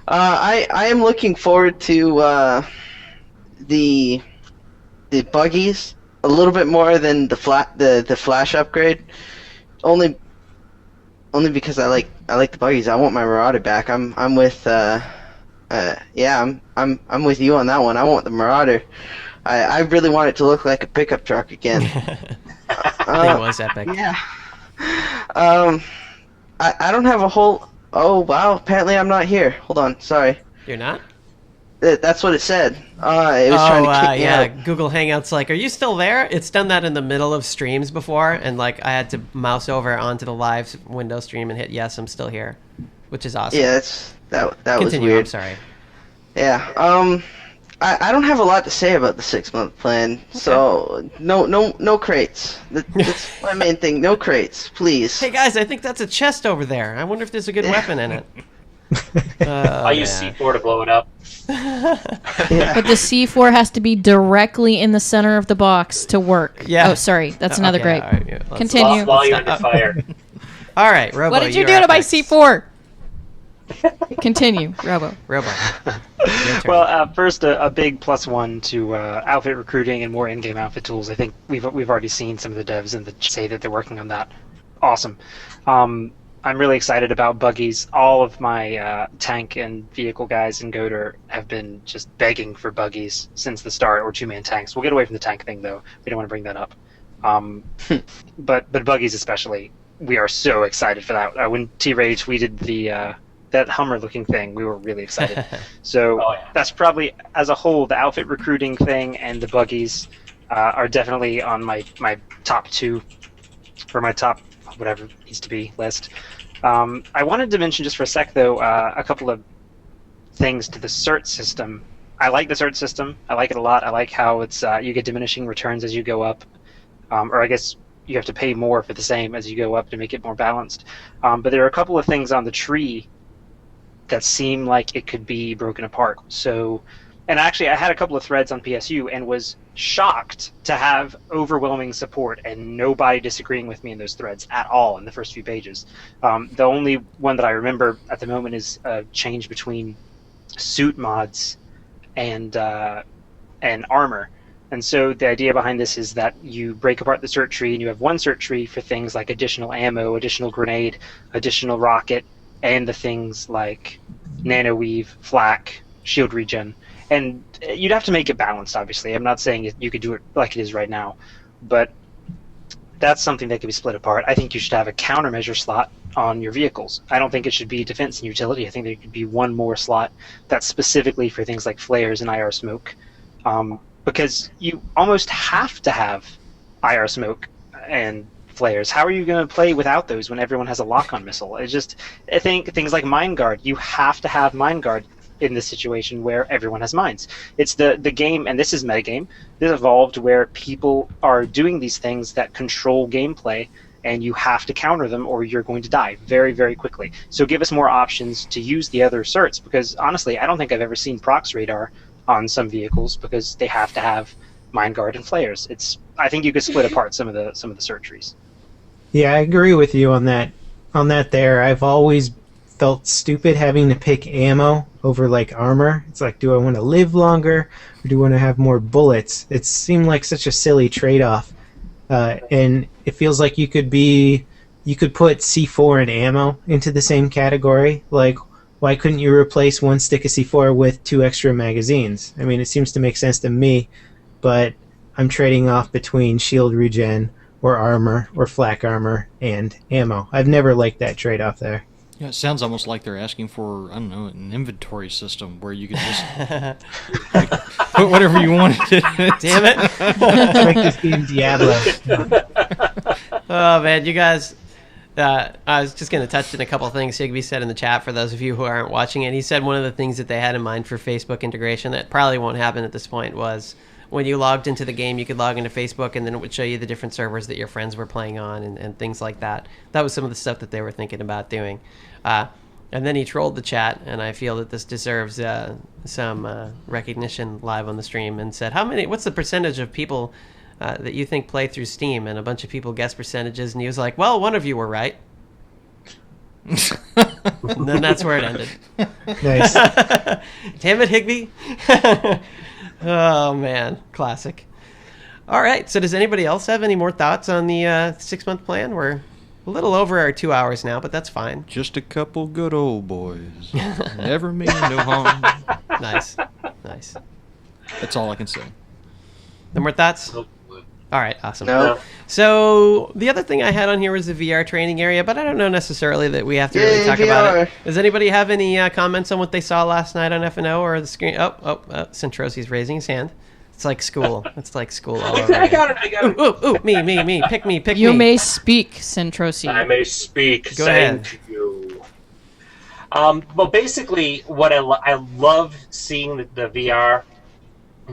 I am looking forward to the buggies a little bit more than the flash upgrade. Only because I like the buggies. I want my Marauder back. I'm with I'm with you on that one. I want the Marauder. I really want it to look like a pickup truck again. I think it was epic. Yeah. I don't have a whole... Oh, wow. Apparently I'm not here. Hold on. Sorry. You're not? That's what it said. It was trying to kick me out. Google Hangouts are you still there? It's done that in the middle of streams before, and I had to mouse over onto the live window stream and hit yes, I'm still here, which is awesome. Yeah, that was Continue, weird. I'm sorry. Yeah. I don't have a lot to say about the 6-month plan, so no crates. That's my main thing. No crates, please. Hey guys, I think that's a chest over there. I wonder if there's a good weapon in it. I'll use C4 to blow it up. But the C4 has to be directly in the center of the box to work. Yeah. Oh, sorry. That's another Okay, gripe. all right, yeah, Continue. While you're under fire. All right, Robo. What did you do you're to up my next. C4? Continue, Robo. Robo. Well, first, a big +1 to outfit recruiting and more in-game outfit tools. I think we've already seen some of the devs and say that they're working on that. Awesome. I'm really excited about buggies. All of my tank and vehicle guys in Goater have been just begging for buggies since the start, or two-man tanks. We'll get away from the tank thing, though. We don't want to bring that up. But buggies especially, we are so excited for that. When T-Ray tweeted that Hummer-looking thing, we were really excited. So that's probably, as a whole, the outfit recruiting thing and the buggies are definitely on my top 2, or my top whatever it needs to be list. I wanted to mention just for a sec, though, a couple of things to the cert system. I like the cert system. I like it a lot. I like how it's you get diminishing returns as you go up, or I guess you have to pay more for the same as you go up to make it more balanced. But there are a couple of things on the tree that seem like it could be broken apart. So, and actually, I had a couple of threads on PSU and was shocked to have overwhelming support and nobody disagreeing with me in those threads at all in the first few pages. The only one that I remember at the moment is a change between suit mods and armor. And so the idea behind this is that you break apart the cert tree and you have one cert tree for things like additional ammo, additional grenade, additional rocket, and the things like nano weave, flak, shield regen. And you'd have to make it balanced, obviously. I'm not saying you could do it like it is right now, but that's something that could be split apart. I think you should have a countermeasure slot on your vehicles. I don't think it should be defense and utility. I think there could be one more slot that's specifically for things like flares and IR smoke, because you almost have to have IR smoke and flares. How are you going to play without those when everyone has a lock-on missile? I think things like Mine Guard, you have to have Mine Guard in this situation where everyone has mines. It's the game, and this is metagame, this evolved where people are doing these things that control gameplay, and you have to counter them or you're going to die very, very quickly. So give us more options to use the other certs, because honestly, I don't think I've ever seen Prox Radar on some vehicles because they have to have Mine Guard and flares. I think you could split apart some of the cert trees. Yeah, I agree with you on that. There, I've always felt stupid having to pick ammo over like armor. It's like, do I want to live longer or do I want to have more bullets? It seemed like such a silly trade-off, and it feels like you could put C4 and ammo into the same category. Like, why couldn't you replace one stick of C4 with 2 extra magazines? I mean, it seems to make sense to me, but I'm trading off between shield regen or armor or flak armor and ammo. I've never liked that trade-off there. Yeah, it sounds almost like they're asking for, I don't know, an inventory system where you could just put whatever you wanted. Damn it. Make this game Diablo. Oh, man, you guys... I was just going to touch on a couple of things Higby said in the chat for those of you who aren't watching it. He said one of the things that they had in mind for Facebook integration that probably won't happen at this point was when you logged into the game, you could log into Facebook and then it would show you the different servers that your friends were playing on and things like that. That was some of the stuff that they were thinking about doing. And then he trolled the chat, and I feel that this deserves some recognition live on the stream, and said, what's the percentage of people that you think play through Steam? And a bunch of people guessed percentages, and he was like, well, one of you were right. And then that's where it ended. Nice. Damn it, Higby. Oh, man. Classic. All right, so does anybody else have any more thoughts on the 6-month plan? We're a little over our 2 hours now, but that's fine. Just a couple good old boys. Never mean no harm. Nice. That's all I can say. No more thoughts? All right, awesome. No. So the other thing I had on here was the VR training area, but I don't know necessarily that we have to really talk about it. Does anybody have any comments on what they saw last night on F&O or the screen? Sentrosi's raising his hand. It's like school. It's like school all over. I got it. Ooh, me. Pick me. You may speak, Sentrosi. I may speak. Go ahead. Thank you. Well, basically, what I love seeing the VR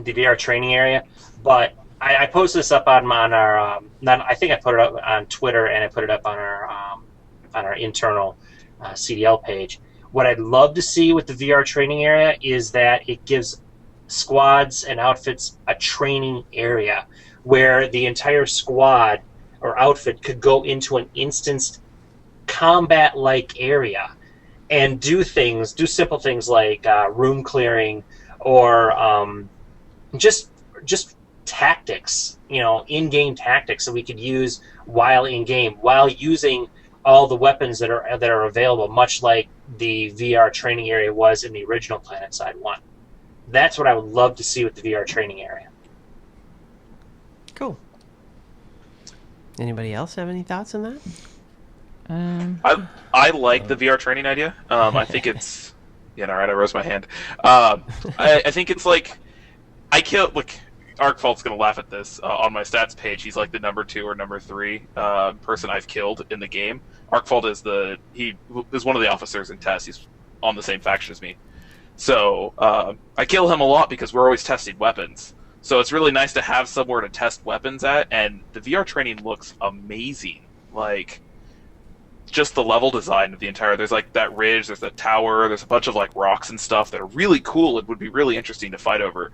the VR training area. But I posted this up on our I think I put it up on Twitter, and I put it up on our internal CDL page. What I'd love to see with the VR training area is that it gives squads and outfits a training area where the entire squad or outfit could go into an instanced combat-like area and do simple things like room clearing or just tactics, in-game tactics that we could use while in-game, while using all the weapons that are available, much like the VR training area was in the original PlanetSide 1. That's what I would love to see with the VR training area. Cool. Anybody else have any thoughts on that? I like the VR training idea. I think it's... Yeah, all right, I rose my hand. I think it's like... Arkfalt's going to laugh at this. On my stats page, he's like the number 2 or number 3 person I've killed in the game. Arkfalt is one of the officers in TESS. He's on the same faction as me. So I kill him a lot because we're always testing weapons. So it's really nice to have somewhere to test weapons at, and the VR training looks amazing. Like, just the level design of the entire... There's like that ridge, there's that tower, there's a bunch of like rocks and stuff that are really cool. It would be really interesting to fight over.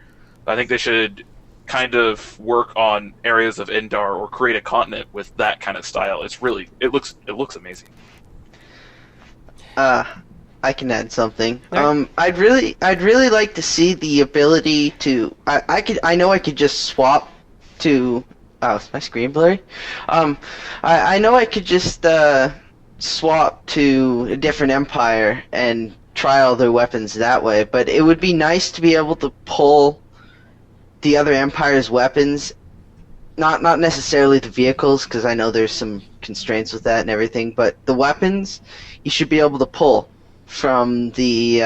I think they should kind of work on areas of Indar or create a continent with that kind of style. It looks amazing. I can add something. I'd really like to see the ability to. I know I could just swap to. Oh, is my screen blurry? I know I could just swap to a different empire and try all their weapons that way. But it would be nice to be able to pull the other empire's weapons, not necessarily the vehicles, because I know there's some constraints with that and everything, but the weapons you should be able to pull from the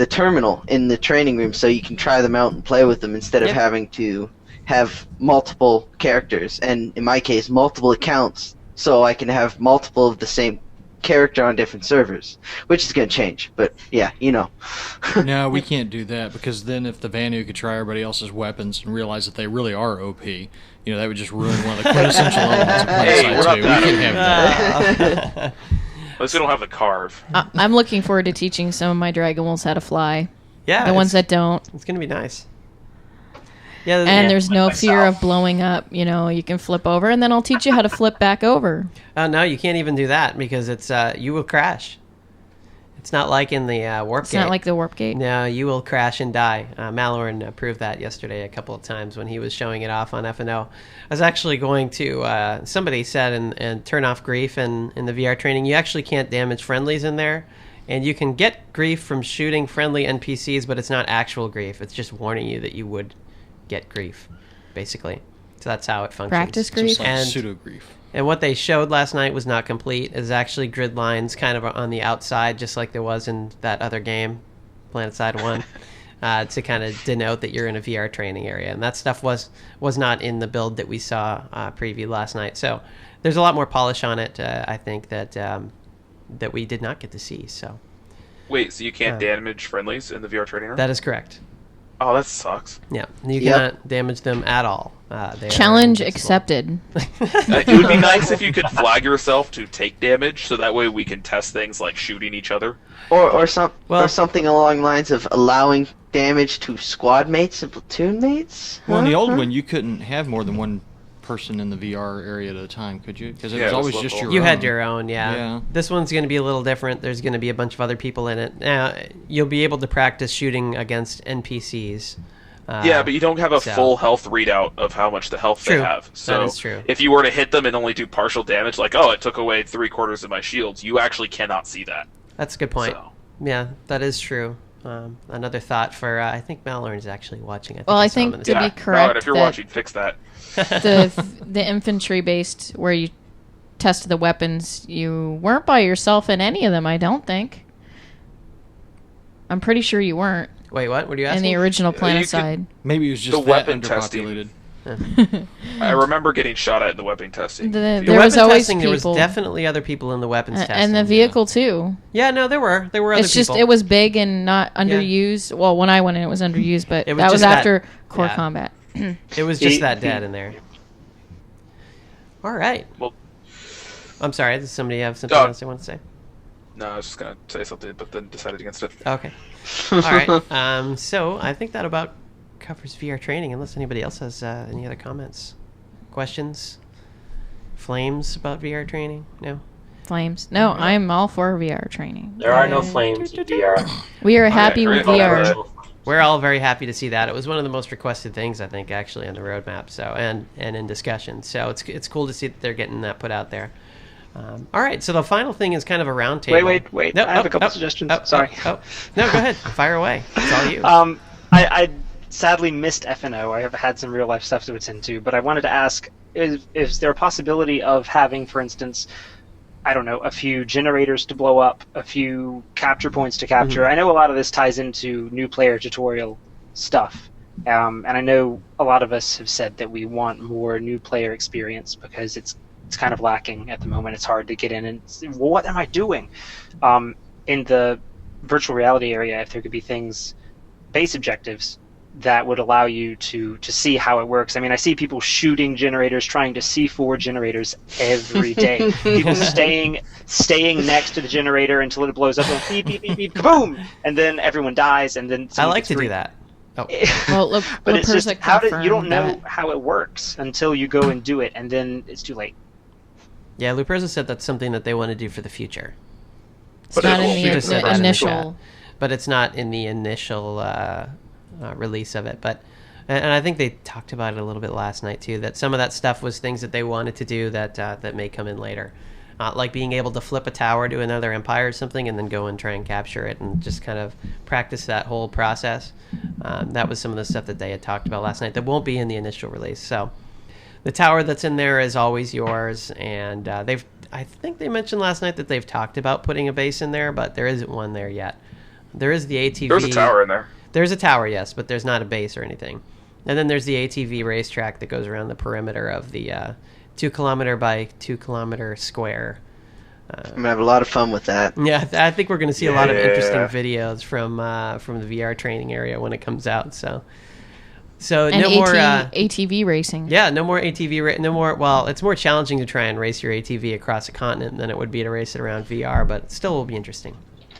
terminal in the training room, so you can try them out and play with them instead of having to have multiple characters, and in my case multiple accounts, so I can have multiple of the same character on different servers, which is going to change, but yeah, No, we can't do that, because then if the Vanu could try everybody else's weapons and realize that they really are OP, that would just ruin one of the quintessential elements of PlanetSide 2. We can't have that. At least we don't have the carve. I'm looking forward to teaching some of my Dragon Wolves how to fly. Yeah. The ones that don't. It's going to be nice. Yeah, and there's no fear of blowing up. You can flip over, and then I'll teach you how to flip back over. No, you can't even do that because it's you will crash. It's not like in the warp gate. It's not like the warp gate. No, you will crash and die. Maloran proved that yesterday a couple of times when he was showing it off on FNO. I was actually going to, somebody said, and turn off grief in the VR training. You actually can't damage friendlies in there. And you can get grief from shooting friendly NPCs, but it's not actual grief. It's just warning you that you would get grief, basically. So that's how it functions. Practice grief? Just like pseudo grief. And what they showed last night was not complete. It's actually grid lines kind of on the outside, just like there was in that other game, PlanetSide 1, to kind of denote that you're in a VR training area. And that stuff was not in the build that we saw preview last night. So there's a lot more polish on it, I think, that we did not get to see. So Wait, so you can't damage friendlies in the VR training room? that is correct. Oh, that sucks. Yeah, you cannot damage them at all. Challenge accepted. It would be nice if you could flag yourself to take damage, so that way we can test things like shooting each other. Or something along the lines of allowing damage to squad mates and platoon mates. Well, in the old one, you couldn't have more than one person in the VR area at a time, could you? Because it was always just your own. You had your own, yeah. This one's going to be a little different. There's going to be a bunch of other people in it. Now, you'll be able to practice shooting against NPCs. Yeah, but you don't have a full health readout of how much the health they have. So that is true. If you were to hit them and only do partial damage, like, oh, it took away 3/4 of my shields, you actually cannot see that. That's a good point. So. Yeah, that is true. Another thought for, I think Malloran's actually watching. I think to be correct, Malloran, if you're watching, fix that. The infantry based where you test the weapons, you weren't by yourself in any of them, I don't think. I'm pretty sure you weren't. Wait, what? What are you asking? In the original PlanetSide. Maybe it was just the weapon underpopulated. I remember getting shot at in the weapon testing. The there was weapon always testing, there was people. definitely other people in the weapons testing. And the vehicle too. Yeah, no, there were other It's just people. it was big and not underused. Well, when I went in, it was underused, but It was that was just after core yeah. combat. It was just that dead in there. All right. Well, I'm sorry. Does somebody have something else they want to say? No, I was just gonna say something, but then decided against it. Okay. All right. So I think that about covers VR training, unless anybody else has any other comments, questions, flames about VR training. No. Flames. No, I'm all for VR training. There are no flames in VR. We are happy with VR. We're all very happy to see that. It was one of the most requested things, I think, actually, on the roadmap. So and in discussion. So it's cool to see that they're getting that put out there. All right. So the final thing is kind of a round table. Wait. I have a couple suggestions. Sorry. No, go ahead. Fire away. It's all you. I sadly missed FNO. I have had some real life stuff to attend to, but I wanted to ask: is there a possibility of having, for instance, I don't know, a few generators to blow up, a few capture points to capture? I know a lot of this ties into new player tutorial stuff, and I know a lot of us have said that we want more new player experience because it's kind of lacking at the moment. It's hard to get in and say, well, what am I doing? In the virtual reality area, if there could be things, base objectives that would allow you to see how it works. I mean, I see people shooting generators, trying to C4 generators every day. People staying next to the generator until it blows up and beep, beep, beep, beep, kaboom! And then everyone dies, and then I like to do that. Oh. Well, but it's just you don't know how it works until you go and do it, and then it's too late. Yeah, Luperza said that's something that they want to do for the future. It's not in the initial. But it's not in the initial release of it. But and I think they talked about it a little bit last night too. That some of that stuff was things that they wanted to do that may come in later, like being able to flip a tower to another empire or something, and then go and try and capture it, and just kind of practice that whole process. That was some of the stuff that they had talked about last night. That won't be in the initial release. So the tower that's in there is always yours, and I think they mentioned last night that they've talked about putting a base in there, but there isn't one there yet. There is the ATV. There's a tower in there. There's a tower, yes, but there's not a base or anything. And then there's the ATV racetrack that goes around the perimeter of the 2 kilometer by 2 kilometer square. I'm gonna have a lot of fun with that. Yeah, I think we're gonna see a lot of interesting videos from the VR training area when it comes out. So and no more ATV racing. Yeah, no more ATV. No more. Well, it's more challenging to try and race your ATV across a continent than it would be to race it around VR, but it still will be interesting.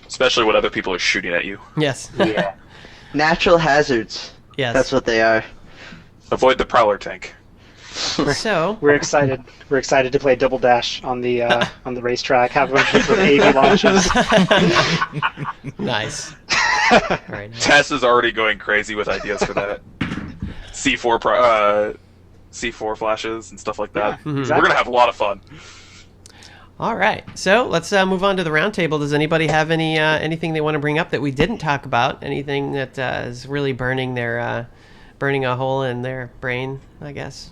Especially when other people are shooting at you. Yes. Yeah. Natural hazards. Yes. That's what they are. Avoid the prowler tank. So we're excited. We're excited to play Double Dash on the racetrack. Have a bunch of AV launches. Nice. Right. Tess is already going crazy with ideas for that. C4 flashes and stuff like that. Yeah, We're gonna have a lot of fun. All right, so let's move on to the roundtable. Does anybody have anything they want to bring up that we didn't talk about? Anything that is really burning a hole in their brain? I guess.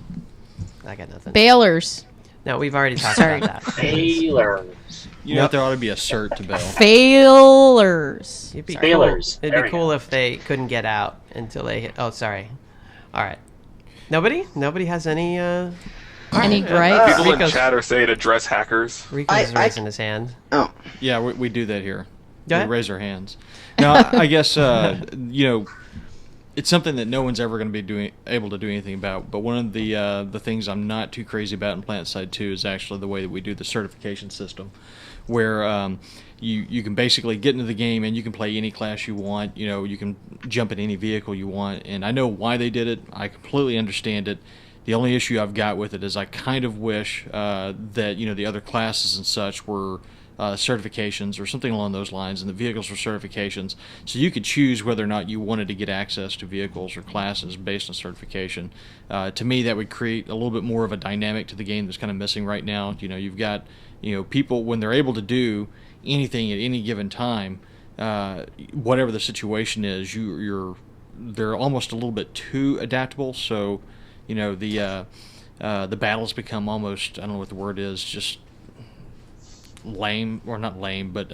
I got nothing. Bailers. No, we've already talked about that. Bailers. You know, there ought to be a cert to bail. Failers. It'd be Bailers. Cool. It'd be cool if they couldn't get out until they hit. Oh, sorry. All right. Nobody has any. Any gripes? People in chat are saying address hackers. Rico's raising his hand. Oh. Yeah, we do that here. Go We ahead. raise our hands. Now, I guess, it's something that no one's ever going to be able to do anything about. But one of the things I'm not too crazy about in PlanetSide 2 is actually the way that we do the certification system, where you can basically get into the game and you can play any class you want. You know, you can jump in any vehicle you want. And I know why they did it. I completely understand it. The only issue I've got with it is I kind of wish that the other classes and such were certifications or something along those lines, and the vehicles were certifications, so you could choose whether or not you wanted to get access to vehicles or classes based on certification. To me, that would create a little bit more of a dynamic to the game that's kind of missing right now. You know, you've got people when they're able to do anything at any given time, whatever the situation is, they're almost a little bit too adaptable. So, the battles become almost, I don't know what the word is, just lame, or not lame, but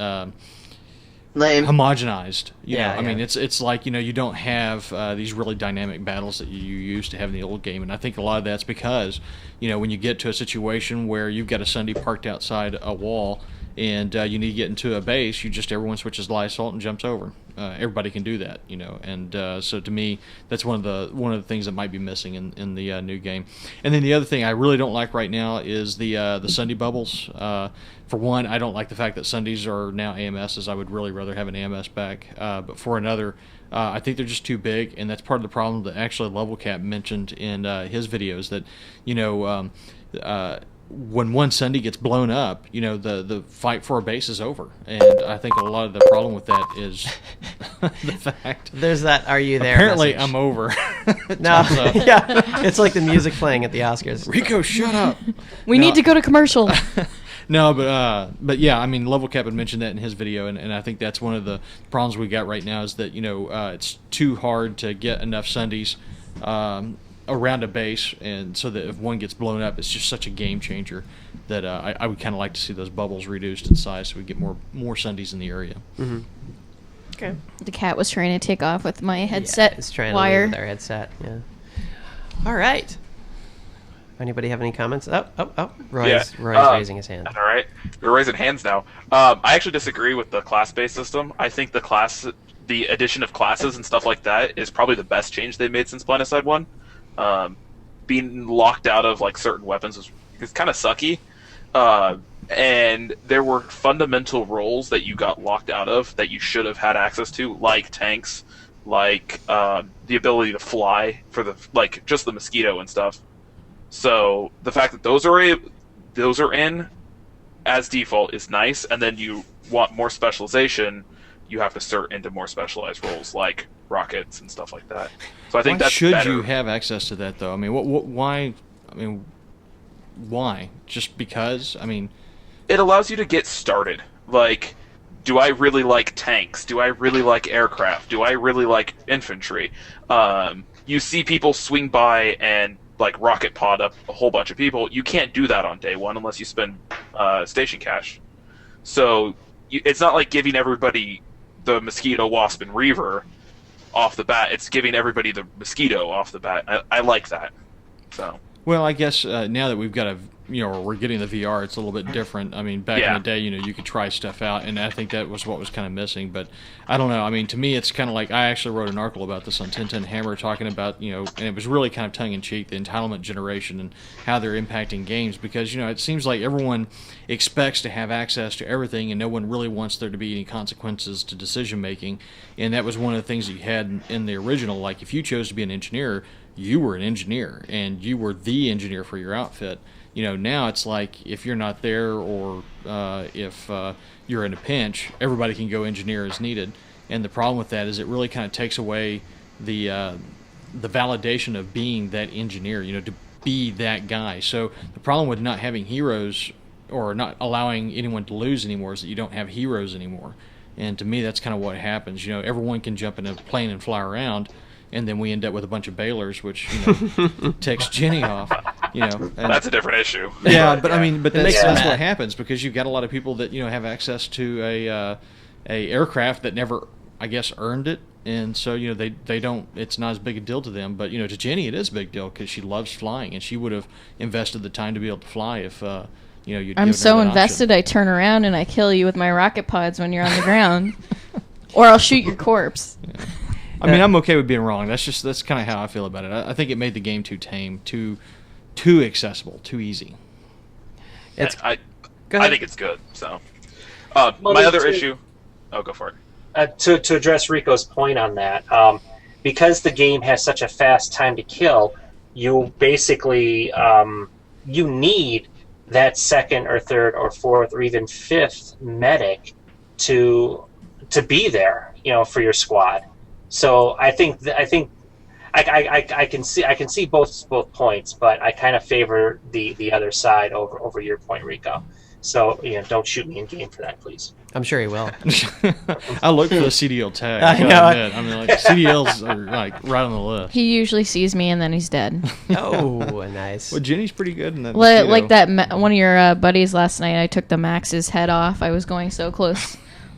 Lame. homogenized. You Yeah, know, I mean, yeah. it's like, you don't have these really dynamic battles that you used to have in the old game, and I think a lot of that's because, when you get to a situation where you've got a Sunday parked outside a wall and you need to get into a base, everyone switches to light assault and jumps over. Everybody can do that, and so to me, that's one of the things that might be missing in the new game. And then the other thing I really don't like right now is the Sunday bubbles. For one, I don't like the fact that Sundays are now AMSs. I would really rather have an AMS back. But for another, I think they're just too big, and that's part of the problem that actually LevelCap mentioned in his videos. That when one Sunday gets blown up, the fight for a base is over. And I think a lot of the problem with that is the fact. There's that "Are you there?" Apparently, message. I'm over. No, yeah, it's like the music playing at the Oscars. Rico, shut up. We need to go to commercial. No, but yeah, I mean, LevelCap had mentioned that in his video, and I think that's one of the problems we got right now is that it's too hard to get enough Sundays around a base, and so that if one gets blown up, it's just such a game changer that I would kind of like to see those bubbles reduced in size so we get more Sundays in the area. Mm-hmm. Okay. The cat was trying to take off with my headset it's trying wire. to leave with our headset. Yeah. All right. Anybody have any comments? Roy's raising his hand. All right, we're raising hands now. I actually disagree with the class-based system. I think the addition of classes and stuff like that is probably the best change they've made since PlanetSide 1. Being locked out of like certain weapons is kind of sucky, and there were fundamental roles that you got locked out of that you should have had access to, like tanks, like the ability to fly for just the mosquito and stuff. So the fact that those are in as default is nice, and then you want more specialization, you have to cert into more specialized roles like rockets and stuff like that. So I think that's should better. You have access to that though? I mean, why? I mean, why? Just because? I mean, it allows you to get started. Like, do I really like tanks? Do I really like aircraft? Do I really like infantry? You see people swing by and like rocket pod up a whole bunch of people. You can't do that on day one unless you spend station cash. So it's not like giving everybody the Mosquito, Wasp, and Reaver off the bat. It's giving everybody the Mosquito off the bat. I like that. So. Well, I guess now that we've got we're getting the VR, it's a little bit different. I mean, back in the day, you could try stuff out, and I think that was what was kind of missing. But I don't know. I mean, to me, it's kind of like I actually wrote an article about this on 1010 Hammer talking about, and it was really kind of tongue-in-cheek, the entitlement generation and how they're impacting games because, it seems like everyone expects to have access to everything and no one really wants there to be any consequences to decision-making. And that was one of the things that you had in the original. Like, if you chose to be an engineer, you were an engineer, and you were the engineer for your outfit. Now it's like if you're not there or if you're in a pinch, everybody can go engineer as needed. And the problem with that is it really kind of takes away the validation of being that engineer, to be that guy. So the problem with not having heroes or not allowing anyone to lose anymore is that you don't have heroes anymore. And to me, that's kind of what happens. Everyone can jump in a plane and fly around, and then we end up with a bunch of bailers, which takes Jenny off. And that's a different issue. Yeah, but I mean, that's what happens because you've got a lot of people that have access to a aircraft that never, I guess, earned it, and so they don't. It's not as big a deal to them, but to Jenny it is a big deal because she loves flying, and she would have invested the time to be able to fly if you'd. I'm so invested. Option. I turn around and I kill you with my rocket pods when you're on the ground, or I'll shoot your corpse. Yeah. I mean, I'm okay with being wrong. That's kind of how I feel about it. I think it made the game too tame, too accessible, too easy. I think it's good. So, my other issue. Oh, go for it. To address Rico's point on that, because the game has such a fast time to kill, you basically you need that second or third or fourth or even fifth medic to be there, for your squad. So I think I can see both points, but I kind of favor the other side over your point, Rico. So don't shoot me in game for that, please. I'm sure he will. I look for the CDL tag. I know. I mean, like CDLs are like right on the list. He usually sees me and then he's dead. Oh, nice. Well, Jenny's pretty good in that. Like that one of your buddies last night. I took the Max's head off. I was going so close.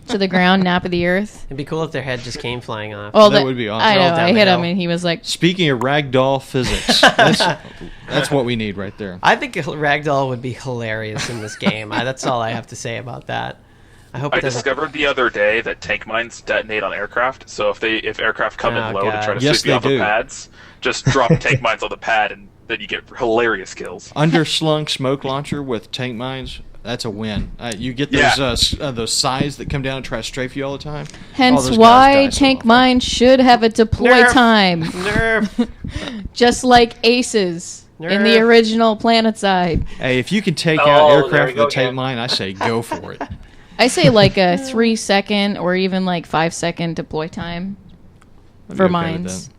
to the ground, nap of the earth. It'd be cool if their head just came flying off. Well, That would be awesome. I know. Roll down I the hit him, hill. and he was like, Speaking of ragdoll physics, that's what we need right there. I think Ragdoll would be hilarious in this game. That's all I have to say about that. I hope I it doesn't. discovered the other day that tank mines detonate on aircraft. So if aircraft come in Oh, low to try God. to Yes, sweep you off they the do. pads, just drop tank mines on the pad, and then you get hilarious kills. Underslung smoke launcher with tank mines. That's a win. You get those sides that come down and try to strafe you all the time. hence those guys why die so tank often. mine should have a deploy Nerf. time, Nerf. just like aces in the Nerf. original PlanetSide. Hey, if you can take Oh, out there aircraft we with go a tank again. mine, I say go for it. I say like a 3-second or even like 5-second deploy time I'd for be okay with mines.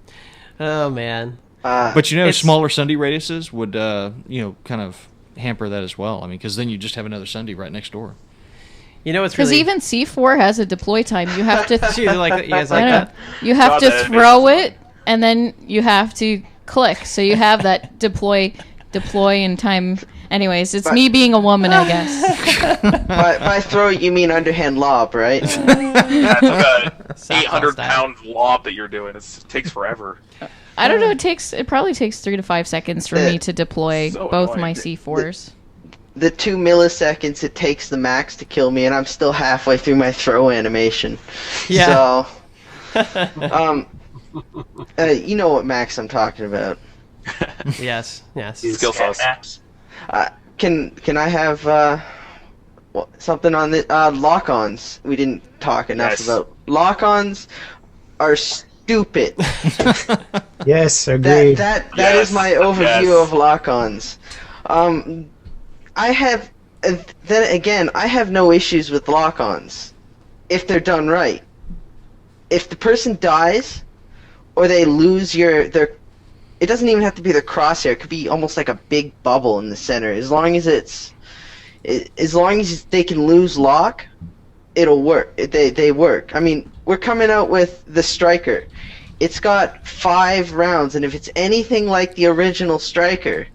Oh man. But It's- smaller Sunday radiuses would kind of hamper that as well. I mean, because then you just have another Sunday right next door. You know what's Because really even C4 has a deploy time. You have to. you guys I like know. that? You have God, to that throw makes it, and then you have to click. So you have that deploy in time. Anyways, it's me being a woman, I guess. By throw, you mean underhand lob, right? That's like a Softball 800-pound lob that you're doing. It takes forever. I don't know. It probably takes 3 to 5 seconds for me to deploy So both annoying. my C4s. The 2 milliseconds it takes the max to kill me, and I'm still halfway through my throw animation. Yeah. So, you know what max I'm talking about. Yes. Yes. Skill sauce. Maps. Can I have something on the lock-ons? We didn't talk enough Yes. about lock-ons. Are stupid. Yes, agreed. That Yes, is my overview yes. of lock-ons. I have then again, I have no issues with lock-ons if they're done right. If the person dies or they lose their, it doesn't even have to be their crosshair. It could be almost like a big bubble in the center. As long as they can lose lock, it'll work. They work. I mean, we're coming out with the Striker. It's got 5 rounds, and if it's anything like the original Striker,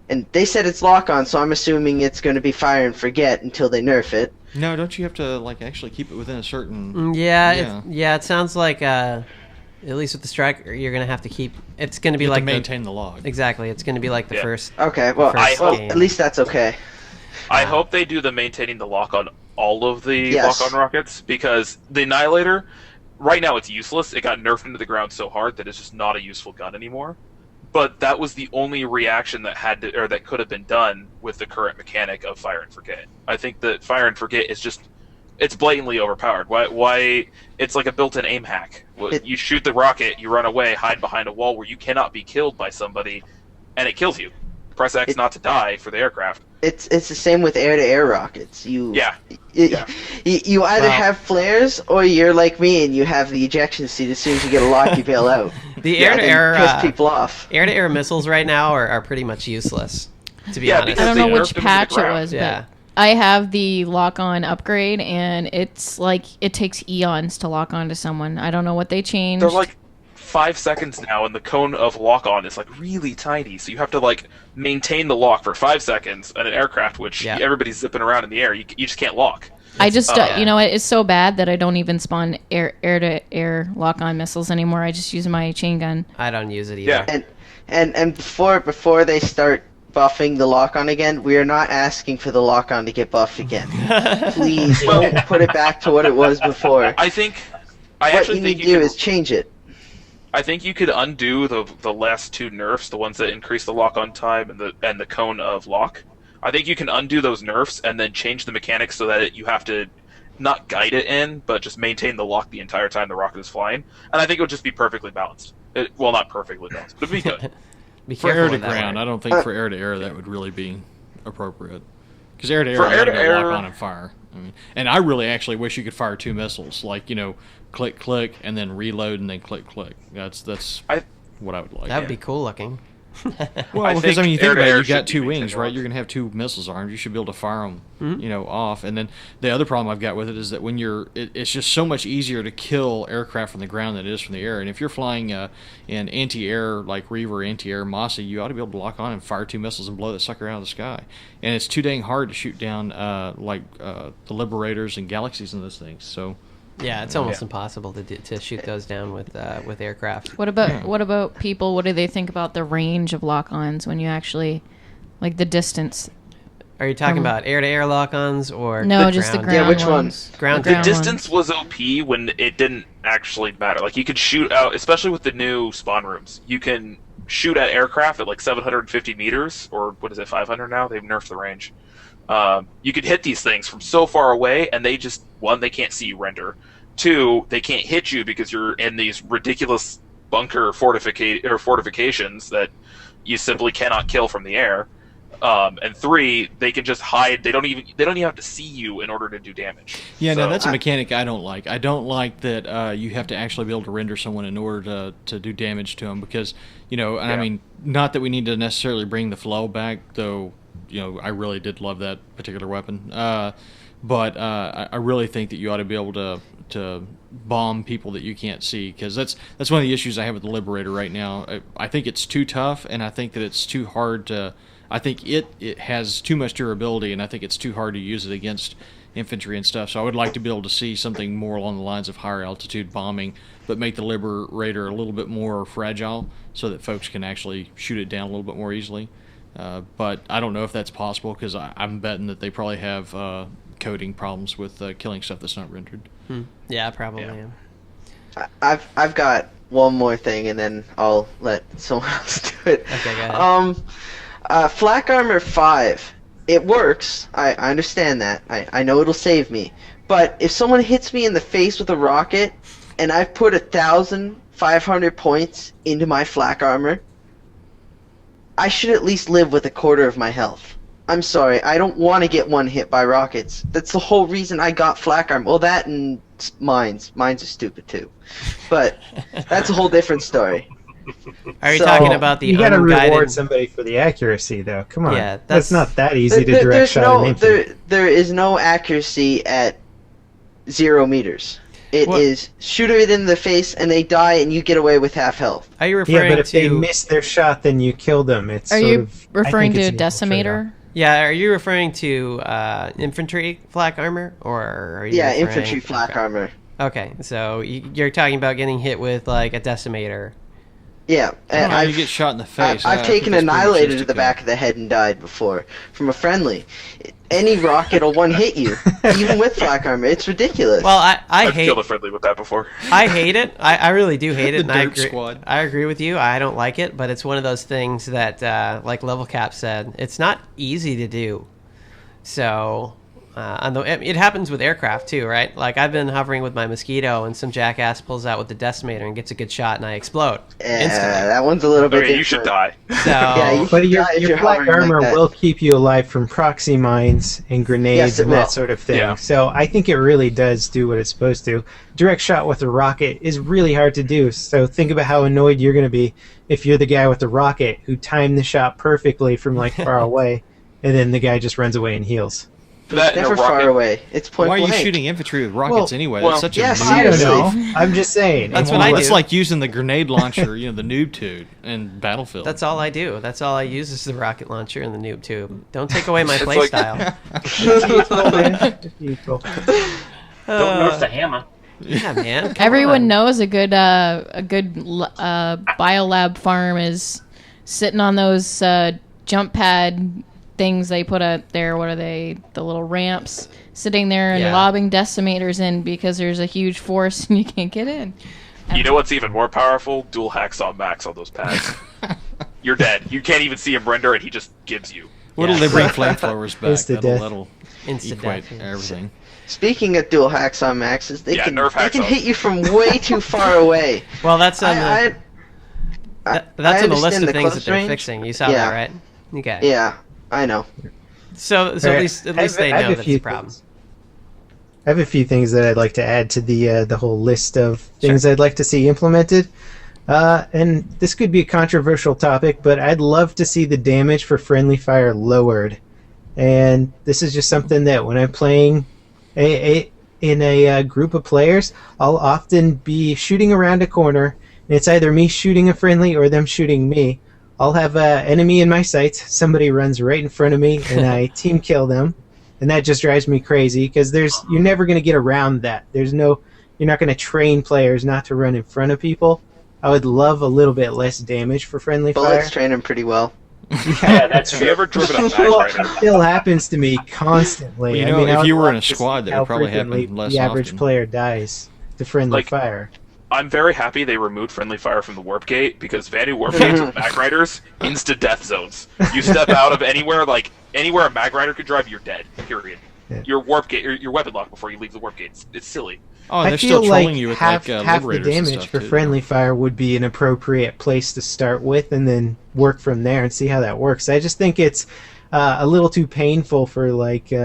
and they said it's lock-on, so I'm assuming it's going to be fire and forget until they nerf it. No, don't you have to actually keep it within a certain? Yeah. It sounds like at least with the Striker, you're gonna have to keep. It's gonna be You have like to maintain the log. Exactly. It's gonna be like the first. Okay, well, first game. at least that's okay. I hope they do the maintaining the lock on all of the Yes. lock-on rockets, because the Annihilator, right now it's useless. It got nerfed into the ground so hard that it's just not a useful gun anymore. But that was the only reaction that could have been done with the current mechanic of fire and forget. I think that fire and forget is it's blatantly overpowered. Why it's like a built-in aim hack. You shoot the rocket, you run away, hide behind a wall where you cannot be killed by somebody, and it kills you. Press X not to die for the aircraft. It's the same with air-to-air rockets. You either Well- have flares or you're like me and you have the ejection seat. As soon as you get a lock, you bail out. The Yeah, air-to-air then piss people off. Air-to-air missiles right now are pretty much useless. To be Yeah, honest. because I don't know they which nerfed them to the patch it ground. was, Yeah. but I have the lock-on upgrade, and it's like it takes eons to lock onto someone. I don't know what they changed. They're like 5 seconds now, and the cone of lock-on is really tiny, so you have to maintain the lock for 5 seconds on an aircraft, which everybody's zipping around in the air. You just can't lock. I just, you know, it's so bad that I don't even spawn air-to-air lock-on missiles anymore. I just use my chain gun. I don't use it either. Yeah. And before they start buffing the lock-on again, we are not asking for the lock-on to get buffed again. Please don't put it back to what it was before. I think What you need to do is change it. I think you could undo the last 2 nerfs, the ones that increase the lock-on time and the cone of lock. I think you can undo those nerfs and then change the mechanics so that you have to not guide it in, but just maintain the lock the entire time the rocket is flying. And I think it would just be perfectly balanced. Well, not perfectly balanced, but it'd be good. Be For careful air to with that ground, word. I don't think for air to air that would really be appropriate. Because air to air, For you gotta air-to-air- lock on and fire. I mean, and I really actually wish you could fire 2 missiles, click, click, and then reload, and then click, click. That's what I would like. That would be cool looking. Well, because I mean, you think about it, you got two should be wings, right? maintained You're going to have two missiles armed. You should be able to fire them, Mhm. off. And then the other problem I've got with it is that when it's just so much easier to kill aircraft from the ground than it is from the air. And if you're flying in anti-air like Reaver, anti-air Mossy, you ought to be able to lock on and fire two missiles and blow that sucker out of the sky. And it's too dang hard to shoot down the Liberators and Galaxies and those things. So. Yeah, it's almost impossible to shoot those down with aircraft. What about people? What do they think about the range of lock-ons when you actually, like the distance? Are you talking about air-to-air lock-ons or No, just the ground Yeah, which ones. Ground The ground distance was OP when it didn't actually matter. Like, you could shoot out, especially with the new spawn rooms, you can shoot at aircraft at like 750 meters, or what is it, 500 now? They've nerfed the range. You could hit these things from so far away, and they just, one, they can't see you render. Two, they can't hit you because you're in these ridiculous bunker fortifications that you simply cannot kill from the air. And three, they can just hide. They don't even have to see you in order to do damage. Yeah, So, no, that's a mechanic I don't like. I don't like that you have to actually be able to render someone in order to do damage to them because, I mean, not that we need to necessarily bring the flow back, though, I really did love that particular weapon. But I really think that you ought to be able to bomb people that you can't see, because that's one of the issues I have with the Liberator right now. I think it's too tough, and I think that it's too hard to... I think it has too much durability, and I think it's too hard to use it against infantry and stuff. So I would like to be able to see something more along the lines of higher altitude bombing, but make the Liberator a little bit more fragile so that folks can actually shoot it down a little bit more easily. But I don't know if that's possible, because I'm betting that they probably have coding problems with killing stuff that's not rendered. Yeah, probably. Yeah. I've got one more thing, and then I'll let someone else do it. Okay, go ahead. Flak Armor 5, it works. I understand that. I know it'll save me. But if someone hits me in the face with a rocket, and I've put 1,500 points into my Flak Armor, I should at least live with a quarter of my health. I'm sorry, I don't want to get one hit by rockets. That's the whole reason I got Flak Armor. Well, that and mines. Mines are stupid too. But that's a whole different story. Are you talking about the You gotta unguided... reward somebody for the accuracy, though. Come on. Yeah, that's not that easy to direct There's shot an infantry. there is no accuracy at 0 meters. It What? is shoot it in the face and they die and you get away with half health. Are you Yeah, referring but if they to... miss their shot, then you kill them. It's Are sort you of, referring I to think a it's an equal trade-off. decimator? Yeah, are you referring to infantry flak armor, or are you Yeah, referring... infantry flak armor. Okay, so you're talking about getting hit with, like, a decimator. Yeah, and you get shot in the face. I've taken Annihilator to the back of the head and died before from a friendly. Any rocket will one hit you, even with flak armor. It's ridiculous. Well, I've killed a friendly with that before. I hate it. I really do hate it. The and I Dirt agree, Squad. I agree with you. I don't like it, but it's one of those things that, like LevelCap said, it's not easy to do. So, it happens with aircraft too, right? Like, I've been hovering with my Mosquito, and some jackass pulls out with the Decimator and gets a good shot, and I explode instantly. That one's a little bit different. You should die. So, Yeah, you But should your die if you're flak hovering like armor that. will keep you alive from proxy mines and grenades Yes, it and that will. sort of thing. Yeah. So I think it really does do what it's supposed to. Direct shot with a rocket is really hard to do. So think about how annoyed you're going to be if you're the guy with the rocket who timed the shot perfectly from like far away, and then the guy just runs away and heals. That and a Never far rocket. away. It's point Why are you blank. shooting infantry with rockets Well, anyway? well, That's such yeah, a noob. I don't seriously. know. I'm just saying. That's what I That's do. like using the grenade launcher, the noob tube in Battlefield. that's all I do. That's all I use is the rocket launcher and the noob tube. Don't take away my It's play like- style. People. Don't nerf the hammer. Yeah, man. come Everyone on. knows a good biolab farm is sitting on those jump pad things they put out there. What are they? The little ramps, sitting there and Yeah. lobbing decimators in because there's a huge force and you can't get in. You know what's even more powerful? Dual hacksaw max on those pads. You're dead. You can't even see him render, and he just gives you. What'll they bring flamethrowers back? Insta-death. That'll Insta equate death. everything. Speaking of dual hacks on maxes, they Yeah, can nerf they can hacksaws. hit you from way too far away. Well, that's on I that's on the list understand of the things close that they're range. fixing. You saw Yeah. that, right? Okay. Yeah, I know. So All at right. least I have- they I have know a that's few a problem. things. I have a few things that I'd like to add to the whole list of things I'd like to see implemented. And this could be a controversial topic, but I'd love to see the damage for friendly fire lowered. And this is just something that when I'm playing in a group of players, I'll often be shooting around a corner, and it's either me shooting a friendly or them shooting me. I'll have an enemy in my sights, somebody runs right in front of me, and I team kill them. And that just drives me crazy, because you're never going to get around that. You're not going to train players not to run in front of people. I would love a little bit less damage for friendly fire. Bullets train them pretty well. Yeah, that's true. Have you ever driven a magrider? It still happens to me constantly. Well, if you were in a squad, that would probably happen less the average often. player dies to friendly fire. I'm very happy they removed friendly fire from the warp gate, because Vandy warp gates with magriders, insta death zones. You step out of anywhere a magrider could drive, you're dead. Period. Yeah. Your warp gate, your weapon lock before you leave the warp gate. It's silly. Oh, they're I still feel trolling like you with half the liberators and damage stuff, for too, friendly fire would be an appropriate place to start with, and then work from there and see how that works. I just think it's a little too painful for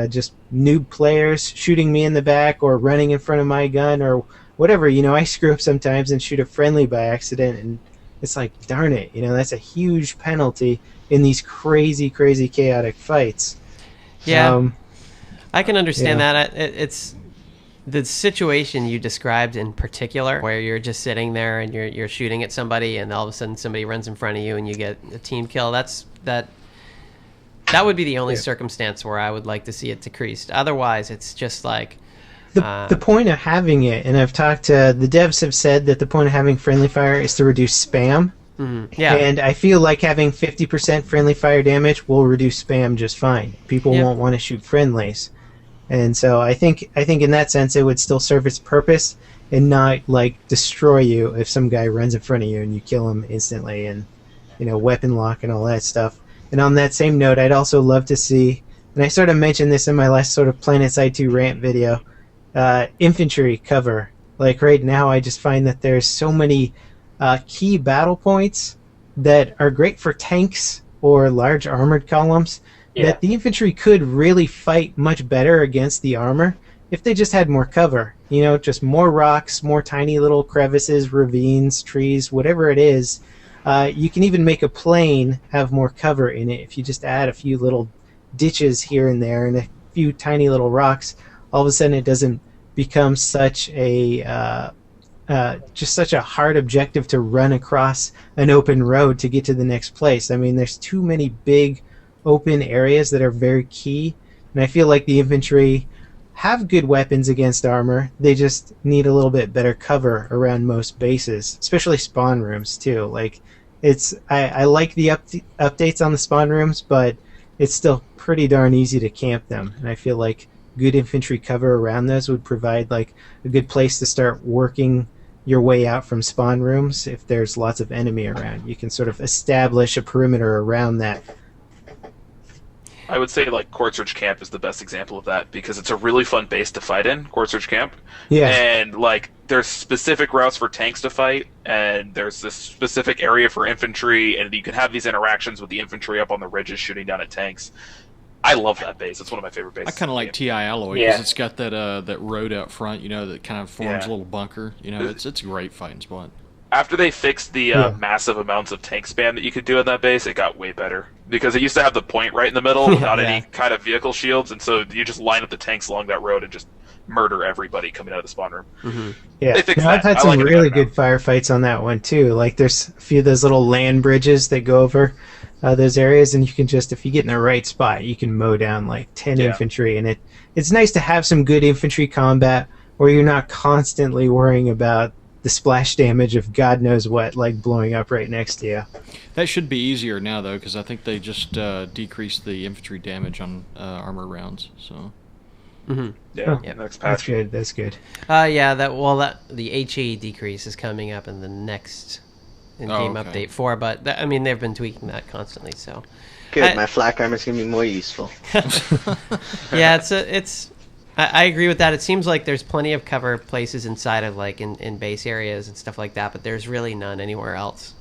just noob players shooting me in the back or running in front of my gun or whatever. I screw up sometimes and shoot a friendly by accident, and it's like, darn it, that's a huge penalty in these crazy, crazy chaotic fights. Yeah, I can understand that. It's the situation you described in particular, where you're just sitting there and you're shooting at somebody, and all of a sudden somebody runs in front of you and you get a team kill. That would be the only circumstance where I would like to see it decreased. Otherwise, it's just like the point of having it, and I've talked to the devs have said that the point of having friendly fire is to reduce spam. Yeah, and I feel like having 50% friendly fire damage will reduce spam just fine. People won't want to shoot friendlies. And so I think in that sense it would still serve its purpose and not destroy you if some guy runs in front of you and you kill him instantly, and weapon lock and all that stuff. And on that same note, I'd also love to see, and I sort of mentioned this in my last sort of PlanetSide 2 rant video, infantry cover. Like right now I just find that there's so many key battle points that are great for tanks or large armored columns, that the infantry could really fight much better against the armor if they just had more cover. Just more rocks, more tiny little crevices, ravines, trees, whatever it is. You can even make a plane have more cover in it if you just add a few little ditches here and there and a few tiny little rocks. All of a sudden it doesn't become such a just such a hard objective to run across an open road to get to the next place. I mean, there's too many big open areas that are very key, and I feel like the infantry have good weapons against armor. They just need a little bit better cover around most bases, especially spawn rooms too. I like the updates on the spawn rooms, but it's still pretty darn easy to camp them, and I feel like good infantry cover around those would provide a good place to start working your way out from spawn rooms. If there's lots of enemy around, you can sort of establish a perimeter around that. I would say Quartzridge Camp is the best example of that, because it's a really fun base to fight in, Quartzridge Camp. Yeah. And there's specific routes for tanks to fight, and there's this specific area for infantry, and you can have these interactions with the infantry up on the ridges shooting down at tanks. I love that base. It's one of my favorite bases. I kind of like TI Alloy because it's got that road out front, that kind of forms a little bunker. It's a great fighting spot. After they fixed the massive amounts of tank spam that you could do in that base, it got way better. Because it used to have the point right in the middle without any kind of vehicle shields, and so you just line up the tanks along that road and just murder everybody coming out of the spawn room. Mm-hmm. Yeah, they fixed that. I've had some really good firefights on that one too. There's a few of those little land bridges that go over those areas, and you can just, if you get in the right spot, you can mow down 10 infantry, and it's nice to have some good infantry combat where you're not constantly worrying about the splash damage of God knows what, blowing up right next to you. That should be easier now, though, because I think they just decreased the infantry damage on armor rounds. So. Mm-hmm. Yeah, next patch. That's good. The HE decrease is coming up in the next in-game update 4, but they've been tweaking that constantly. So. Good, my flak armor's gonna be more useful. Yeah, I agree with that. It seems like there's plenty of cover places inside of in base areas and stuff like that, but there's really none anywhere else.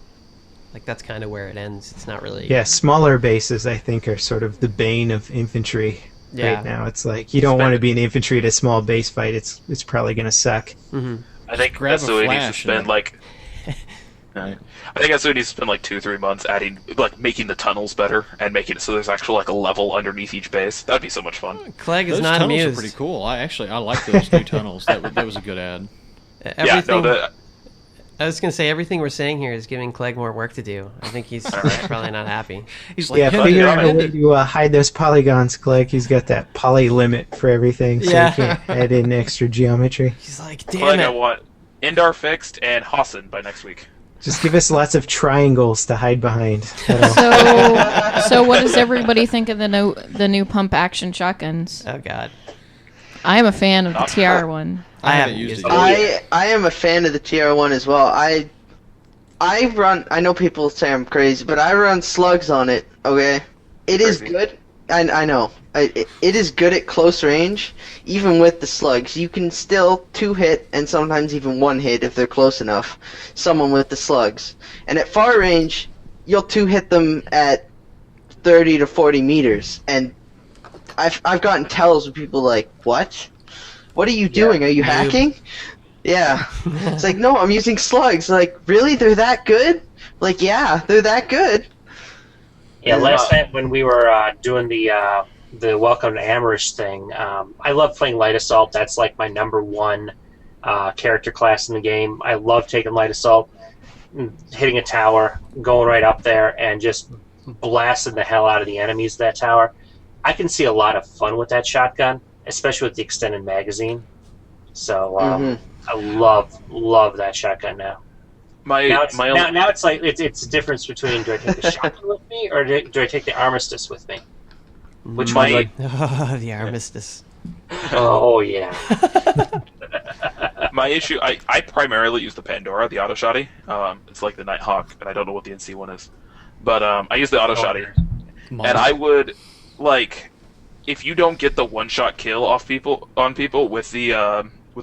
That's kind of where it ends. It's not really. Yeah, smaller bases I think are sort of the bane of infantry right now. It's you don't want to be an infantry at a small base fight. It's probably gonna suck. Mm-hmm. I think that's the way it needs to spend I think that's what needs to spend like 2-3 months making the tunnels better and making it so there's actually like a level underneath each base. That'd be so much fun. Clegg is those not tunnels amused. are pretty cool. I like those new tunnels. That was a good ad. Everything, I was gonna say everything we're saying here is giving Clegg more work to do. I think he's probably not happy. He's like, figure out a way to hide those polygons, Clegg. He's got that poly limit for everything, so he can't add in extra geometry. He's like, damn Clegg, it. I want Indar fixed and Hassan by next week. Just give us lots of triangles to hide behind. So what does everybody think of the new pump action shotguns? Oh God, I am a fan of the TR one. I haven't used it. I am a fan of the TR one as well. I know people say I'm crazy, but I run slugs on it. Okay, it is good. I know. It is good at close range, even with the slugs. You can still 2-hit and sometimes even 1-hit if they're close enough. Someone with the slugs, and at far range, you'll 2-hit them at 30 to 40 meters. And I've gotten tells with people like, "What? What are you doing? Are you hacking?" Yeah. It's like, no, I'm using slugs. Like, really? They're that good? Like, yeah, they're that good. Yeah, last night when we were doing the Welcome to Amherst thing, I love playing Light Assault. That's like my number one character class in the game. I love taking Light Assault, hitting a tower, going right up there, and just blasting the hell out of the enemies of that tower. I can see a lot of fun with that shotgun, especially with the extended magazine. So I love that shotgun now. Now it's like it's a difference between, do I take the shotgun with me or do I take the armistice with me? Which one? The armistice. Oh yeah. My issue, I primarily use the Pandora, the auto shotty. It's like the Nighthawk, and I don't know what the NC one is, but I use the auto shotty, and I would if you don't get the one-shot kill on people with the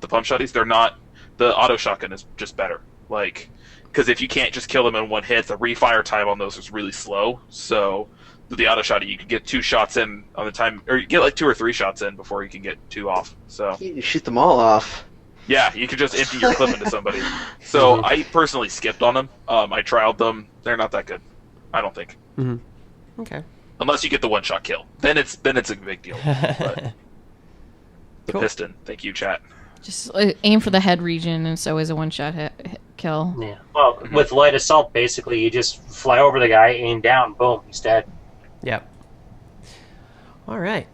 pump shotties, they're not. The auto shotgun is just better. Because if you can't just kill them in one hit, the refire time on those is really slow. So with the auto shotty, you can get 2 shots in on the time, or you get like 2 or 3 shots in before you can get 2 off. So you shoot them all off. Yeah, you could just empty your clip into somebody. So I personally skipped on them. I trialed them. They're not that good. I don't think. Mm-hmm. Okay. Unless you get the one-shot kill, then it's a big deal. But the piston. Thank you, chat. Just aim for the head region, and it's always a one-shot hit kill. Yeah. Well, with Light Assault, basically, you just fly over the guy, aim down, boom, he's dead. Yep. All right.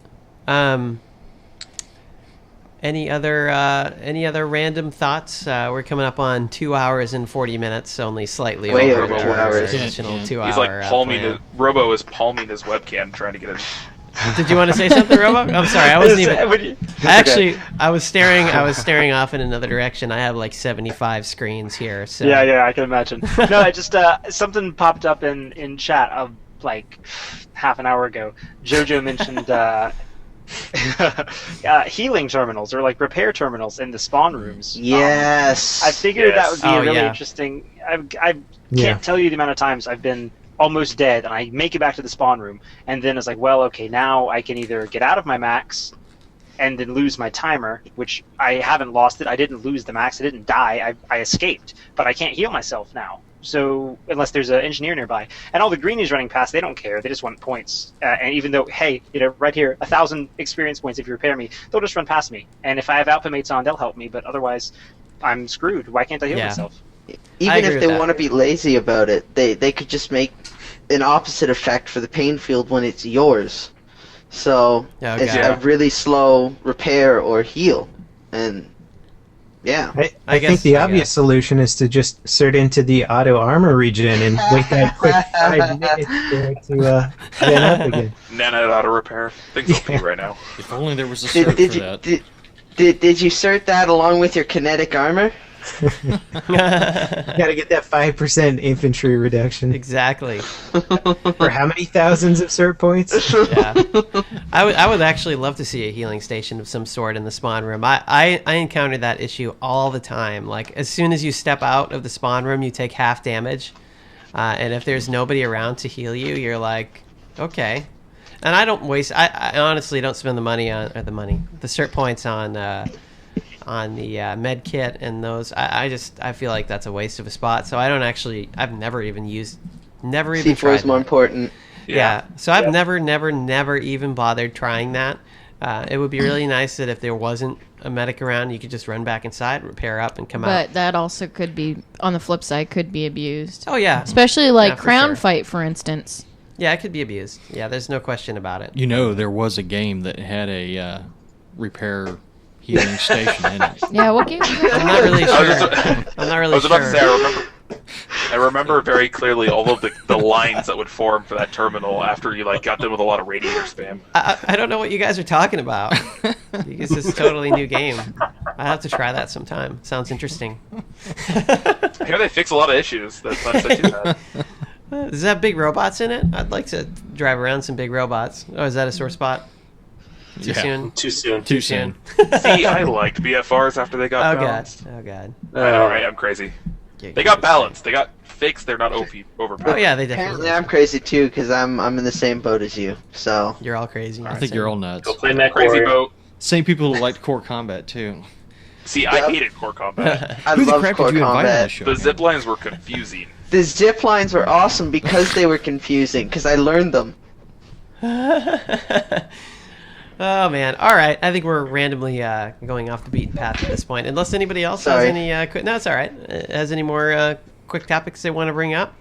Any other random thoughts? We're coming up on 2 hours and 40 minutes, only slightly way over 2 hours. Additional 2 hour. He's like palming. Robo is palming his webcam, trying to get it. Did you want to say something, Robo? I'm sorry, I wasn't even. I was staring off in another direction. I have like 75 screens here. So. Yeah, I can imagine. No, I just something popped up in chat of like half an hour ago. Jojo mentioned healing terminals or like repair terminals in the spawn rooms. Yes. I figured that would be really interesting. I can't tell you the amount of times I've been almost dead, and I make it back to the spawn room, and then it's like, well, okay, now I can either get out of my max and then lose my timer, which I haven't lost it. I didn't lose the max. I didn't die. I escaped, but I can't heal myself now. So unless there's an engineer nearby, and all the greenies running past, they don't care. They just want points. And even though, hey, right here, 1,000 experience points if you repair me, they'll just run past me. And if I have output mates on, they'll help me. But otherwise, I'm screwed. Why can't I heal myself? Even if they want to be lazy about it, they could just make an opposite effect for the pain field when it's yours. So it's a really slow repair or heal. And yeah. I think the obvious solution is to just insert into the auto armor region and wait that quick 5 minutes there to get up again. Nano auto repair. Things OP right now. If only there was a cert for that. Did you cert that along with your kinetic armor? Gotta get that 5% infantry reduction. Exactly. For how many thousands of cert points? Yeah. I would actually love to see a healing station of some sort in the spawn room. I encounter that issue all the time. Like, as soon as you step out of the spawn room, you take half damage. And if there's nobody around to heal you, you're like, okay. And I don't waste... I honestly don't spend the money on... Or the cert points on on the med kit and those. I feel like that's a waste of a spot. So I've never even C4 tried is more that. important. Yeah. So I've never even bothered trying that. It would be really nice that if there wasn't a medic around, you could just run back inside, repair up, and come out. But that also could be, on the flip side, could be abused. Oh, yeah. Especially like for Crown sure. Fight, for instance. Yeah, it could be abused. Yeah, there's no question about it. You know, there was a game that had a repair healing station in it. Yeah, what game? I'm not really sure. I'm not really I was about sure. to say, I remember very clearly all of the lines that would form for that terminal after you got done with a lot of radiator spam. I don't know what you guys are talking about. Because it's a totally new game. I have to try that sometime. Sounds interesting. I hear they fix a lot of issues. That's not too bad. Does it have big robots in it? I'd like to drive around some big robots. Oh, is that a sore spot? Too soon? Too soon. Too soon. See, I liked BFRs after they got balanced. Oh, God. I know, right? I'm crazy. They got balanced. They got fixed. They're not overpowered. Oh, yeah, they definitely Apparently, I'm crazy too because I'm in the same boat as you. So You're all crazy. I think you're all nuts. Go play Mech Crazy Warrior. boat. Same people who liked Core Combat, too. See, I hated core combat. I Who the love crap core did you invite on combat. the show? The zip lines were confusing. The zip lines were awesome because they were confusing because I learned them. Oh, man. All right. I think we're randomly going off the beaten path at this point. Unless anybody else Sorry. has any... no, it's all right. Has any more quick topics they want to bring up?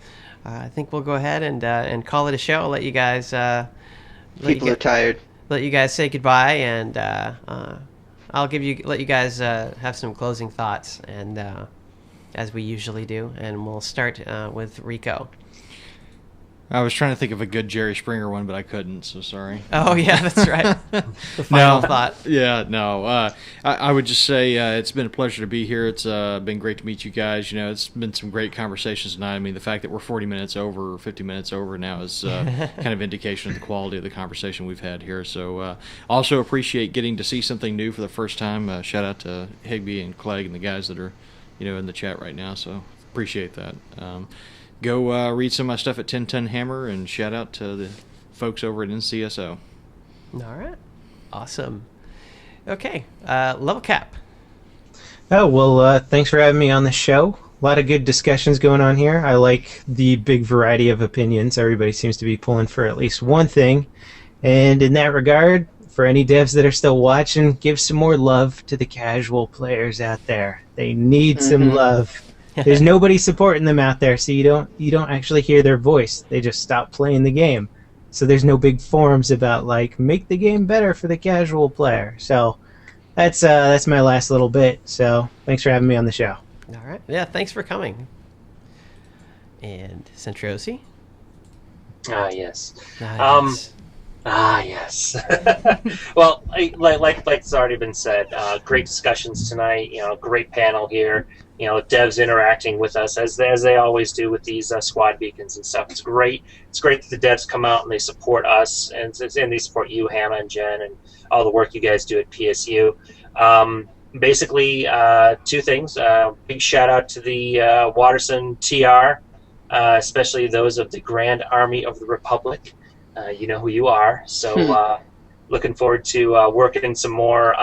I think we'll go ahead and call it a show. I'll let you guys... People are tired. Let you guys say goodbye, and I'll let you guys have some closing thoughts, and as we usually do, and we'll start with Rico. I was trying to think of a good Jerry Springer one, but I couldn't, so sorry. Oh, yeah, that's right. The final thought. Yeah, no. I would just say it's been a pleasure to be here. It's been great to meet you guys. You know, it's been some great conversations tonight. I mean, the fact that we're 40 minutes over or 50 minutes over now is kind of indication of the quality of the conversation we've had here. So also appreciate getting to see something new for the first time. Shout out to Higby and Clegg and the guys that are, in the chat right now. So appreciate that. Go read some of my stuff at 10 Ton Hammer, and shout out to the folks over at NCSO. All right. Awesome. Okay. LevelCap. Oh, well, thanks for having me on the show. A lot of good discussions going on here. I like the big variety of opinions. Everybody seems to be pulling for at least one thing. And in that regard, for any devs that are still watching, give some more love to the casual players out there. They need some love. There's nobody supporting them out there, so you don't actually hear their voice. They just stop playing the game. So there's no big forums about make the game better for the casual player. So that's my last little bit. So thanks for having me on the show. All right. Yeah, thanks for coming. And Sentrosi? Ah, yes. Nice. Yes. Well, like it's already been said, great discussions tonight. Great panel here. Devs interacting with us as they always do with these squad beacons and stuff. It's great. It's great that the devs come out and they support us and they support you, Hamma and Jen, and all the work you guys do at PSU. Basically, two things. Big shout out to the Watterson TR, especially those of the Grand Army of the Republic. You know who you are. So looking forward to working some more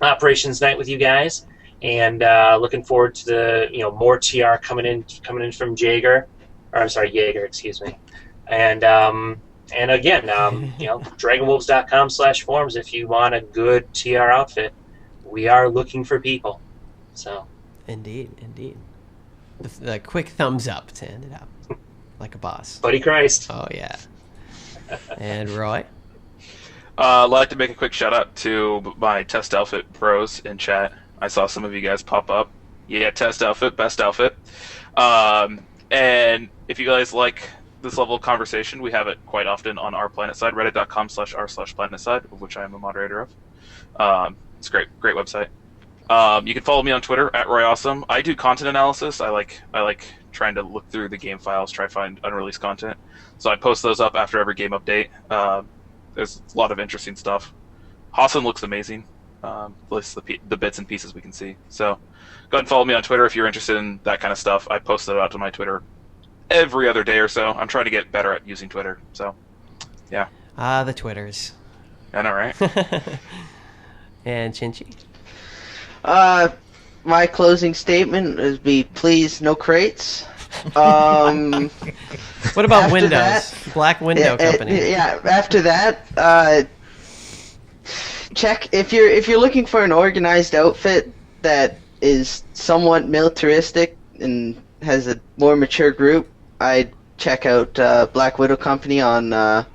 operations night with you guys. And looking forward to the more TR coming in from Jaeger, excuse me, and again, dragonwolves.com/forums if you want a good TR outfit. We are looking for people. So Indeed. The quick thumbs up to end it up, like a boss. Buddy Christ. Oh yeah. And Roy. I'd like to make a quick shout out to my test outfit bros in chat. I saw some of you guys pop up. Yeah, test outfit, best outfit. And if you guys like this level of conversation, we have it quite often on our PlanetSide, reddit.com/r/PlanetSide, of which I am a moderator of. It's a great website. You can follow me on Twitter at RoyAwesome. I do content analysis. I like trying to look through the game files, try to find unreleased content. So I post those up after every game update. There's a lot of interesting stuff. Hassan looks amazing. Lists the bits and pieces we can see. So go ahead and follow me on Twitter if you're interested in that kind of stuff. I post it out to my Twitter every other day or so. I'm trying to get better at using Twitter. So, yeah. The Twitters. I know, right? And Chinchy? My closing statement would be, please, no crates. What about Windows? Black Window Company. Yeah, after that, check if you're looking for an organized outfit that is somewhat militaristic and has a more mature group, I'd check out Black Widow Company on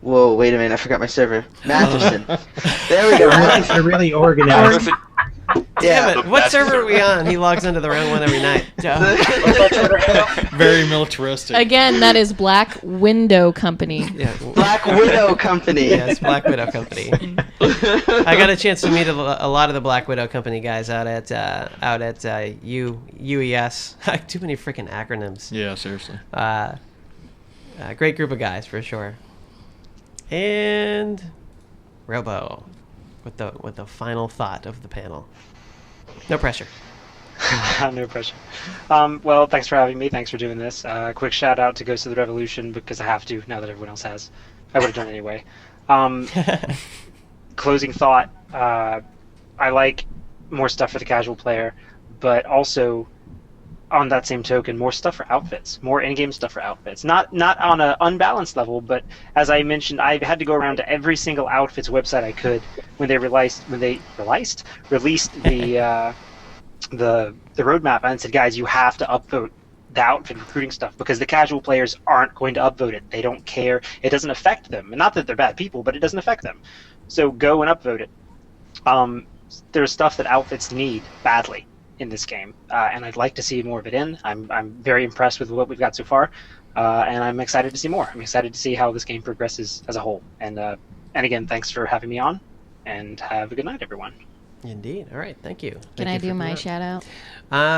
whoa, wait a minute, I forgot my server. Matheson. There we go. They're really organized. Damn it! What server are we on? He logs into the wrong one every night. Very militaristic. Again, that is Black Window Company. Yeah. Black Widow Company. Yes, Black Widow Company. I got a chance to meet a lot of the Black Widow Company guys out at UES. Too many freaking acronyms. Yeah, seriously. Great group of guys for sure. And Robo with the final thought of the panel. No pressure. No pressure. Well, thanks for having me. Thanks for doing this. Quick shout out to Ghost of the Revolution because I have to now that everyone else has. I would have done it anyway. Closing thought. I like more stuff for the casual player, but also on that same token, more stuff for outfits, more in-game stuff for outfits. Not on an unbalanced level, but as I mentioned, I had to go around to every single outfits website I could when they released the roadmap, and said, guys, you have to upvote the outfit recruiting stuff because the casual players aren't going to upvote it. They don't care. It doesn't affect them. And not that they're bad people, but it doesn't affect them. So go and upvote it. There's stuff that outfits need badly in this game, and I'd like to see more of it in. I'm very impressed with what we've got so far, and I'm excited to see more. I'm excited to see how this game progresses as a whole. And again, thanks for having me on, and have a good night, everyone. Indeed. All right. Thank you. Can I do my shout out?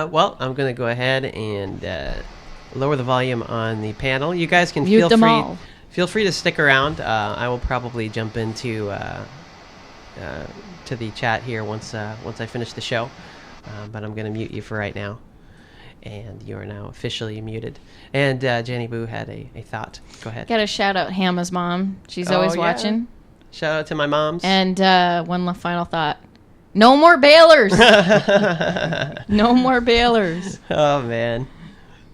Well, I'm going to go ahead and lower the volume on the panel. You guys can Mute them all. Feel free to stick around. I will probably jump into to the chat here once I finish the show. But I'm going to mute you for right now. And you are now officially muted. And Jennyboo had a thought. Go ahead. Got to shout out Hamma's mom. She's always watching. Shout out to my moms. And one final thought. No more bailers. No more bailers. Oh, man.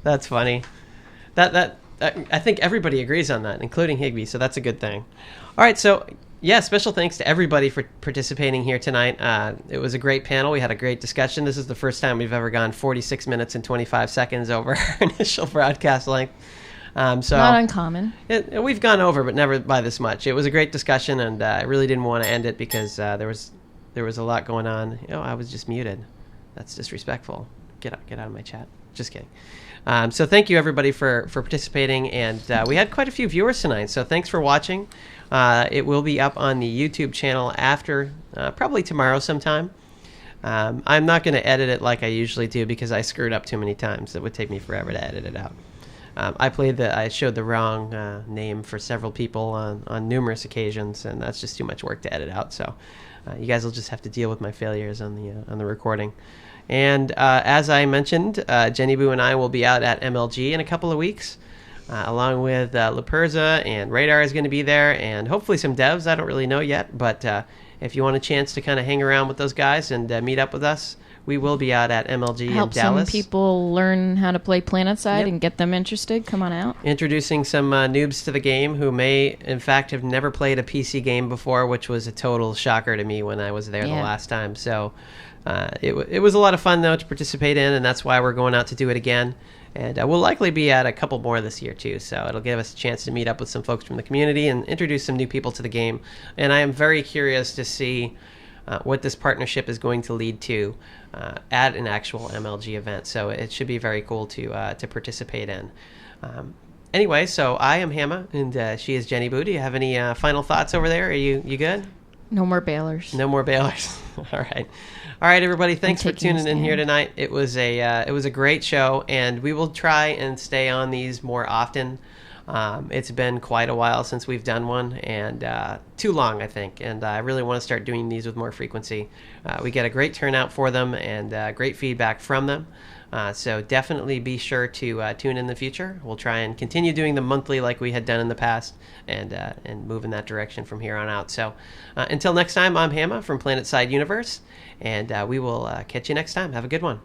That's funny. That I think everybody agrees on that, including Higby, so that's a good thing. All right, so... yeah, special thanks to everybody for participating here tonight. It was a great panel. We had a great discussion. This is the first time we've ever gone 46 minutes and 25 seconds over our initial broadcast length. So not uncommon. We've gone over, but never by this much. It was a great discussion, and I really didn't want to end it because there was a lot going on. I was just muted. That's disrespectful. Get out of my chat. Just kidding. So thank you, everybody, for participating. And we had quite a few viewers tonight, so thanks for watching. It will be up on the YouTube channel after, probably tomorrow sometime. I'm not going to edit it like I usually do because I screwed up too many times. It would take me forever to edit it out. I showed the wrong name for several people on numerous occasions, and that's just too much work to edit out. So you guys will just have to deal with my failures on the recording. And as I mentioned, Jennyboo and I will be out at MLG in a couple of weeks. Along with LaPerza, and Radar is going to be there, and hopefully some devs. I don't really know yet, but if you want a chance to kind of hang around with those guys and meet up with us, we will be out at MLG in Dallas. Help some people learn how to play PlanetSide and get them interested. Come on out. Introducing some noobs to the game who may, in fact, have never played a PC game before, which was a total shocker to me when I was there the last time. So it was a lot of fun, though, to participate in, and that's why we're going out to do it again. And we'll likely be at a couple more this year, too. So it'll give us a chance to meet up with some folks from the community and introduce some new people to the game. And I am very curious to see what this partnership is going to lead to at an actual MLG event. So it should be very cool to participate in. Anyway, so I am Hamma, and she is Jennyboo. Do you have any final thoughts over there? Are you good? No more bailers. No more bailers. All right. All right, everybody. Thanks for tuning in here tonight. It was a great show, and we will try and stay on these more often. It's been quite a while since we've done one, and too long, I think. And I really want to start doing these with more frequency. We get a great turnout for them and great feedback from them. So definitely be sure to tune in the future. We'll try and continue doing them monthly like we had done in the past, and move in that direction from here on out. So until next time, I'm Hamma from PlanetSide Universe, and we will catch you next time. Have a good one.